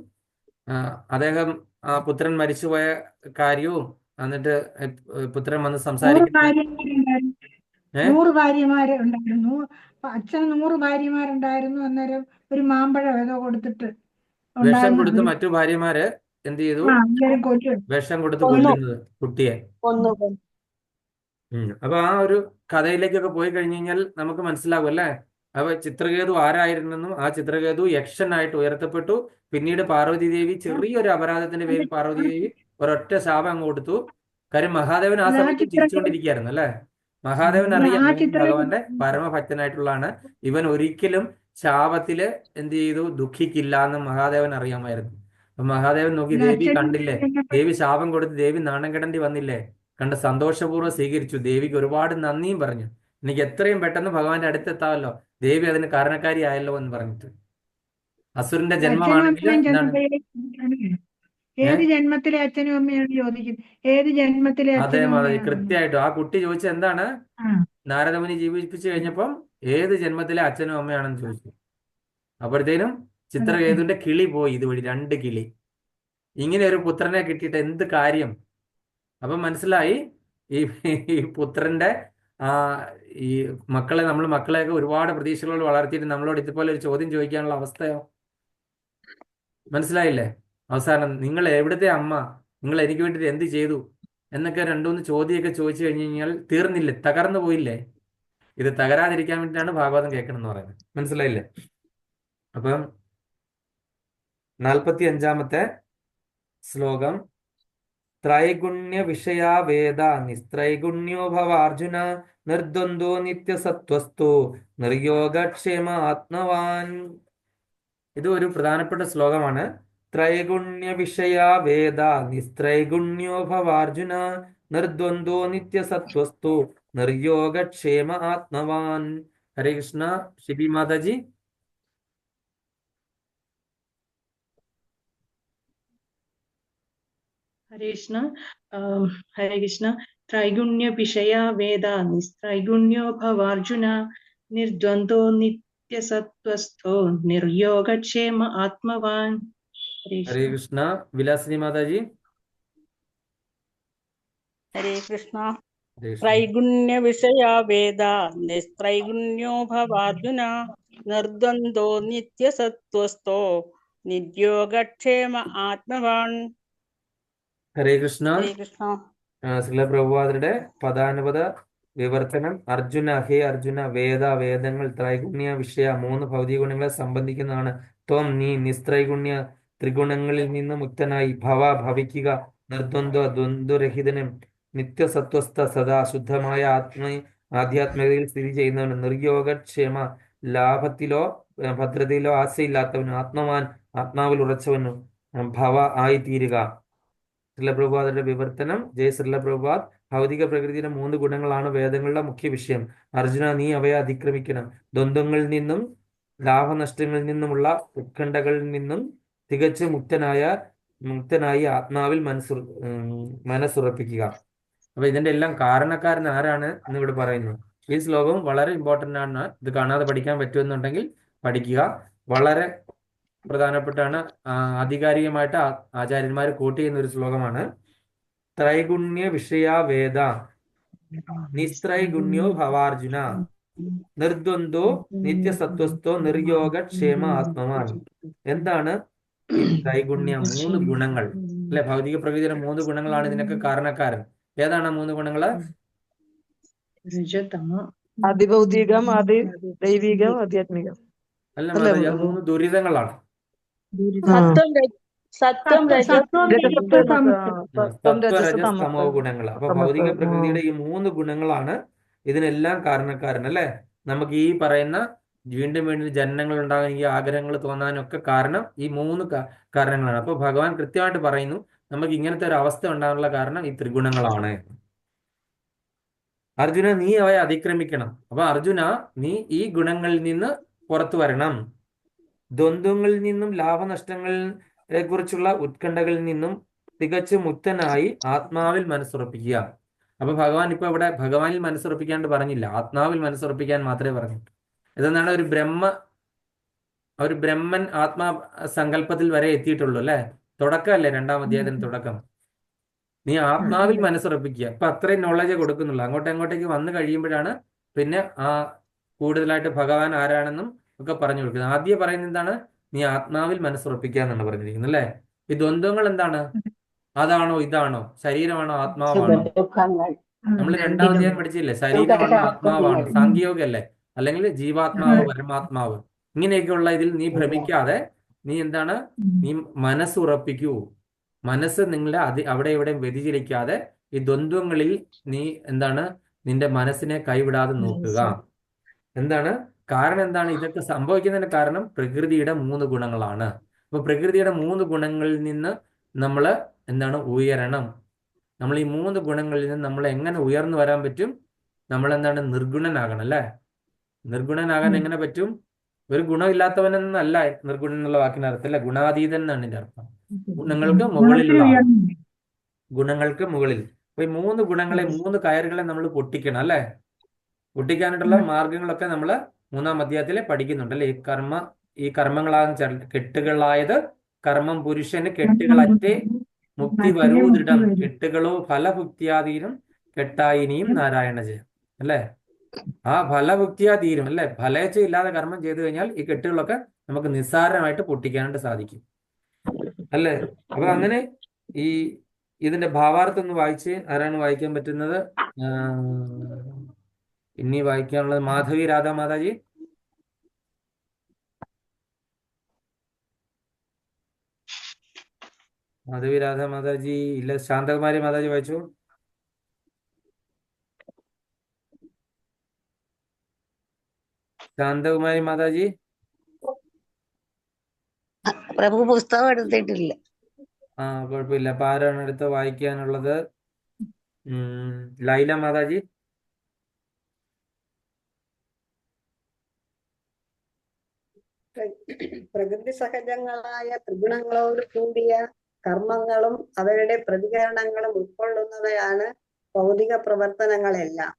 അദ്ദേഹം പുത്രൻ മരിച്ചുപോയ കാര്യവും എന്നിട്ട് പുത്രൻ വന്ന് 100 സംസാരിക്കുന്ന ഭാര്യമാരുണ്ടായിരുന്നു. 100 ഭാര്യമാരുണ്ടായിരുന്നു. അച്ഛന് 100 ഭാര്യമാരുണ്ടായിരുന്നു. അന്നേരം ഒരു മാമ്പഴം ഏതോ കൊടുത്തിട്ട് വിഷം ഉണ്ടായിരുന്ന കൊടുത്ത് ഒരു മറ്റു ഭാര്യമാര് എന്ത് ചെയ്തു? എല്ലാരും കൊല്ലു വിഷം കൊടുത്ത് കൊന്നു കൊല്ലുന്നത് കുട്ടിയെ. കൊന്നു കൊന്നു. അപ്പൊ ആ ഒരു കഥയിലേക്കൊക്കെ പോയി കഴിഞ്ഞു കഴിഞ്ഞാൽ നമുക്ക് മനസ്സിലാകും അല്ലേ. അപ്പൊ ചിത്രകേതു ആരായിരുന്നെന്നും ആ ചിത്രകേതു യക്ഷനായിട്ട് ഉയർത്തപ്പെട്ടു. പിന്നീട് പാർവതി ദേവി ചെറിയൊരു അപരാധത്തിന്റെ പേരിൽ പാർവതി ദേവി ഒരൊറ്റ ശാപം അങ്ങ് കൊടുത്തു. കാര്യം മഹാദേവൻ ആ അത് ആ സമയത്ത് ചിത്രകേതു ചിരിച്ചുകൊണ്ടിരിക്കുകയായിരുന്നു അല്ലേ. മഹാദേവൻ ആ അറിയാം ഇവൻ ചിത്രകേതു ഭഗവാന്റെ പരമഭക്തനായിട്ടുള്ളതാണ്, ഇവൻ ഒരിക്കലും ശാപത്തില് എന്ത് ചെയ്തു ദുഃഖിക്കില്ല എന്ന് മഹാദേവൻ അറിയാമായിരുന്നു. അപ്പൊ മഹാദേവൻ നോക്കി, ദേവി അച്ഛൻ കണ്ടില്ലേ, ദേവി ശാപം കൊടുത്ത് ദേവി നാണം കെടേണ്ടി വന്നില്ലേ, കണ്ട് സന്തോഷപൂർവ്വം സ്വീകരിച്ചു. ദേവിക്ക് ഒരുപാട് നന്ദിയും പറഞ്ഞു. എനിക്ക് എത്രയും പെട്ടെന്ന് ഭഗവാന്റെ അടുത്തെത്താമല്ലോ, ദേവി അതിന് കാരണക്കാരിയായല്ലോ എന്ന് പറഞ്ഞിട്ട്. അസുരന്റെ അച്ഛനും ജന്മമാണെങ്കിൽ അമ്മയും എന്താണ് ഏത് ജന്മത്തിലെ അച്ഛനും അമ്മയാണ് ചോദിക്കുന്നത്. ഏത് ജന്മത്തിലെ അതേ അച്ഛനും മാതാജി അമ്മയാണ് കൃത്യമായിട്ടും ആ കുട്ടി ചോദിച്ചത് എന്താണ്, ആ നാരദമുനി ജീവിപ്പിച്ചു കഴിഞ്ഞപ്പം ഏത് ജന്മത്തിലെ അച്ഛനും അമ്മയാണെന്ന് ചോദിച്ചു. അപ്പോഴത്തേനും ചിത്രകേതുവിന്റെ കിളി പോയി. ഇതുവഴി 2 കിളി. ഇങ്ങനെ ഒരു പുത്രനെ കിട്ടിയിട്ട് എന്ത് കാര്യം. അപ്പം മനസ്സിലായി ഈ പുത്രന്റെ ഈ മക്കളെയൊക്കെ ഒരുപാട് പ്രതീക്ഷകളോട് വളർത്തിയിട്ട് നമ്മളോട് ഇതുപോലെ ഒരു ചോദ്യം ചോദിക്കാനുള്ള അവസ്ഥയോ. മനസ്സിലായില്ലേ. അവസാനം നിങ്ങൾ എവിടുത്തെ അമ്മ, നിങ്ങൾ എനിക്ക് വേണ്ടിയിട്ട് എന്ത് ചെയ്തു എന്നൊക്കെ 2-3 ചോദ്യമൊക്കെ ചോദിച്ചു കഴിഞ്ഞു കഴിഞ്ഞാൽ തീർന്നില്ലേ, തകർന്നു പോയില്ലേ. ഇത് തകരാതിരിക്കാൻ വേണ്ടിയിട്ടാണ് ഭാഗവതം കേൾക്കണം എന്ന് പറയുന്നത്. മനസ്സിലായില്ലേ. അപ്പം 45-ാമത്തെ ശ്ലോകം. ത്രൈഗുണ്യ വിഷയാ വേദ നിസ്ത്രൈഗുണ്യോ ഭവാർജുന നിർദ്വന്ദ്വോ നിത്യസത്വസ്തു നിർയോഗക്ഷേമ ആത്മവാൻ. ഇത് ഒരു പ്രധാനപ്പെട്ട ശ്ലോകമാണ്. ത്രൈഗുണ്യ വിഷയാ വേദ നിസ്ത്രൈഗുണ്യോ ഭവാർജുന നിർദ്വന്ദ്വോ നിത്യസത്വസ്തു നിർയോഗക്ഷേമ ആത്മവാൻ. ഹരേ കൃഷ്ണ. ഷിബി മാതാജി. ഹരേ കൃഷ്ണ. ഹരേ കൃഷ്ണ. ത്രൈഗുണ്യ വിഷയാ വേദ നിസ്ത്രൈഗുണ്യോ ഭവാർജുന നിർദ്വന്ദ്വോ നിത്യസത്വസ്ഥോ നിർയോഗക്ഷേമ ആത്മവാൻ. ഹരേ കൃഷ്ണ. വിലാസിനി മാതാജി. ഹരേ കൃഷ്ണ. ഹരേ കൃഷ്ണ. ത്രൈഗുണ്യ വിഷയാ വേദ നിസ്ത്രൈഗുണ്യോ ഭവാർജുന നിർദ്വന്ദ്വോ നിത്യസത്വസ്ഥോ നിർയോഗക്ഷേമ ആത്മവാൻ. ഹരേ കൃഷ്ണ. ഹരേ കൃഷ്ണ. ശ്രീല പ്രഭുപാദരുടെ പദാനുപദ വിവർത്തനം. അർജുന, ഹേ അർജുന, വേദങ്ങൾ ത്രൈഗുണ്യ വിഷയ 3 ഭൗതിക ഗുണങ്ങളെ സംബന്ധിക്കുന്നതാണ്. ത്വം നീ നിസ്ത്രൈഗുണ്യ ത്രിഗുണങ്ങളിൽ നിന്ന് മുക്തനായി ഭവിക്കുക, നിർദ്വന്ദ്വ ദ്വന്ദ്വരഹിതനും നിത്യസത്വസ്ഥ സദാ ശുദ്ധമായ ആധ്യാത്മികതയിൽ സ്ഥിതി ചെയ്യുന്നവനും നിർയോഗക്ഷേമ ലാഭത്തിലോ ഭദ്രതയിലോ ആശയില്ലാത്തവനും ആത്മവാൻ ആത്മാവിൽ ഉറച്ചവനും ആയിത്തീരുക. ശ്രീല പ്രഭുപാദരുടെ വിവർത്തനം. ജയ ശ്രീല പ്രഭുപാദ്. ഭൗതിക പ്രകൃതിയുടെ 3 ഗുണങ്ങളാണ് വേദങ്ങളുടെ മുഖ്യ വിഷയം. അർജുന, നീ അവയെ അതിക്രമിക്കണം. ദ്വന്ദ്വങ്ങളിൽ നിന്നും ലാഭനഷ്ടങ്ങളിൽ നിന്നുമുള്ള ഉത്കണ്ഠകളിൽ നിന്നും തികച്ചും മുക്തനായി ആത്മാവിൽ മനസ്സുറപ്പിക്കുക. അപ്പൊ ഇതിന്റെ എല്ലാം കാരണക്കാരൻ ആരാണ് എന്ന് ഇവിടെ പറയുന്നു. ഈ ശ്ലോകം വളരെ ഇമ്പോർട്ടന്റ് ആണ്. ഇത് കാണാതെ പഠിക്കാൻ പറ്റുമെന്നുണ്ടെങ്കിൽ പഠിക്കുക. വളരെ പ്രധാനപ്പെട്ടാണ്. ആധികാരികമായിട്ട് ആചാര്യന്മാർ കോട്ട് ചെയ്യുന്ന ഒരു ശ്ലോകമാണ്. ത്രൈഗുണ്യ വിഷയാ വേദ നിസ്ത്രൈഗുണ്യോ ഭവാർജുന നിർദ്വന്ദ്വോ നിത്യസത്വസ്ഥോ നിർയോഗക്ഷേമ ആത്മവാൻ. എന്താണ് ഈ ത്രൈഗുണ്യം? 3 ഗുണങ്ങൾ അല്ലെ. ഭൗതിക പ്രകൃതിയുടെ 3 ഗുണങ്ങളാണ് ഇതിനൊക്കെ കാരണക്കാരൻ. ഏതാണ് 3 ഗുണങ്ങള്? അതിഭൗതികം, ദൈവികം, ആധ്യാത്മികം. അല്ല മാതാജി, 3 ദുരിതങ്ങളാണ്. സത്വം സത്വരജസ് തമോ ഗുണങ്ങൾ. അപ്പൊ ഭൗതിക പ്രകൃതിയുടെ ഈ 3 ഗുണങ്ങളാണ് ഇതിനെല്ലാം കാരണക്കാരൻ അല്ലെ. നമുക്ക് ഈ പറയുന്ന വീണ്ടും വീണ്ടും ജനനങ്ങൾ ഉണ്ടാകാൻ, ഈ ആഗ്രഹങ്ങൾ തോന്നാനൊക്കെ കാരണം ഈ മൂന്ന് കാരണങ്ങളാണ്. അപ്പോൾ ഭഗവാൻ കൃത്യമായിട്ട് പറയുന്നു നമുക്ക് ഇങ്ങനത്തെ ഒരു അവസ്ഥ ഉണ്ടാകാനുള്ള കാരണം ഈ ത്രിഗുണങ്ങളാണ്. അർജുന, നീ അവയെ അതിക്രമിക്കണം. അപ്പൊ അർജുന, നീ ഈ ഗുണങ്ങളിൽ നിന്ന് പുറത്തു വരണം. ദ്വന്ദ്വങ്ങളിൽ നിന്നും ലാഭനഷ്ടങ്ങളെ കുറിച്ചുള്ള ഉത്കണ്ഠകളിൽ നിന്നും തികച്ചു മുക്തനായി ആത്മാവിൽ മനസ്സുറപ്പിക്കുക. അപ്പൊ ഭഗവാൻ ഇപ്പൊ ഇവിടെ ഭഗവാനിൽ മനസ്സുറപ്പിക്കാണ്ട് പറഞ്ഞില്ല, ആത്മാവിൽ മനസ്സുറപ്പിക്കാൻ മാത്രമേ പറഞ്ഞു. ഇതെന്നാണ് ഒരു ബ്രഹ്മൻ ആത്മാ സങ്കല്പത്തിൽ വരെ എത്തിയിട്ടുള്ളൂ അല്ലെ. തുടക്കമല്ലേ 2-ാം അധ്യായത്തിന് തുടക്കം. നീ ആത്മാവിൽ മനസ്സുറപ്പിക്കുക. അപ്പൊ അത്രയും നോളജ് കൊടുക്കുന്നുള്ളൂ. അങ്ങോട്ടേക്ക് വന്നു കഴിയുമ്പോഴാണ് പിന്നെ ആ കൂടുതലായിട്ട് ഭഗവാൻ ആരാണെന്നും ഒക്കെ പറഞ്ഞു കൊടുക്കുന്നത്. ആദ്യം പറയുന്നത് എന്താണ്? നീ ആത്മാവിൽ മനസ്സുറപ്പിക്കുക എന്നാണ് പറഞ്ഞിരിക്കുന്നത് അല്ലെ. ഈ ദ്വന്ദ്വങ്ങൾ എന്താണ്? അതാണോ ഇതാണോ, ശരീരമാണോ ആത്മാവാണോ? സുഖദുഃഖങ്ങൾ നമ്മൾ 2-ാം അധ്യായം പഠിച്ചില്ലേ, ശരീരമാണോ ആത്മാവാണോ, സാങ്കേതികല്ലേ, അല്ലെങ്കിൽ ജീവാത്മാവ് പരമാത്മാവ്, ഇങ്ങനെയൊക്കെയുള്ള ഇതിൽ നീ ഭ്രമിക്കാതെ നീ എന്താണ്, നീ മനസ്സുറപ്പിക്കൂ. മനസ്സ് നിങ്ങളെ അവിടെ എവിടെയും വ്യതിചലിക്കാതെ ഈ ദ്വന്ദ്വങ്ങളിൽ നീ എന്താണ്, നിന്റെ മനസ്സിനെ കൈവിടാതെ നോക്കുക. എന്താണ് കാരണം? എന്താണ് ഇതൊക്കെ സംഭവിക്കുന്നതിന് കാരണം? പ്രകൃതിയുടെ 3 ഗുണങ്ങളാണ്. അപ്പൊ പ്രകൃതിയുടെ 3 ഗുണങ്ങളിൽ നിന്ന് നമ്മൾ എന്താണ്, ഉയരണം. നമ്മൾ ഈ 3 ഗുണങ്ങളിൽ നിന്ന് നമ്മൾ എങ്ങനെ ഉയർന്നു വരാൻ പറ്റും? നമ്മൾ എന്താണ്, നിർഗുണനാകണം അല്ലെ. നിർഗുണനാകാൻ എങ്ങനെ പറ്റും? ഒരു ഗുണമില്ലാത്തവനെന്നല്ല നിർഗുണൻ എന്നുള്ള വാക്കിന്റെ അർത്ഥം, ഗുണാതീതൻ എന്നാണ് ഇതിന്റെ അർത്ഥം. ഗുണങ്ങൾക്ക് മുകളിൽ. അപ്പൊ ഈ 3 ഗുണങ്ങളെ, 3 കയറുകളെ നമ്മൾ പൊട്ടിക്കണം അല്ലെ. പൊട്ടിക്കാനായിട്ടുള്ള മാർഗങ്ങളൊക്കെ നമ്മൾ 3-ാം അധ്യായത്തിലെ പഠിക്കുന്നുണ്ട് അല്ലെ. ഈ കർമ്മങ്ങളാകുന്ന കെട്ടുകളായത് കർമ്മം പുരുഷന് കെട്ടുകളറ്റേ മുക്തി വരൂദൃഢം കെട്ടുകളോ ഫലഭുക്തിയാതീരും കെട്ടായിനിയും നാരായണ ജയം അല്ലെ. ആ ഫലഭുക്തിയാതീരും അല്ലെ. ഫലേച്ഛ ഇല്ലാതെ കർമ്മം ചെയ്തു കഴിഞ്ഞാൽ ഈ കെട്ടുകളൊക്കെ നമുക്ക് നിസ്സാരമായിട്ട് പൊട്ടിക്കാനായിട്ട് സാധിക്കും അല്ലെ. അപ്പൊ അങ്ങനെ ഇതിന്റെ ഭാവാർത്ഥം ഒന്ന് വായിച്ച്, ആരാണ് വായിക്കാൻ പറ്റുന്നത്? ഇനി വായിക്കാനുള്ളത് മാധവി രാധാ മാതാജി. മാധവി രാധാ മാതാജി ഇല്ല. ശാന്തകുമാരി മാതാജി വായിച്ചു. ശാന്തകുമാരി മാതാജി. പ്രഭു പുസ്തകം എടുത്തിട്ടില്ല. കുഴപ്പമില്ല. അപ്പൊ ആരാണ് അടുത്ത് വായിക്കാനുള്ളത്? ലൈല മാതാജി. പ്രകൃതി സഹജങ്ങളായ ത്രിഗുണങ്ങളോട് കൂടിയ കർമ്മങ്ങളും അവയുടെ പ്രതികരണങ്ങളും ഉൾക്കൊള്ളുന്നവയാണ് ഭൗതിക പ്രവർത്തനങ്ങളെല്ലാം.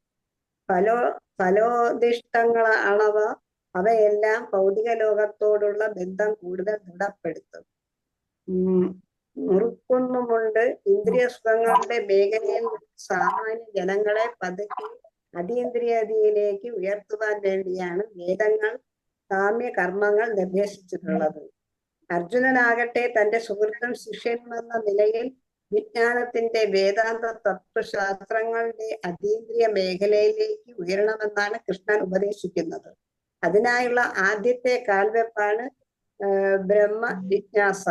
ഫലോദിഷ്ടങ്ങളാണവ. അവയെല്ലാം ഭൗതിക ലോകത്തോടുള്ള ബന്ധം കൂടുതൽ ദൃഢപ്പെടുത്തും. മുറുക്കുന്നുമുണ്ട്. ഇന്ദ്രിയ സുഖങ്ങളുടെ മേഖലയിൽ സാമാന്യ ജനങ്ങളെ പതുക്കെ അതീന്ദ്രിയതയിലേക്ക് ഉയർത്തുവാൻ വേണ്ടിയാണ് വേദങ്ങൾ കാമ്യ കർമ്മങ്ങൾ നിർദ്ദേശിച്ചിട്ടുള്ളത്. അർജുനനാകട്ടെ തന്റെ സുഹൃത്തും ശിഷ്യനുമെന്ന നിലയിൽ വിജ്ഞാനത്തിന്റെ വേദാന്ത തത്വശാസ്ത്രങ്ങളുടെ അതീന്ദ്രിയ മേഖലയിലേക്ക് ഉയരണമെന്നാണ് കൃഷ്ണൻ ഉപദേശിക്കുന്നത്. അതിനായുള്ള ആദ്യത്തെ കാൽവെപ്പാണ് ബ്രഹ്മ ജിജ്ഞാസ,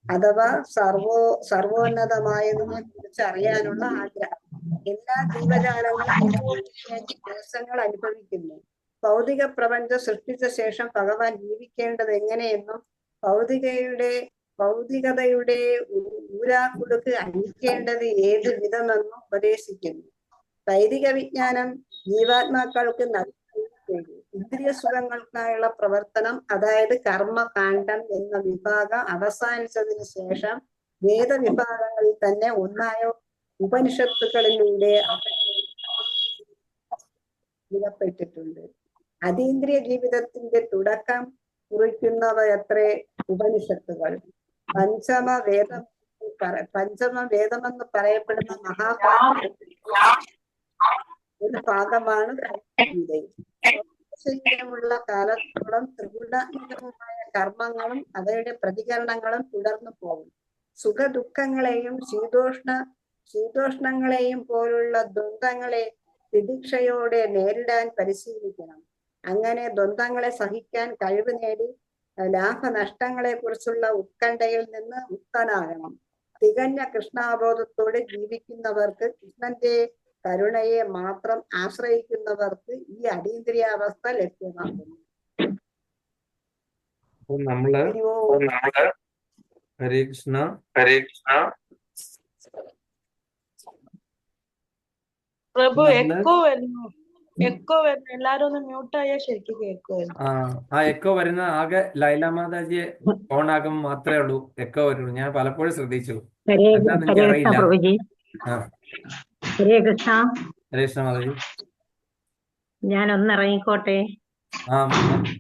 അഥവാ സർവോന്നതമായതിനെ കുറിച്ച് അറിയാനുള്ള ആഗ്രഹം. എല്ലാ ജീവജാലങ്ങളും ക്ലേശങ്ങൾ അനുഭവിക്കുന്നു. ഭൗതിക പ്രപഞ്ചം സൃഷ്ടിച്ച ശേഷം ഭഗവാൻ ജീവിക്കേണ്ടത് എങ്ങനെയെന്നും ഭൗതികതയുടെ ഊരാക്കുടുക്ക് അഴിക്കേണ്ടത് ഏത് വിധമെന്നും ഉപദേശിക്കുന്നു. വൈദിക വിജ്ഞാനം ജീവാത്മാക്കൾക്ക് ഇന്ദ്രിയ സുഖങ്ങൾക്കായുള്ള പ്രവർത്തനം, അതായത് കർമ്മകാണ്ഡം എന്ന വിഭാഗം അവസാനിച്ചതിന് ശേഷം വേദവിഭാഗങ്ങളിൽ തന്നെ ഒന്നായ ഉപനിഷത്തുകളിലൂടെ പ്പെട്ടിട്ടുണ്ട്. അതീന്ദ്രിയ ജീവിതത്തിന്റെ തുടക്കം കുറിക്കുന്നവയത്രേ ഉപനിഷത്തുകൾ. പഞ്ചമ വേദമെന്ന് പറയപ്പെടുന്ന ഒരു ഭാഗമാണ് ശരീരമുള്ള കാലത്തോളം ത്രിഗുണാത്മകമായ കർമ്മങ്ങളും അവയുടെ പ്രതികരണങ്ങളും തുടർന്നു പോകും. സുഖദുഃഖങ്ങളെയും ശീതോഷ്ണങ്ങളെയും പോലുള്ള ദ്വന്ദ്ങ്ങളെ തിദിക്ഷയോടെ നേരിടാൻ പരിശീലിക്കണം. അങ്ങനെ ദ്വന്ദ്ങ്ങളെ സഹിക്കാൻ കഴിവ് നേടി ലാഭനഷ്ടങ്ങളെ കുറിച്ചുള്ള ഉത്കണ്ഠയിൽ നിന്ന് മുക്തനാകണം. തികഞ്ഞ കൃഷ്ണാബോധത്തോടെ ജീവിക്കുന്നവർക്ക്, കൃഷ്ണന്റെ കരുണയെ മാത്രം ആശ്രയിക്കുന്നവർക്ക് ഈ അതീന്ദ്രിയാവസ്ഥ ലഭ്യമാകുന്നു. അപ്പൊ നമ്മള് ഹരി ഓം. ഹരേ കൃഷ്ണ. പ്രഭു നമ്മള് എക്കോ വരുന്നു എല്ലാരും ഒന്ന് മ്യൂട്ടായാൽ ശരിക്കും കേൾക്കുമായിരുന്നു. ആ എക്കോ വരുന്ന ആകെ ലൈല മാതാജിയെ ഓൺ ആക്കുമ്പോൾ മാത്രമേ ഉള്ളൂ എക്കോ വരുള്ളൂ. ഞാൻ പലപ്പോഴും ശ്രദ്ധിച്ചു, എന്താന്ന് എനിക്ക് ഹരേ കൃഷ്ണ അറിയില്ല. പ്രഭുജി. ആ ഹരേ കൃഷ്ണ. ഹരേ കൃഷ്ണ മാതാജി. ഞാൻ ഒന്നിറങ്ങിക്കോട്ടെ.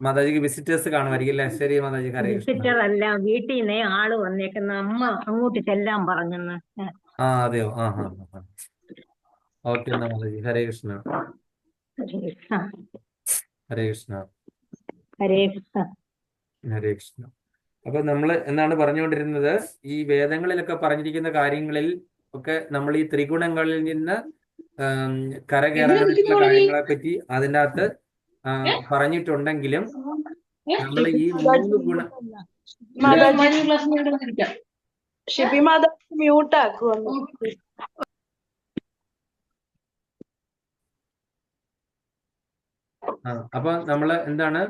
മാതാജിക്ക് വിസിറ്റേഴ്സ് കാണുമായിരിക്കും അല്ലേ? ശരി മാതാജി. ഹരേ കൃഷ്ണ. വിസിറ്റർ അല്ല, വീട്ടിൽ നിന്ന് ആള് വന്നേക്കുന്ന, അമ്മ അങ്ങോട്ട് ചെല്ലാൻ പറഞ്ഞെന്ന്. അതെയോ? ഓക്കെ എന്നാ മാതാജി. ഹരേ കൃഷ്ണ. ഹരേ കൃഷ്ണ. ഹരേ കൃഷ്ണ. ഹരേ കൃഷ്ണ. ഹരേ കൃഷ്ണ. അപ്പൊ നമ്മൾ എന്താണ് പറഞ്ഞുകൊണ്ടിരുന്നത്? ഈ വേദങ്ങളിലൊക്കെ പറഞ്ഞിരിക്കുന്ന കാര്യങ്ങളിൽ ഒക്കെ നമ്മൾ ഈ ത്രിഗുണങ്ങളിൽ നിന്ന് കരകയറാനായിട്ടുള്ള കാര്യങ്ങളെ പറ്റി അതിൻ്റെ അകത്ത് പറഞ്ഞിട്ടുണ്ടെങ്കിലും നമ്മൾ ഈ 3 ഗുണം ഷിബി മാതാജി മ്യൂട്ട് ആക്കുവന്നു. അപ്പൊ നമ്മൾ എന്താണ്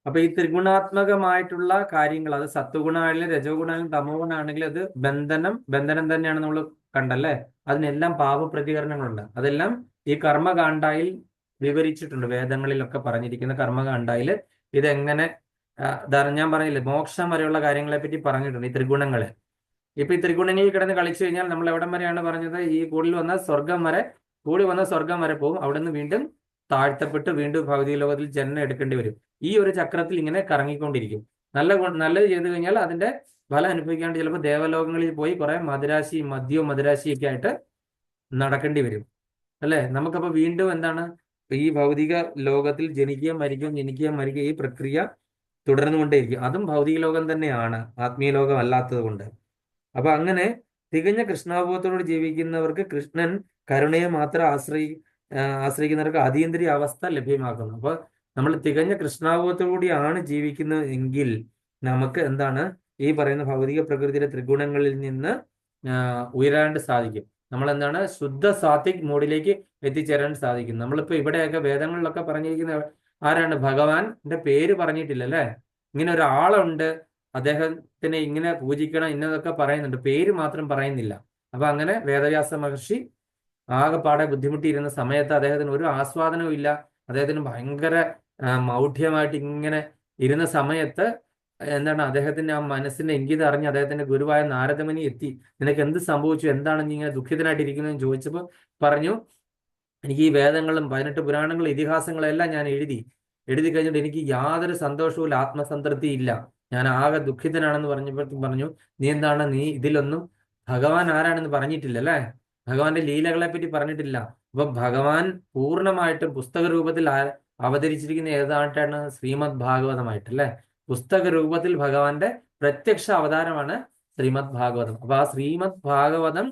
അപ്പൊ ഈ ത്രിഗുണാത്മകമായിട്ടുള്ള കാര്യങ്ങൾ, അത് സത്വഗുണമാണെങ്കിലും രജോ ഗുണമാണെങ്കിലും തമോ ഗുണമാണെങ്കിലും അത് ബന്ധനം തന്നെയാണ് നമ്മൾ കണ്ടല്ലേ. അതിനെല്ലാം പാപപ്രതികരണങ്ങളുണ്ട്. അതെല്ലാം ഈ കർമ്മകാണ്ഡായിൽ വിവരിച്ചിട്ടുണ്ട്. വേദങ്ങളിലൊക്കെ പറഞ്ഞിരിക്കുന്ന കർമ്മകാണ്ഡായിൽ ഇതെങ്ങനെ ഞാൻ പറഞ്ഞില്ലേ, മോക്ഷം വരെയുള്ള കാര്യങ്ങളെ പറ്റി പറഞ്ഞിട്ടുണ്ട്. ഈ ത്രിഗുണങ്ങളെ ഇപ്പൊ ഈ ത്രിഗുണങ്ങളിൽ കിടന്ന് കളിച്ചു കഴിഞ്ഞാൽ നമ്മൾ എവിടം വരെയാണ് പറഞ്ഞത്? ഈ കൂടി വന്ന സ്വർഗം വരെ പോകും. അവിടെ നിന്ന് വീണ്ടും താഴ്ത്തപ്പെട്ട് വീണ്ടും ഭൗതിക ലോകത്തിൽ ജന്മം എടുക്കേണ്ടി വരും. ഈ ഒരു ചക്രത്തിൽ ഇങ്ങനെ കറങ്ങിക്കൊണ്ടിരിക്കും. നല്ലത് ചെയ്തു കഴിഞ്ഞാൽ അതിന്റെ ഫലം അനുഭവിക്കാണ്ട് ചിലപ്പോൾ ദേവലോകങ്ങളിൽ പോയി കുറെ മദ്യവും മദിരാശിയൊക്കെ ആയിട്ട് നടക്കേണ്ടി വരും അല്ലെ. നമുക്കപ്പോ വീണ്ടും എന്താണ് ഈ ഭൗതിക ലോകത്തിൽ ജനിക്കുകയും മരിക്കുകയും ഈ പ്രക്രിയ തുടർന്നുകൊണ്ടേയിരിക്കും. അതും ഭൗതിക ലോകം തന്നെയാണ്, ആത്മീയ ലോകം അല്ലാത്തത് കൊണ്ട്. അപ്പൊ അങ്ങനെ തികഞ്ഞ കൃഷ്ണാവബോധത്തോട് ജീവിക്കുന്നവർക്ക് കൃഷ്ണൻ കരുണയെ മാത്രം ആശ്രയിക്കുന്നവർക്ക് അതീന്ദ്രിയ അവസ്ഥ ലഭ്യമാക്കുന്നു. അപ്പൊ നമ്മൾ തികഞ്ഞ കൃഷ്ണാവബോധത്തോടുകൂടിയാണ് ജീവിക്കുന്നത് എങ്കിൽ നമുക്ക് എന്താണ് ഈ പറയുന്ന ഭൗതിക പ്രകൃതിയുടെ ത്രിഗുണങ്ങളിൽ നിന്ന് ഉയരാണ്ട് സാധിക്കും. നമ്മൾ എന്താണ് ശുദ്ധ സാത്വിക് മോഡിലേക്ക് എത്തിച്ചേരാൻ സാധിക്കും. നമ്മളിപ്പോ ഇവിടെയൊക്കെ വേദങ്ങളിലൊക്കെ പറഞ്ഞിരിക്കുന്ന ആരാണ്? ഭഗവാന്റെ പേര് പറഞ്ഞിട്ടില്ല അല്ലെ. ഇങ്ങനെ ഒരാളുണ്ട്, അദ്ദേഹത്തിനെ ഇങ്ങനെ പൂജിക്കണം ഇന്നതൊക്കെ പറയുന്നുണ്ട്, പേര് മാത്രം പറയുന്നില്ല. അപ്പൊ അങ്ങനെ വേദവ്യാസ മഹർഷി ആകെപ്പാടെ ബുദ്ധിമുട്ടിയിരുന്ന സമയത്ത് അദ്ദേഹത്തിന് ഒരു ആസ്വാദനവും ഇല്ല. അദ്ദേഹത്തിന് ഭയങ്കര മൗഢ്യമായിട്ട് ഇങ്ങനെ ഇരുന്ന സമയത്ത് എന്താണ് അദ്ദേഹത്തിന്റെ ആ മനസ്സിന്റെ ഇംഗിതം അറിഞ്ഞ് അദ്ദേഹത്തിന്റെ ഗുരുവായ നാരദമുനി എത്തി. നിനക്ക് എന്ത് സംഭവിച്ചു, എന്താണ് നീ ഇങ്ങനെ ദുഃഖിതനായിട്ടിരിക്കുന്നതെന്ന് ചോദിച്ചപ്പോൾ പറഞ്ഞു, എനിക്ക് ഈ വേദങ്ങളും 18 പുരാണങ്ങളും ഇതിഹാസങ്ങളും എല്ലാം ഞാൻ എഴുതി കഴിഞ്ഞിട്ട് എനിക്ക് യാതൊരു സന്തോഷവും ആത്മസംതൃപ്തി ഇല്ല, ഞാൻ ആകെ ദുഃഖിതനാണെന്ന് പറഞ്ഞപ്പോഴത്തേക്കും പറഞ്ഞു, നീ ഇതിലൊന്നും ഭഗവാൻ ആരാണെന്ന് പറഞ്ഞിട്ടില്ല അല്ലെ, ഭഗവാന്റെ ലീലകളെ പറ്റി പറഞ്ഞിട്ടില്ല. അപ്പൊ ഭഗവാൻ പൂർണ്ണമായിട്ടും പുസ്തക രൂപത്തിൽ അവതരിച്ചിരിക്കുന്ന ഏതായിട്ടാണ്? ശ്രീമദ് ഭാഗവതമായിട്ട് അല്ലെ. പുസ്തക രൂപത്തിൽ ഭഗവാന്റെ പ്രത്യക്ഷ അവതാരമാണ് ശ്രീമദ് ഭാഗവതം. അപ്പൊ ആ ശ്രീമദ് ഭാഗവതം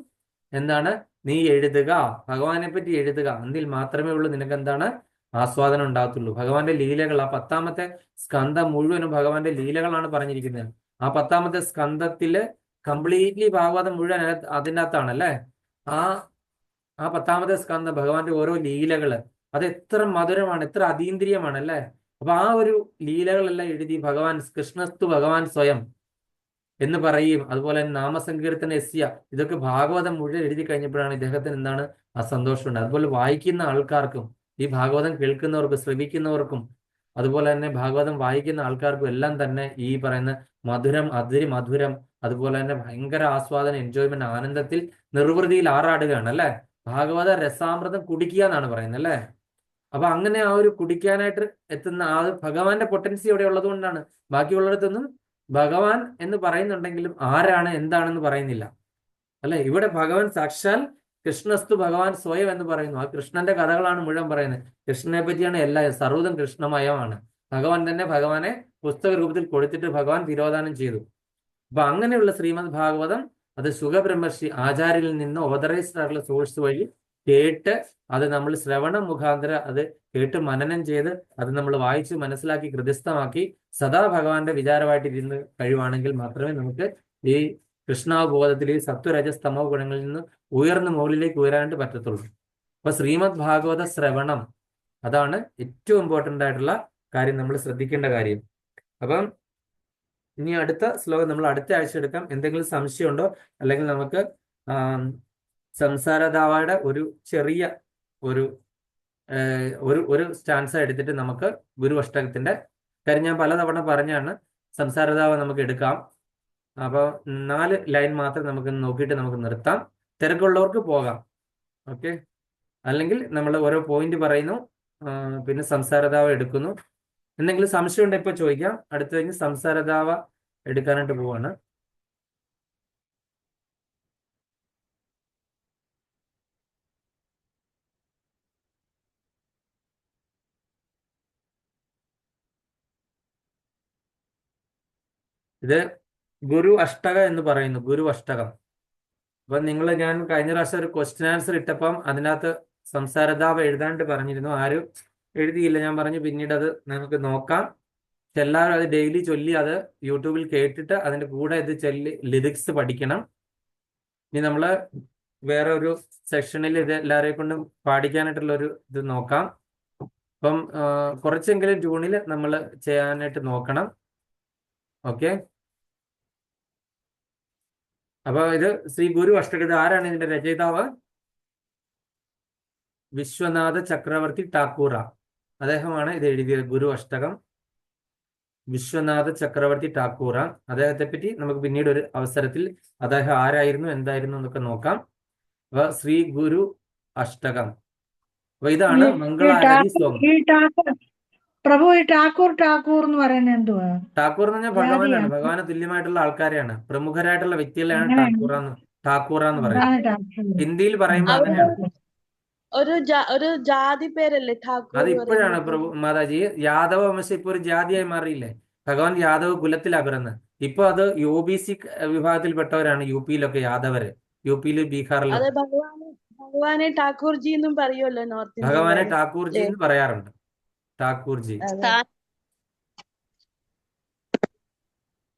എന്താണ്? നീ എഴുതുക, ഭഗവാനെ പറ്റി എഴുതുക, എന്നിൽ മാത്രമേ ഉള്ളൂ നിനക്ക് എന്താണ് ആസ്വാദനം ഉണ്ടാകത്തുള്ളൂ. ഭഗവാന്റെ ലീലകൾ, ആ 10ാമത്തെ സ്കന്ധം മുഴുവനും ഭഗവാന്റെ ലീലകളാണ് പറഞ്ഞിരിക്കുന്നത്. ആ 10ാമത്തെ സ്കന്ധത്തില് കംപ്ലീറ്റ്ലി ഭാഗവതം മുഴുവൻ അതിൻ്റെ അകത്താണ് അല്ലെ. ആ 10ാമത്തെ സ്കന്ധം ഭഗവാന്റെ ഓരോ ലീലകള് അത് എത്ര മധുരമാണ്, എത്ര അതീന്ദ്രിയമാണ് അല്ലെ. അപ്പൊ ആ ഒരു ലീലകളെല്ലാം എഴുതി ഭഗവാൻ കൃഷ്ണസ്തു ഭഗവാൻ സ്വയം എന്ന് പറയും. അതുപോലെ നാമസങ്കീർത്തന എസ്യ, ഇതൊക്കെ ഭാഗവതം മുഴുവൻ എഴുതി കഴിഞ്ഞപ്പോഴാണ് ഇദ്ദേഹത്തിന് എന്താണ് ആ സന്തോഷമുണ്ട്. അതുപോലെ വായിക്കുന്ന ആൾക്കാർക്കും, ഈ ഭാഗവതം കേൾക്കുന്നവർക്കും ശ്രവിക്കുന്നവർക്കും അതുപോലെ തന്നെ ഭാഗവതം വായിക്കുന്ന ആൾക്കാർക്കും എല്ലാം തന്നെ ഈ പറയുന്ന മധുരം അതുപോലെ തന്നെ ഭയങ്കര ആസ്വാദനം, എൻജോയ്മെന്റ്, ആനന്ദത്തിൽ നിർവൃതിയിൽ ആറാടുകയാണ് അല്ലെ. ഭാഗവത രസാമൃതം കുടിക്കുക എന്നാണ് പറയുന്നത് അല്ലെ. അപ്പൊ അങ്ങനെ ആ ഒരു കുടിക്കാനായിട്ട് എത്തുന്ന ആ ഭഗവാന്റെ പൊട്ടൻസി ഇവിടെ ഉള്ളത് കൊണ്ടാണ്. ബാക്കിയുള്ളിടത്തൊന്നും ഭഗവാൻ എന്ന് പറയുന്നുണ്ടെങ്കിലും ആരാണ് എന്താണെന്ന് പറയുന്നില്ല അല്ലെ. ഇവിടെ ഭഗവാൻ സാക്ഷാൽ കൃഷ്ണസ്തു ഭഗവാൻ സ്വയം എന്ന് പറയുന്നു. ആ കൃഷ്ണന്റെ കഥകളാണ് മുഴുവൻ പറയുന്നത്. കൃഷ്ണനെ പറ്റിയാണ് എല്ലാം, സർവ്വതും കൃഷ്ണമയമാണ്. ഭഗവാൻ തന്നെ ഭഗവാനെ പുസ്തക രൂപത്തിൽ കൊടുത്തിട്ട് ഭഗവാൻ തിരോധാനം ചെയ്തു. അപ്പൊ അങ്ങനെയുള്ള ശ്രീമദ് ഭാഗവതം അത് സുഖബ്രഹ്മർഷി ആചാര്യനിൽ നിന്ന് ഓതറൈസ്ഡ് ആയിട്ടുള്ള സോഴ്സ് വഴി കേട്ട് അത് നമ്മൾ ശ്രവണം മുഖാന്തരം അത് കേട്ട് മനനം ചെയ്ത് അത് നമ്മൾ വായിച്ച് മനസ്സിലാക്കി ഹൃദയസ്ഥമാക്കി സദാ ഭഗവാന്റെ വിചാരമായിട്ട് ഇരുന്ന് കഴിയുവാണെങ്കിൽ മാത്രമേ നമുക്ക് ഈ കൃഷ്ണാവബോധത്തിൽ ഈ സത്വരജസ്തമോ ഗുണങ്ങളിൽ നിന്ന് ഉയർന്ന മുകളിലേക്ക് ഉയരാനായിട്ട് പറ്റത്തുള്ളൂ. അപ്പൊ ശ്രീമദ് ഭാഗവത ശ്രവണം അതാണ് ഏറ്റവും ഇമ്പോർട്ടൻ്റ് ആയിട്ടുള്ള കാര്യം, നമ്മൾ ശ്രദ്ധിക്കേണ്ട കാര്യം. അപ്പം ഇനി അടുത്ത ശ്ലോകം നമ്മൾ അടുത്ത ആഴ്ച എടുക്കാം. എന്തെങ്കിലും സംശയമുണ്ടോ, അല്ലെങ്കിൽ നമുക്ക് സംസാരധാവയുടെ ഒരു ചെറിയ ഒരു ഒരു സ്റ്റാൻസ എടുത്തിട്ട് നമുക്ക് ഗുരു അഷ്ടകത്തിന്റെ കാര്യം ഞാൻ പലതവണ പറഞ്ഞാണ്, സംസാരധാവ നമുക്ക് എടുക്കാം. അപ്പോൾ 4 ലൈൻ മാത്രം നമുക്ക് നോക്കിയിട്ട് നമുക്ക് നിർത്താം. തിരക്കുള്ളവർക്ക് പോകാം. ഓക്കെ, അല്ലെങ്കിൽ നമ്മൾ ഓരോ പോയിന്റ് പറയുന്നു, പിന്നെ സംസാരധാവ എടുക്കുന്നു. എന്തെങ്കിലും സംശയം ഉണ്ടെങ്കിൽ ഇപ്പോൾ ചോദിക്കാം. അടുത്ത കഴിഞ്ഞ് സംസാരധാവ എടുക്കാനായിട്ട് പോവാണ്. ഇത് ഗുരു അഷ്ടക എന്ന് പറയുന്നു, ഗുരു അഷ്ടകം. അപ്പൊ ഞാൻ കഴിഞ്ഞ പ്രാവശ്യം ഒരു ക്വസ്റ്റ്യൻ ആൻസർ ഇട്ടപ്പം അതിനകത്ത് സംസാരധാവ എഴുതാണ്ട് പറഞ്ഞിരുന്നു. ആരും എഴുതിയില്ല. ഞാൻ പറഞ്ഞു പിന്നീട് അത് നമുക്ക് നോക്കാം. എല്ലാവരും അത് ഡെയിലി ചൊല്ലി അത് യൂട്യൂബിൽ കേട്ടിട്ട് അതിന്റെ കൂടെ ഇത് ചൊല്ലി ലിറിക്സ് പഠിക്കണം. ഇനി നമ്മൾ വേറെ ഒരു സെക്ഷനിൽ ഇത് എല്ലാവരെയും കൊണ്ടും പാടിക്കാനായിട്ടുള്ള ഒരു ഇത് നോക്കാം. അപ്പം കുറച്ചെങ്കിലും ട്യൂണിൽ നമ്മൾ ചെയ്യാനായിട്ട് നോക്കണം. ഓക്കെ, അപ്പൊ ഇത് ശ്രീ ഗുരു അഷ്ടകം. ഇത് ആരാണ് ഇതിന്റെ രചയിതാവ്? വിശ്വനാഥ ചക്രവർത്തി ടാക്കൂറ, അദ്ദേഹമാണ് ഇത് എഴുതിയത്. ഗുരു അഷ്ടകം വിശ്വനാഥ ചക്രവർത്തി ടാക്കൂറ. അദ്ദേഹത്തെ പറ്റി നമുക്ക് പിന്നീട് ഒരു അവസരത്തിൽ അദ്ദേഹം ആരായിരുന്നു എന്തായിരുന്നു എന്നൊക്കെ നോക്കാം. അപ്പൊ ശ്രീ ഗുരു അഷ്ടകം. അപ്പൊ ഇതാണ് മംഗളാരതി ശ്ലോകം. പ്രഭു ഈ ടാക്കൂർ എന്ന് പറയുന്നത് എന്തുവാ? ടാക്കൂർ എന്ന് പറഞ്ഞാൽ ഭഗവാനാണ്, ഭഗവാന് തുല്യമായിട്ടുള്ള ആൾക്കാരെയാണ്, പ്രമുഖരായിട്ടുള്ള വ്യക്തികളെയാണ് ടാക്കൂറ എന്ന് പറയുന്നത്. ഹിന്ദിയിൽ പറയുമ്പോൾ അങ്ങനെയാണ്. ഒരു ജാതി പേരല്ലേ ഠാക്കൂർ? അത് ഇപ്പോഴാണ് പ്രഭു മാതാജി, യാദവ വംശം ഇപ്പൊ ഒരു ജാതിയായി മാറിയില്ലേ. ഭഗവാൻ യാദവ് കുലത്തിലാ പിറന്ന്. ഇപ്പൊ അത് OBC വിഭാഗത്തിൽപ്പെട്ടവരാണ് യുപിയിലൊക്കെ യാദവര്, യുപിയില് ബീഹാറിലും. ഭഗവാനെ ഠാക്കൂർജി എന്നും പറയുമല്ലോ നോർത്ത് ഭഗവാനെ ഠാക്കൂർജി എന്ന് പറയാറുണ്ട്. ഠാക്കൂർജി.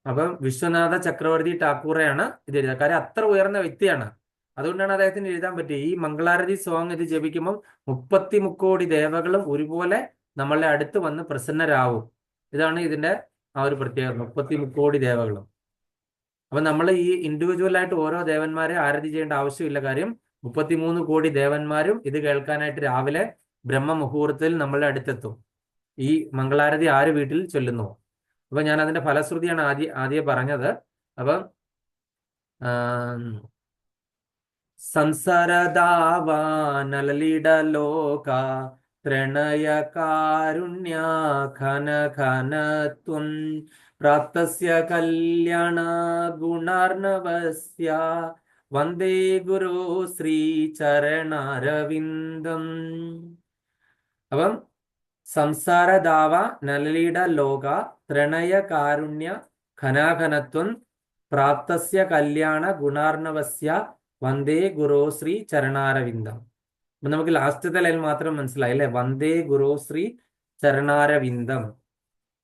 അപ്പം വിശ്വനാഥ ചക്രവർത്തി ടാക്കൂറയാണ് ഇത് എഴുതുക. കാര്യം അത്ര ഉയർന്ന വ്യക്തിയാണ്, അതുകൊണ്ടാണ് അദ്ദേഹത്തിന് എഴുതാൻ പറ്റിയത്. ഈ മംഗളാരതി സോങ് ഇത് ജപിക്കുമ്പോൾ 30 മുക്കോടി ദേവകളും ഒരുപോലെ നമ്മളെ അടുത്ത് വന്ന് പ്രസന്നരാവും. ഇതാണ് ഇതിന്റെ ആ ഒരു പ്രത്യേകത, 30 മുക്കോടി ദേവകളും. അപ്പൊ നമ്മൾ ഈ ഇൻഡിവിജ്വൽ ആയിട്ട് ഓരോ ദേവന്മാരെ ആരാധി ചെയ്യേണ്ട ആവശ്യമില്ല. കാര്യം 33 കോടി ദേവന്മാരും ഇത് കേൾക്കാനായിട്ട് രാവിലെ ബ്രഹ്മ മുഹൂർത്തത്തിൽ നമ്മളുടെ അടുത്തെത്തും. ഈ മംഗളാരതി ആര് വീട്ടിൽ ചൊല്ലുന്നു. അപ്പൊ ഞാൻ അതിന്റെ ഫലശ്രുതിയാണ് ആദ്യം പറഞ്ഞത്. അപ്പം സംസാരദാവാനലിടലോക പ്രണയ കാരുണ്യ ഘന ഘനത്വം പ്രാപ്തസ്യ കല്യാണ ഗുണാർണവസ്യ വന്ദേ ഗുരു ശ്രീ ചരണാരവിന്ദം. അപ്പം സംസാരദാവ നലലിട ലോക പ്രണയ കാരുണ്യ ഘനാഘനത്വം പ്രാപ്തസ്യ കല്യാണ ഗുണാർണവസ്യ വന്ദേ ഗുരു ശ്രീ ചരണാരവിന്ദം. അപ്പൊ നമുക്ക് ലാസ്റ്റത്തെ ലൈൻ മാത്രം മനസ്സിലായി അല്ലെ, വന്ദേ ഗുരു ശ്രീ ചരണാരവിന്ദം.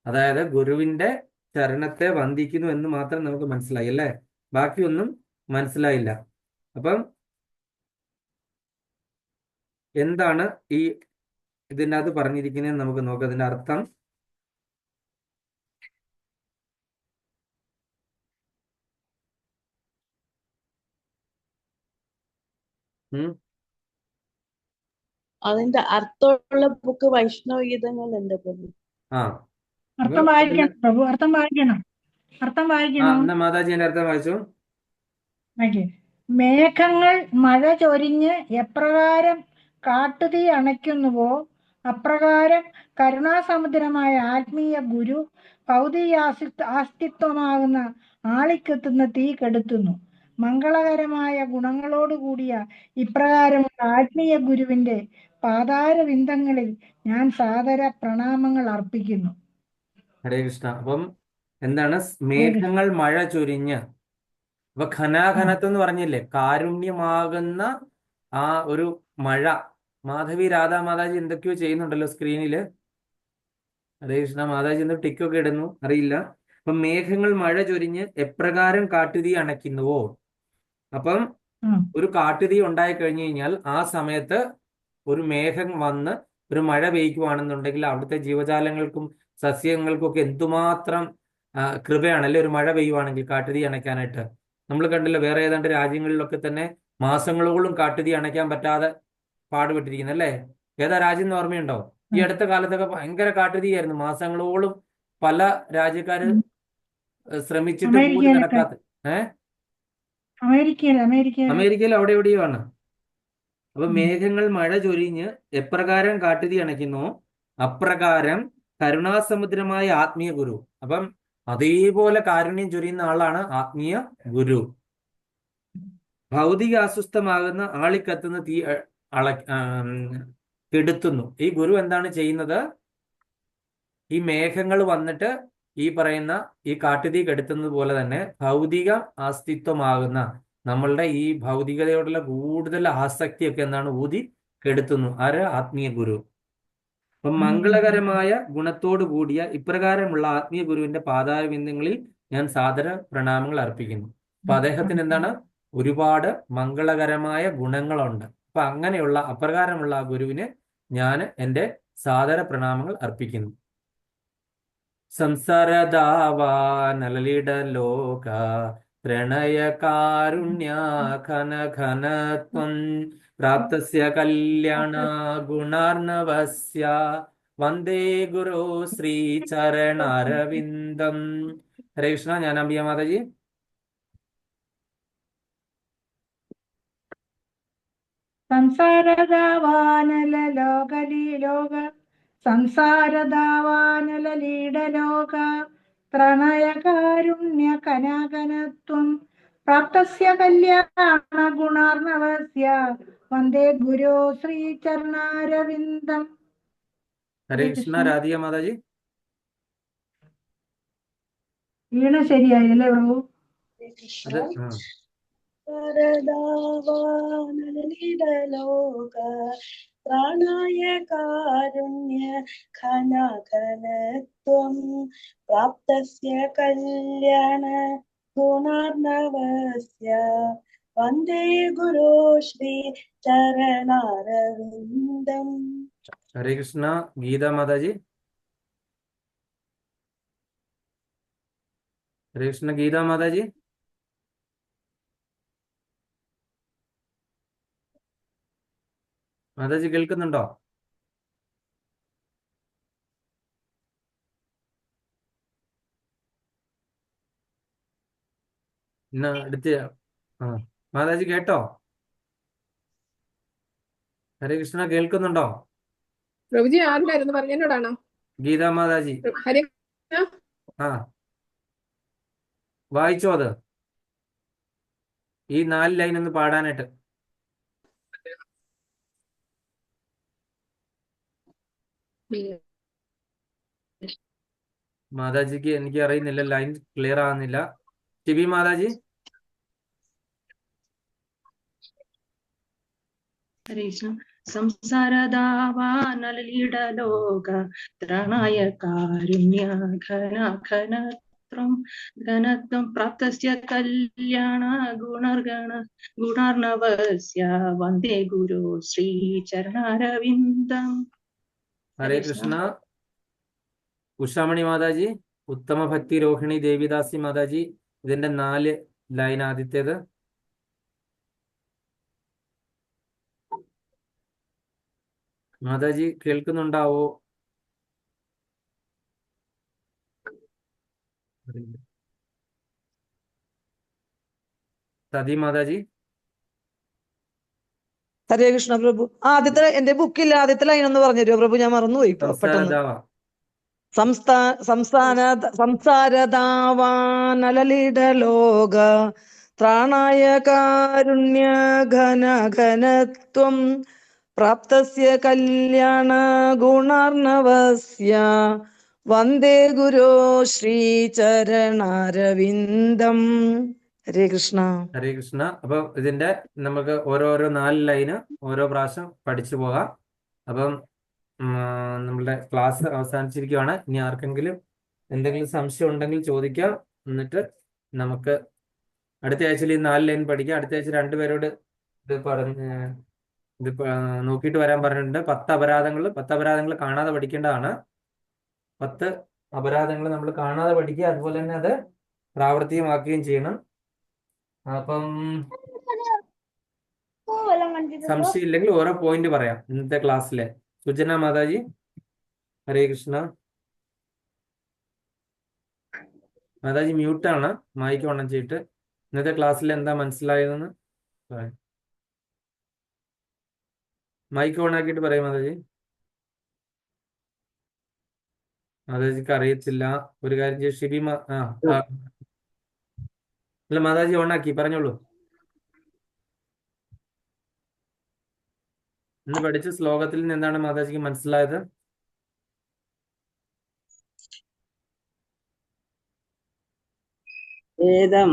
അതായത് ഗുരുവിന്റെ ചരണത്തെ വന്ദിക്കുന്നു എന്ന് മാത്രം നമുക്ക് മനസ്സിലായി അല്ലെ, ബാക്കിയൊന്നും മനസ്സിലായില്ല. അപ്പം എന്താണ് ഈ ഇതിനകത്ത് പറഞ്ഞിരിക്കുന്നത് നമുക്ക് നോക്കാം. അതിന്റെ അർത്ഥം അതിന്റെ അർത്ഥമുള്ള ബുക്ക് വൈഷ്ണവ ഗീതങ്ങൾ ഉണ്ട് പ്രഭു. അർത്ഥം വായിക്കണം പ്രഭു, അർത്ഥം വായിക്കണം. മാതാജി എന്റെ അർത്ഥം വായിച്ചു. മേഘങ്ങൾ മഴ ചൊരിഞ്ഞ് എപ്രകാരം കാട്ടുതീ അണയ്ക്കുന്നുവോ അപ്രകാരം കരുണാസമുദ്രമായ ആത്മീയ ഗുരു ഭൗതിക ആസ്തിത്വമാകുന്ന ആളിക്കെത്തുന്ന തീ കെടുത്തുന്നു. മംഗളകരമായ ഗുണങ്ങളോടുകൂടിയ ഇപ്രകാരമുള്ള ആത്മീയ ഗുരുവിന്റെ പാതാരവിന്ദങ്ങളിൽ ഞാൻ സാദര പ്രണാമങ്ങൾ അർപ്പിക്കുന്നു. ഹരേ കൃഷ്ണ. അപ്പം എന്താണ് മേഘങ്ങൾ മഴ ചൊരിഞ്ഞ്, അപ്പൊ ഘനാഘനത്വം എന്ന് പറഞ്ഞില്ലേ, കാരുണ്യമാകുന്ന ആ ഒരു മഴ. മാധവി രാധാ മാതാജി എന്തൊക്കെയോ ചെയ്യുന്നുണ്ടല്ലോ സ്ക്രീനില്. ഹരേ കൃഷ്ണ. മാതാജി എന്തോ ടിക്കൊക്കെ ഇടുന്നു, അറിയില്ല. അപ്പൊ മേഘങ്ങൾ മഴ ചൊരിഞ്ഞ് എപ്രകാരം കാട്ടുതീ അണയ്ക്കുന്നുവോ. അപ്പം ഒരു കാട്ടുതീ ഉണ്ടായി കഴിഞ്ഞു കഴിഞ്ഞാൽ ആ സമയത്ത് ഒരു മേഘം വന്ന് ഒരു മഴ പെയ്യുവാണെന്നുണ്ടെങ്കിൽ അവിടുത്തെ ജീവജാലങ്ങൾക്കും സസ്യങ്ങൾക്കും ഒക്കെ എന്തുമാത്രം കൃപയാണല്ലേ ഒരു മഴ പെയ്യുവാണെങ്കിൽ കാട്ടുതീ അണയ്ക്കാനായിട്ട്. നമ്മൾ കണ്ടില്ല വേറെ ഏതാണ്ട് രാജ്യങ്ങളിലൊക്കെ തന്നെ മാസങ്ങളോളം കാട്ടുതീ അണയ്ക്കാൻ പറ്റാതെ പാടുപെട്ടിരിക്കുന്നു അല്ലേ? ഏതാ രാജ്യം എന്ന് ഓർമ്മയുണ്ടോ? ഈ അടുത്ത കാലത്തൊക്കെ ഭയങ്കര കാട്ടുതീയായിരുന്നു, മാസങ്ങളോളം പല രാജ്യക്കാര് ശ്രമിച്ചിട്ട് കൂടി അമേരിക്കയിലൊക്കെ നടക്കാത്ത. അമേരിക്കയിൽ അമേരിക്കയിൽ അവിടെ എവിടെയോ ആണ്. അപ്പൊ മേഘങ്ങൾ മഴ ചൊരിഞ്ഞ് എപ്രകാരം കാട്ടുതീ അണയ്ക്കുന്നു അപ്രകാരം കരുണാസമുദ്രമായ ആത്മീയ ഗുരു. അപ്പം അതേപോലെ കാരുണ്യം ചൊരിയുന്ന ആളാണ് ആത്മീയ ഗുരു. ഭൗതിക അസ്വസ്ഥമാകുന്ന ആളിക്കത്തുന്ന തീ കെടുത്തുന്നു. ഈ ഗുരു എന്താണ് ചെയ്യുന്നത്? ഈ മേഘങ്ങൾ വന്നിട്ട് ഈ പറയുന്ന ഈ കാട്ടുതീ കെടുത്തുന്നത് പോലെ തന്നെ ഭൗതിക അസ്തിത്വമാകുന്ന നമ്മളുടെ ഈ ഭൗതികതയോടുള്ള കൂടുതൽ ആസക്തിയൊക്കെ എന്താണ് ഊതി കെടുത്തുന്നു. ആര്? ആത്മീയ ഗുരു. അപ്പം മംഗളകരമായ ഗുണത്തോടു കൂടിയ ഇപ്രകാരമുള്ള ആത്മീയ ഗുരുവിന്റെ പാതാരബിന്ദങ്ങളിൽ ഞാൻ സാദര പ്രണാമങ്ങൾ അർപ്പിക്കുന്നു. അപ്പൊ അദ്ദേഹത്തിന് എന്താണ്? ഒരുപാട് മംഗളകരമായ ഗുണങ്ങളുണ്ട്. അപ്പൊ അങ്ങനെയുള്ള അപ്രകാരമുള്ള ആ ഗുരുവിന് ഞാൻ എൻ്റെ സാദര പ്രണാമങ്ങൾ അർപ്പിക്കുന്നു. സംസാരദാവാനലലിടലോക പ്രണയ കാരുണ്യ ഘന ഘനത്വം പ്രാപ്തസ്യ കല്യാണ ഗുണാർണവസ്യ വന്ദേ ഗുരു ശ്രീ ചരണാരവിന്ദം. ഹരേ കൃഷ്ണ. ഞാൻ അംബിക മാതാജി. സംസാരദാവാനലലോക പ്രണയകാരുണ്യ കനാകനത്വം പ്രാപ്തസ്യ കല്യാണ ഗുണാർണവസ്യ വന്ദേ ഗുരു ശ്രീ ചരണാരവിന്ദം. ഹരേ കൃഷ്ണ. രാധിക മാതാജി. വീണ ശരിയായില്ലേ പ്രഭു? അത് ശാരദാവാനലിടലോക പ്രാണായ കാരുണ്യ ഘനഘനത്വം പ്രാപ്തസ്യ കല്യാണ ഗുണാർണവസ്യ വന്ദേ ഗുരു ശ്രീ ചരണാരവിന്ദം. ഹരേ കൃഷ്ണ. ഗീത മാതാജി. ഹരേ കൃഷ്ണ. ഗീത മാതാജി. മാതാജി കേൾക്കുന്നുണ്ടോ? ഇന്ന് അടുത്ത മാതാജി കേട്ടോ? ഹരേ കൃഷ്ണ. കേൾക്കുന്നുണ്ടോ? പ്രഭുജി ആരുണ്ടായിരുന്നു പറഞ്ഞോടാണോ? ഗീത മാതാജി. ഹരേ വായിച്ചോ അത്? ഈ 4 ലൈൻ ഒന്ന് പാടാനായിട്ട്. മാതാജിക്ക് എനിക്ക് അറിയുന്നില്ല, ലൈൻ ക്ലിയർ ആകുന്നില്ല. ടിബി മാതാജി. ഹരേ കൃഷ്ണ. സംസാരദാവാനലലിടലോക ത്രണായ കാരുണ്യ ഘന ഘനത്വം ഘനത്വം പ്രാപ്തസ്യ കല്യാണ ഗുണാർണവസ്യ വന്ദേ ഗുരു ശ്രീ ചരണാരവിന്ദം. ഹരേ കൃഷ്ണ. ഉഷാമണി മാതാജി. ഉത്തമ ഭക്തി രോഹിണി ദേവിദാസി മാതാജി. ഇതിന്റെ 4 ലൈൻ ആദ്യത്തേത്. മാതാജി കേൾക്കുന്നുണ്ടാവോ? സതി മാതാജി. ഹരേ കൃഷ്ണ പ്രഭു. ആദ്യത്തെ എന്റെ ബുക്കിൽ ആദ്യത്തെ ലൈൻ ഒന്ന് പറഞ്ഞു തരുമോ പ്രഭു? ഞാൻ മറന്നുപോയി പെട്ടെന്ന്. സംസാരദാവാനലലിടലോക ത്രാണായ കാരുണ്യ ഘന ഘനത്വം പ്രാപ്തസ്യ കല്യാണ ഗുണാർണവസ്യ വന്ദേ ഗുരു ശ്രീ ചരണാരവിന്ദം. ഹരേ കൃഷ്ണ. ഹരേ കൃഷ്ണ. അപ്പൊ ഇതിന്റെ നമുക്ക് ഓരോരോ 4 ലൈന് ഓരോ പ്രാവശ്യം പഠിച്ചു പോകാം. അപ്പം നമ്മളുടെ ക്ലാസ് അവസാനിച്ചിരിക്കുകയാണ്. ഇനി ആർക്കെങ്കിലും എന്തെങ്കിലും സംശയം ഉണ്ടെങ്കിൽ ചോദിക്കാം. എന്നിട്ട് നമുക്ക് അടുത്ത ആഴ്ചയിൽ ഈ 4 ലൈൻ പഠിക്കാം. അടുത്ത ആഴ്ച 2 പേരോട് ഇത് ഇത് നോക്കിയിട്ട് വരാൻ പറഞ്ഞിട്ടുണ്ട്. 10 അപരാധങ്ങൾ കാണാതെ പഠിക്കേണ്ടതാണ്. 10 അപരാധങ്ങൾ നമ്മൾ കാണാതെ പഠിക്കുക, അതുപോലെ തന്നെ അത് പ്രാവർത്തികമാക്കുകയും ചെയ്യണം. അപ്പം സംശയം ഇല്ലെങ്കിൽ ഓരോ പോയിന്റ് പറയാം ഇന്നത്തെ ക്ലാസ്സിലെ. സുജന മാതാജി, ഹരേ കൃഷ്ണ. മാതാജി മ്യൂട്ടാണ്, മൈക്ക് ഓൺ ചെയ്തിട്ട്. ഇന്നത്തെ ക്ലാസ്സിൽ എന്താ മനസ്സിലായതെന്ന് പറയാം. മൈക്ക് ഓൺ ആക്കിയിട്ട് പറയും മാതാജി. മാതാജിക്ക് അറിയത്തില്ല. ഒരു കാര്യം ചെയ്യും, ഷിബി അല്ല മാതാജി ഓൺ ആക്കി പറഞ്ഞോളൂ. ഇന്ന് പഠിച്ച ശ്ലോകത്തിൽ നിന്ന് എന്താണ് മാതാജിക്ക് മനസ്സിലായത്? വേദം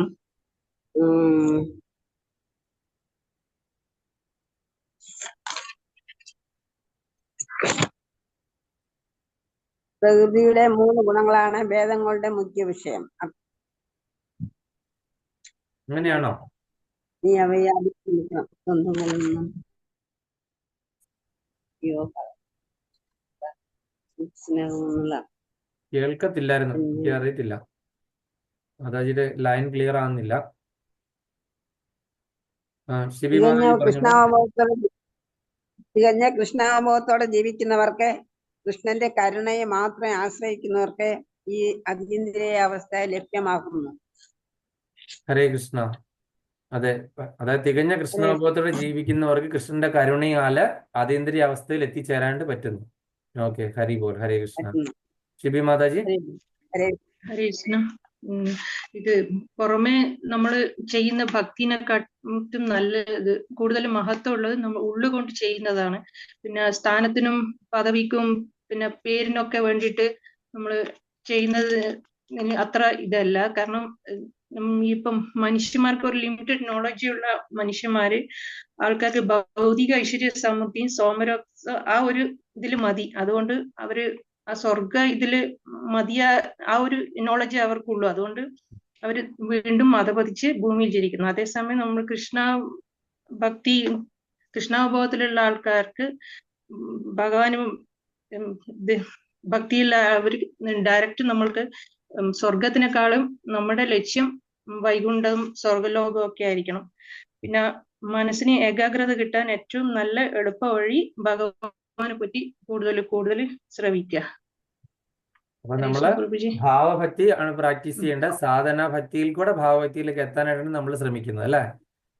പ്രകൃതിയുടെ 3 ഗുണങ്ങളാണ് വേദങ്ങളുടെ മുഖ്യ വിഷയം. അങ്ങനെയാണോ? നീ അവയെ അഭിനയിക്കണം. സ്വന്തങ്ങളിൽ നിന്നും സ്നേഹമുള്ള കേൾക്കത്തില്ലായിരുന്നു, എനിക്ക് അറിയത്തില്ല. മാതാജിയുടെ ലൈൻ ക്ലിയർ ആകുന്നില്ല. ഷിബി മാതാജി പറഞ്ഞോളൂ. തികഞ്ഞ കൃഷ്ണാവബോധത്തോടെ ജീവിക്കുന്നവർക്ക്, കൃഷ്ണന്റെ കരുണയെ മാത്രം ആശ്രയിക്കുന്നവർക്ക് ഈ അതീന്ദ്രിയ അവസ്ഥ ലഭ്യമാക്കുന്നു. ഹരേ കൃഷ്ണ. അതെ, അതായത് തികഞ്ഞ കൃഷ്ണാവബോധത്തോടെ ജീവിക്കുന്നവർക്ക് കൃഷ്ണന്റെ കരുണയാല് അതീന്ദ്രിയ അവസ്ഥയിൽ എത്തിച്ചേരാണ്ട് പറ്റുന്നു. ഓക്കെ, ഹരി ബോൾ, ഹരേ കൃഷ്ണ. ഷിബി മാതാജി. ഹരേ കൃഷ്ണ. ഇത് പുറമെ നമ്മൾ ചെയ്യുന്ന ഭക്തിനെക്കാട്ടും നല്ലത്, കൂടുതൽ മഹത്വമുള്ളത് നമ്മൾ ഉള്ളുകൊണ്ട് ചെയ്യുന്നതാണ്. പിന്നെ സ്ഥാനത്തിനും പദവിക്കും പിന്നെ പേരിനൊക്കെ വേണ്ടിയിട്ട് നമ്മൾ ചെയ്യുന്നത് അത്ര ഇതല്ല. കാരണം ഇപ്പം മനുഷ്യന്മാർക്ക് ഒരു ലിമിറ്റഡ് നോളജ് ഉള്ള മനുഷ്യന്മാര്, ആൾക്കാർക്ക് ഭൗതിക ഐശ്വര്യ സമൃദ്ധിയും സോമരസ ആ ഒരു ഇതില് മതി. അതുകൊണ്ട് അവര് ആ സ്വർഗ ഇതില് മതിയാ ആ ഒരു നോളജ് അവർക്കുള്ളൂ. അതുകൊണ്ട് അവര് വീണ്ടും മതപതിച്ച് ഭൂമിയിൽ ജനിക്കുന്നു. അതേസമയം നമ്മൾ ഭക്തി കൃഷ്ണാവബോധത്തിലുള്ള ആൾക്കാർക്ക് ഭഗവാനും ഭക്തിയുള്ള അവർ ഡയറക്റ്റ് നമ്മൾക്ക് സ്വർഗത്തിനേക്കാളും നമ്മുടെ ലക്ഷ്യം വൈകുണ്ഠവും സ്വർഗലോകവും ഒക്കെ ആയിരിക്കണം. പിന്നെ മനസ്സിന് ഏകാഗ്രത കിട്ടാൻ ഏറ്റവും നല്ല എളുപ്പ വഴി ഭഗവാനെ പറ്റി കൂടുതൽ ശ്രവിക്കുക. അപ്പൊ നമ്മള് ഭാവഭക്തി ആണ് പ്രാക്ടീസ് ചെയ്യേണ്ടത്. സാധന ഭക്തിയിൽ കൂടെ ഭാവഭക്തിയിലേക്ക് എത്താനായിട്ടാണ് നമ്മൾ ശ്രമിക്കുന്നത്, അല്ലെ?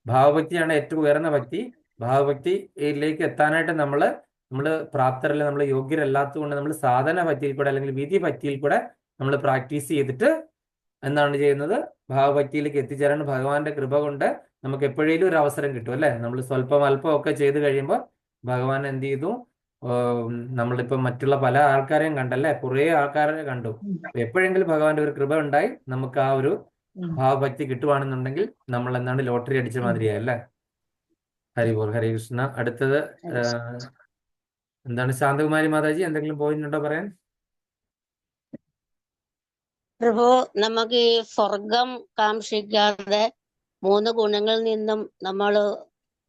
ഭാവഭക്തിയാണ് ഏറ്റവും ഉയർന്ന ഭക്തി. ഭാവഭക്തിയിലേക്ക് എത്താനായിട്ട് നമ്മള് പ്രാപ്തരല്ല, നമ്മൾ യോഗ്യരല്ലാത്തത് കൊണ്ട് നമ്മൾ സാധന ഭക്തിയിൽ കൂടെ അല്ലെങ്കിൽ വിധി ഭക്തിയിൽ കൂടെ നമ്മൾ പ്രാക്ടീസ് ചെയ്തിട്ട് എന്താണ് ചെയ്യുന്നത്? ഭാവഭക്തിയിലേക്ക് എത്തിച്ചേരാൻ ഭഗവാന്റെ കൃപ കൊണ്ട് നമുക്ക് എപ്പോഴേലും ഒരു അവസരം കിട്ടും, അല്ലെ? നമ്മൾ സ്വല്പം അല്പം ഒക്കെ ചെയ്ത് കഴിയുമ്പോൾ ഭഗവാൻ എന്ത് ചെയ്തു? നമ്മളിപ്പം മറ്റുള്ള പല ആൾക്കാരെയും കണ്ടല്ലേ, കുറേ ആൾക്കാരെ കണ്ടു. എപ്പോഴെങ്കിലും ഭഗവാന്റെ ഒരു കൃപ ഉണ്ടായി നമുക്ക് ആ ഒരു ഭാവഭക്തി കിട്ടുവാണെന്നുണ്ടെങ്കിൽ നമ്മൾ എന്താണ് ലോട്ടറി അടിച്ച മാതിരിയായി, അല്ലേ? ഹരിബോൾ, ഹരേ കൃഷ്ണ. അടുത്തത് എന്താണ് ശാന്തകുമാരി മാതാജി, എന്തെങ്കിലും പോയിന്റ് ഉണ്ടോ പറയാൻ? പ്രഭു, നമുക്ക് ഈ സ്വർഗം കാക്ഷിക്കാതെ 3 ഗുണങ്ങളിൽ നിന്നും നമ്മൾ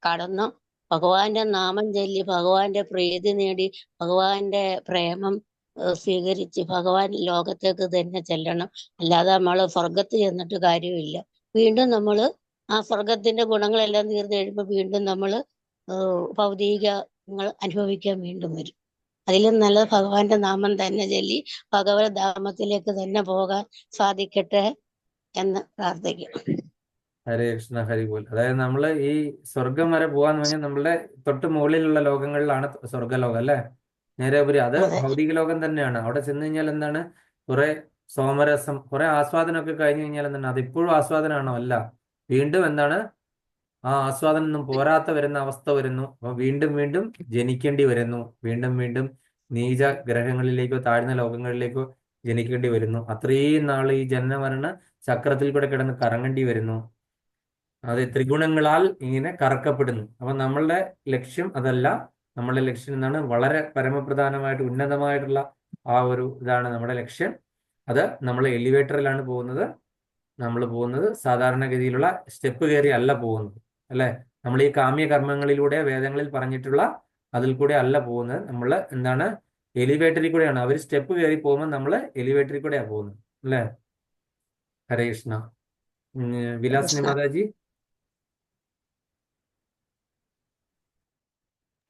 കടന്നു ഭഗവാന്റെ നാമം ചൊല്ലി ഭഗവാന്റെ പ്രീതി നേടി ഭഗവാന്റെ പ്രേമം സ്വീകരിച്ച് ഭഗവാൻ ലോകത്തേക്ക് തന്നെ ചെല്ലണം. അല്ലാതെ നമ്മൾ സ്വർഗത്ത് ചെന്നിട്ട് കാര്യമില്ല. വീണ്ടും നമ്മൾ ആ സ്വർഗത്തിന്റെ ഗുണങ്ങളെല്ലാം തീർന്നു കഴിയുമ്പോൾ വീണ്ടും നമ്മൾ ഭൗതികങ്ങൾ അനുഭവിക്കാൻ വീണ്ടും വരും. അതിലും നല്ലത് ഭഗവാന്റെ നാമം തന്നെ ചൊല്ലി ഭഗവത് ധാമത്തിലേക്ക് തന്നെ പോകാൻ സാധിക്കട്ടെ എന്ന് പ്രാർത്ഥിക്കും. ഹരേ കൃഷ്ണ, ഹരിബോൽ. അതായത് നമ്മള് ഈ സ്വർഗം വരെ പോകാന്ന് പറഞ്ഞാൽ നമ്മളുടെ തൊട്ട് മുകളിലുള്ള ലോകങ്ങളിലാണ് സ്വർഗലോകം, അല്ലെ? നേരെ ഉപരി അത് ഭൗതിക ലോകം തന്നെയാണ്. അവിടെ ചെന്ന് കഴിഞ്ഞാൽ എന്താണ്? കുറെ സോമരസം, കുറെ ആസ്വാദനമൊക്കെ കഴിഞ്ഞു കഴിഞ്ഞാൽ എന്താണ്? അതിപ്പോഴും ആസ്വാദനമാണോ? അല്ല. വീണ്ടും എന്താണ്? ആ ആസ്വാദനം ഒന്നും പോരാത്ത വരുന്ന അവസ്ഥ വരുന്നു. അപ്പൊ വീണ്ടും വീണ്ടും ജനിക്കേണ്ടി വരുന്നു. വീണ്ടും വീണ്ടും നീച ഗ്രഹങ്ങളിലേക്കോ താഴ്ന്ന ലോകങ്ങളിലേക്കോ ജനിക്കേണ്ടി വരുന്നു. അത്രയും നാൾ ഈ ജനനമരണ ചക്രത്തിൽ കൂടെ കിടന്ന് കറങ്ങേണ്ടി വരുന്നു. അത് ത്രിഗുണങ്ങളാൽ ഇങ്ങനെ കറക്കപ്പെടുന്നു. അപ്പൊ നമ്മളുടെ ലക്ഷ്യം അതല്ല. നമ്മളുടെ ലക്ഷ്യം എന്താണ്? വളരെ പരമപ്രധാനമായിട്ട് ഉന്നതമായിട്ടുള്ള ആ ഒരു ഇതാണ് നമ്മുടെ ലക്ഷ്യം. അത് നമ്മൾ എലിവേറ്ററിലാണ് പോകുന്നത്. നമ്മൾ പോകുന്നത് സാധാരണഗതിയിലുള്ള സ്റ്റെപ്പ് കയറി അല്ല പോകുന്നത്, അല്ലെ? നമ്മൾ ഈ കാമ്യ കർമ്മങ്ങളിലൂടെ വേദങ്ങളിൽ പറഞ്ഞിട്ടുള്ള അതിൽ കൂടെ അല്ല പോകുന്നത്. നമ്മൾ എന്താണ് എലിവേറ്ററിൽ കൂടെയാണ്. അവർ സ്റ്റെപ്പ് കയറി പോകുമ്പോൾ നമ്മൾ എലിവേറ്ററിൽ കൂടെയാണ് പോകുന്നത് അല്ലേ? ഹരേ കൃഷ്ണ. വിലാസിനി മാതാജി.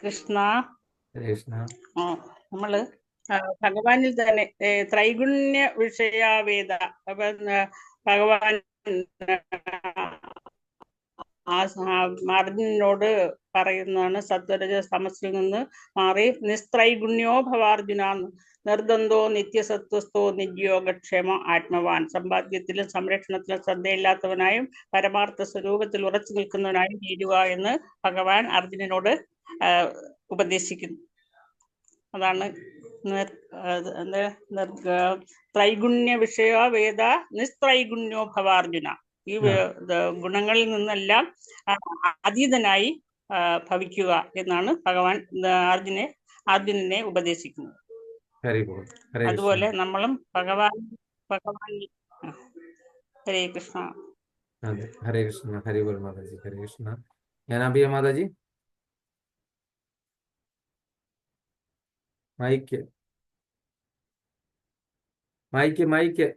കൃഷ്ണ. ഹരേ കൃഷ്ണ. നമ്മള് ഭഗവാനിൽ തന്നെ ത്രൈഗുണ്യ വിഷയാവേദ. അപ്പൊ ഭഗവാൻ അർജുനനോട് പറയുന്നതാണ് സത്വരജ തമസിൽ നിന്ന് മാറി നിസ്ത്രൈഗുണ്യോ ഭവാർജുന നിർദ്ദന്തോ നിത്യസത്വസ്ഥോ നിജ്യോഗക്ഷേമ ആത്മവാൻ. സമ്പാദ്യത്തിലും സംരക്ഷണത്തിലും ശ്രദ്ധയില്ലാത്തവനായും പരമാർത്ഥ സ്വരൂപത്തിൽ ഉറച്ചു നിൽക്കുന്നവനായും തീരുക എന്ന് ഭഗവാൻ അർജുനനോട് ഉപദേശിക്കുന്നു. അതാണ് ത്രൈഗുണ്യ വിഷയ വേദ നിസ്ത്രൈഗുണ്യോ ഭവാർജുന. ഈ ഗുണങ്ങളിൽ നിന്നെല്ലാം അതീതനായി ഭവിക്കുക എന്നാണ് ഭഗവാൻ അർജുനനെ ഉപദേശിക്കുന്നത്. അതുപോലെ നമ്മളും ഭഗവാൻ ഹരേ കൃഷ്ണ. അതെ, ഹരേ കൃഷ്ണ. ഹരി ബോൾ Mataji. Hare Krishna. Jnanambika Mataji. Mike mike mike.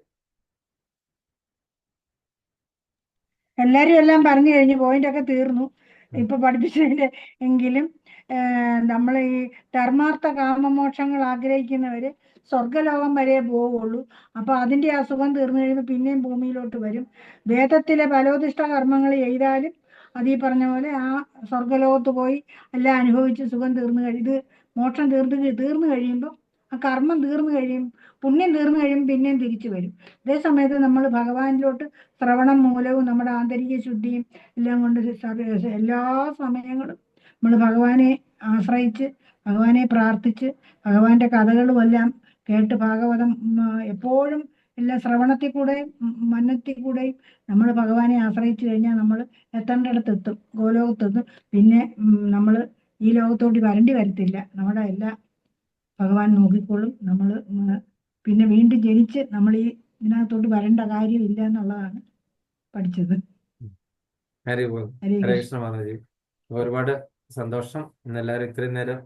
എല്ലാരും എല്ലാം പറഞ്ഞു കഴിഞ്ഞു, പോയിന്റ് ഒക്കെ തീർന്നു ഇപ്പൊ പഠിപ്പിച്ചതിന്റെ. എങ്കിലും നമ്മൾ ഈ ധർമാർത്ഥ കാമമോക്ഷങ്ങൾ ആഗ്രഹിക്കുന്നവര് സ്വർഗലോകം വരെ പോവുള്ളൂ. അപ്പൊ അതിന്റെ അസുഖം തീർന്നു കഴിയുമ്പോൾ പിന്നെയും ഭൂമിയിലോട്ട് വരും. വേദത്തിലെ ഫലോദിഷ്ട കർമ്മങ്ങൾ ചെയ്താലും അത് ഈ പറഞ്ഞ പോലെ ആ സ്വർഗലോകത്ത് പോയി എല്ലാം അനുഭവിച്ച് സുഖം തീർന്നു ഇത് മോക്ഷം തീർന്നു കഴിയുമ്പോൾ ആ കർമ്മം തീർന്നു കഴിയും, പുണ്യം തീർന്നു കഴിയുമ്പോൾ പിന്നെയും തിരിച്ചു വരും. അതേ സമയത്ത് നമ്മൾ ഭഗവാനിലോട്ട് ശ്രവണം മൂലവും നമ്മുടെ ആന്തരിക ശുദ്ധിയും എല്ലാം കൊണ്ട് എല്ലാ സമയങ്ങളും നമ്മൾ ഭഗവാനെ ആശ്രയിച്ച് ഭഗവാനെ പ്രാർത്ഥിച്ച് ഭഗവാന്റെ കഥകളും എല്ലാം കേട്ട് ഭാഗവതം എപ്പോഴും എല്ലാ ശ്രവണത്തിൽ കൂടെയും മന്നത്തിൽ കൂടെയും നമ്മൾ ഭഗവാനെ ആശ്രയിച്ചു കഴിഞ്ഞാൽ നമ്മൾ എത്തേണ്ടിടത്തെത്തും, ഗോലോകത്തെത്തും. പിന്നെ നമ്മൾ ഈ ലോകത്തോട്ട് വരേണ്ടി വരത്തില്ല. നമ്മുടെ എല്ലാ ഭഗവാൻ നോക്കിക്കോളും. നമ്മൾ പിന്നെ വീണ്ടും ജനിച്ച് നമ്മൾ ഈ ഇതിനകത്തോട്ട് വരേണ്ട കാര്യമില്ല എന്നുള്ളതാണ് പഠിച്ചത്. ഹരേ കൃഷ്ണ മാതാജി. ഒരുപാട് സന്തോഷം. ഇന്നെല്ലാവരും ഇത്രയും നേരം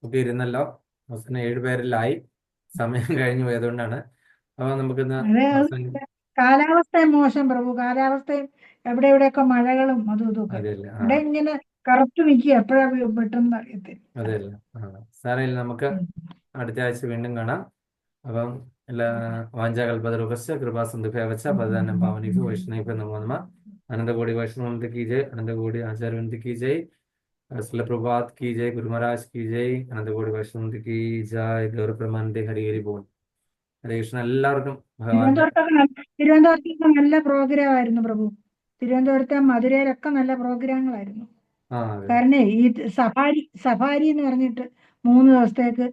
ഒക്കെ ഇരുന്നല്ലോ. അവസാനം 7 പേരിലായി. സമയം കഴിഞ്ഞു പോയതുകൊണ്ടാണ്. അപ്പൊ നമുക്കിന്ന് കാലാവസ്ഥ മോശം പ്രഭു. കാലാവസ്ഥയും എവിടെയൊക്കെ മഴകളും അതും ഇതൊക്കെ ഇവിടെ ഇങ്ങനെ കറുത്തു നിൽക്കുക. എപ്പോഴാ പെട്ടെന്ന് അറിയത്തില്ല. അതെയല്ല. സാരമില്ല, നമുക്ക് അടുത്ത ആഴ്ച വീണ്ടും കാണാം. അപ്പം എല്ലാ വാഞ്ചാകൽപതരൂപസ്യ കൃപാസിന്ധുഭ്യവച പതിതാനം പാവനിഭ്യോ വൈഷ്ണവേഭ്യോ നമോ നമഃ. अनंतकोटि वैष्णव की जय, अनंतकोटि आचार्य की जय, श्रील प्रभात की जय, गुरु महाराज की जय, अनंतकोटि वैष्णव की जय. ഗൗര പ്രമാനന്ദേ. ഹരി ഹരി ബോൾ. ഹരേ കൃഷ്ണ. എല്ലാവർക്കും തിരുവനന്തപുരത്തൊക്കെ നല്ല പ്രോഗ്രാം ആയിരുന്നു പ്രഭു. തിരുവനന്തപുരത്തെ മധുരയിലൊക്കെ നല്ല പ്രോഗ്രാമുകളായിരുന്നു. കാരണം ഈ സഫാരി എന്ന് പറഞ്ഞിട്ട് 3 ദിവസത്തേക്ക്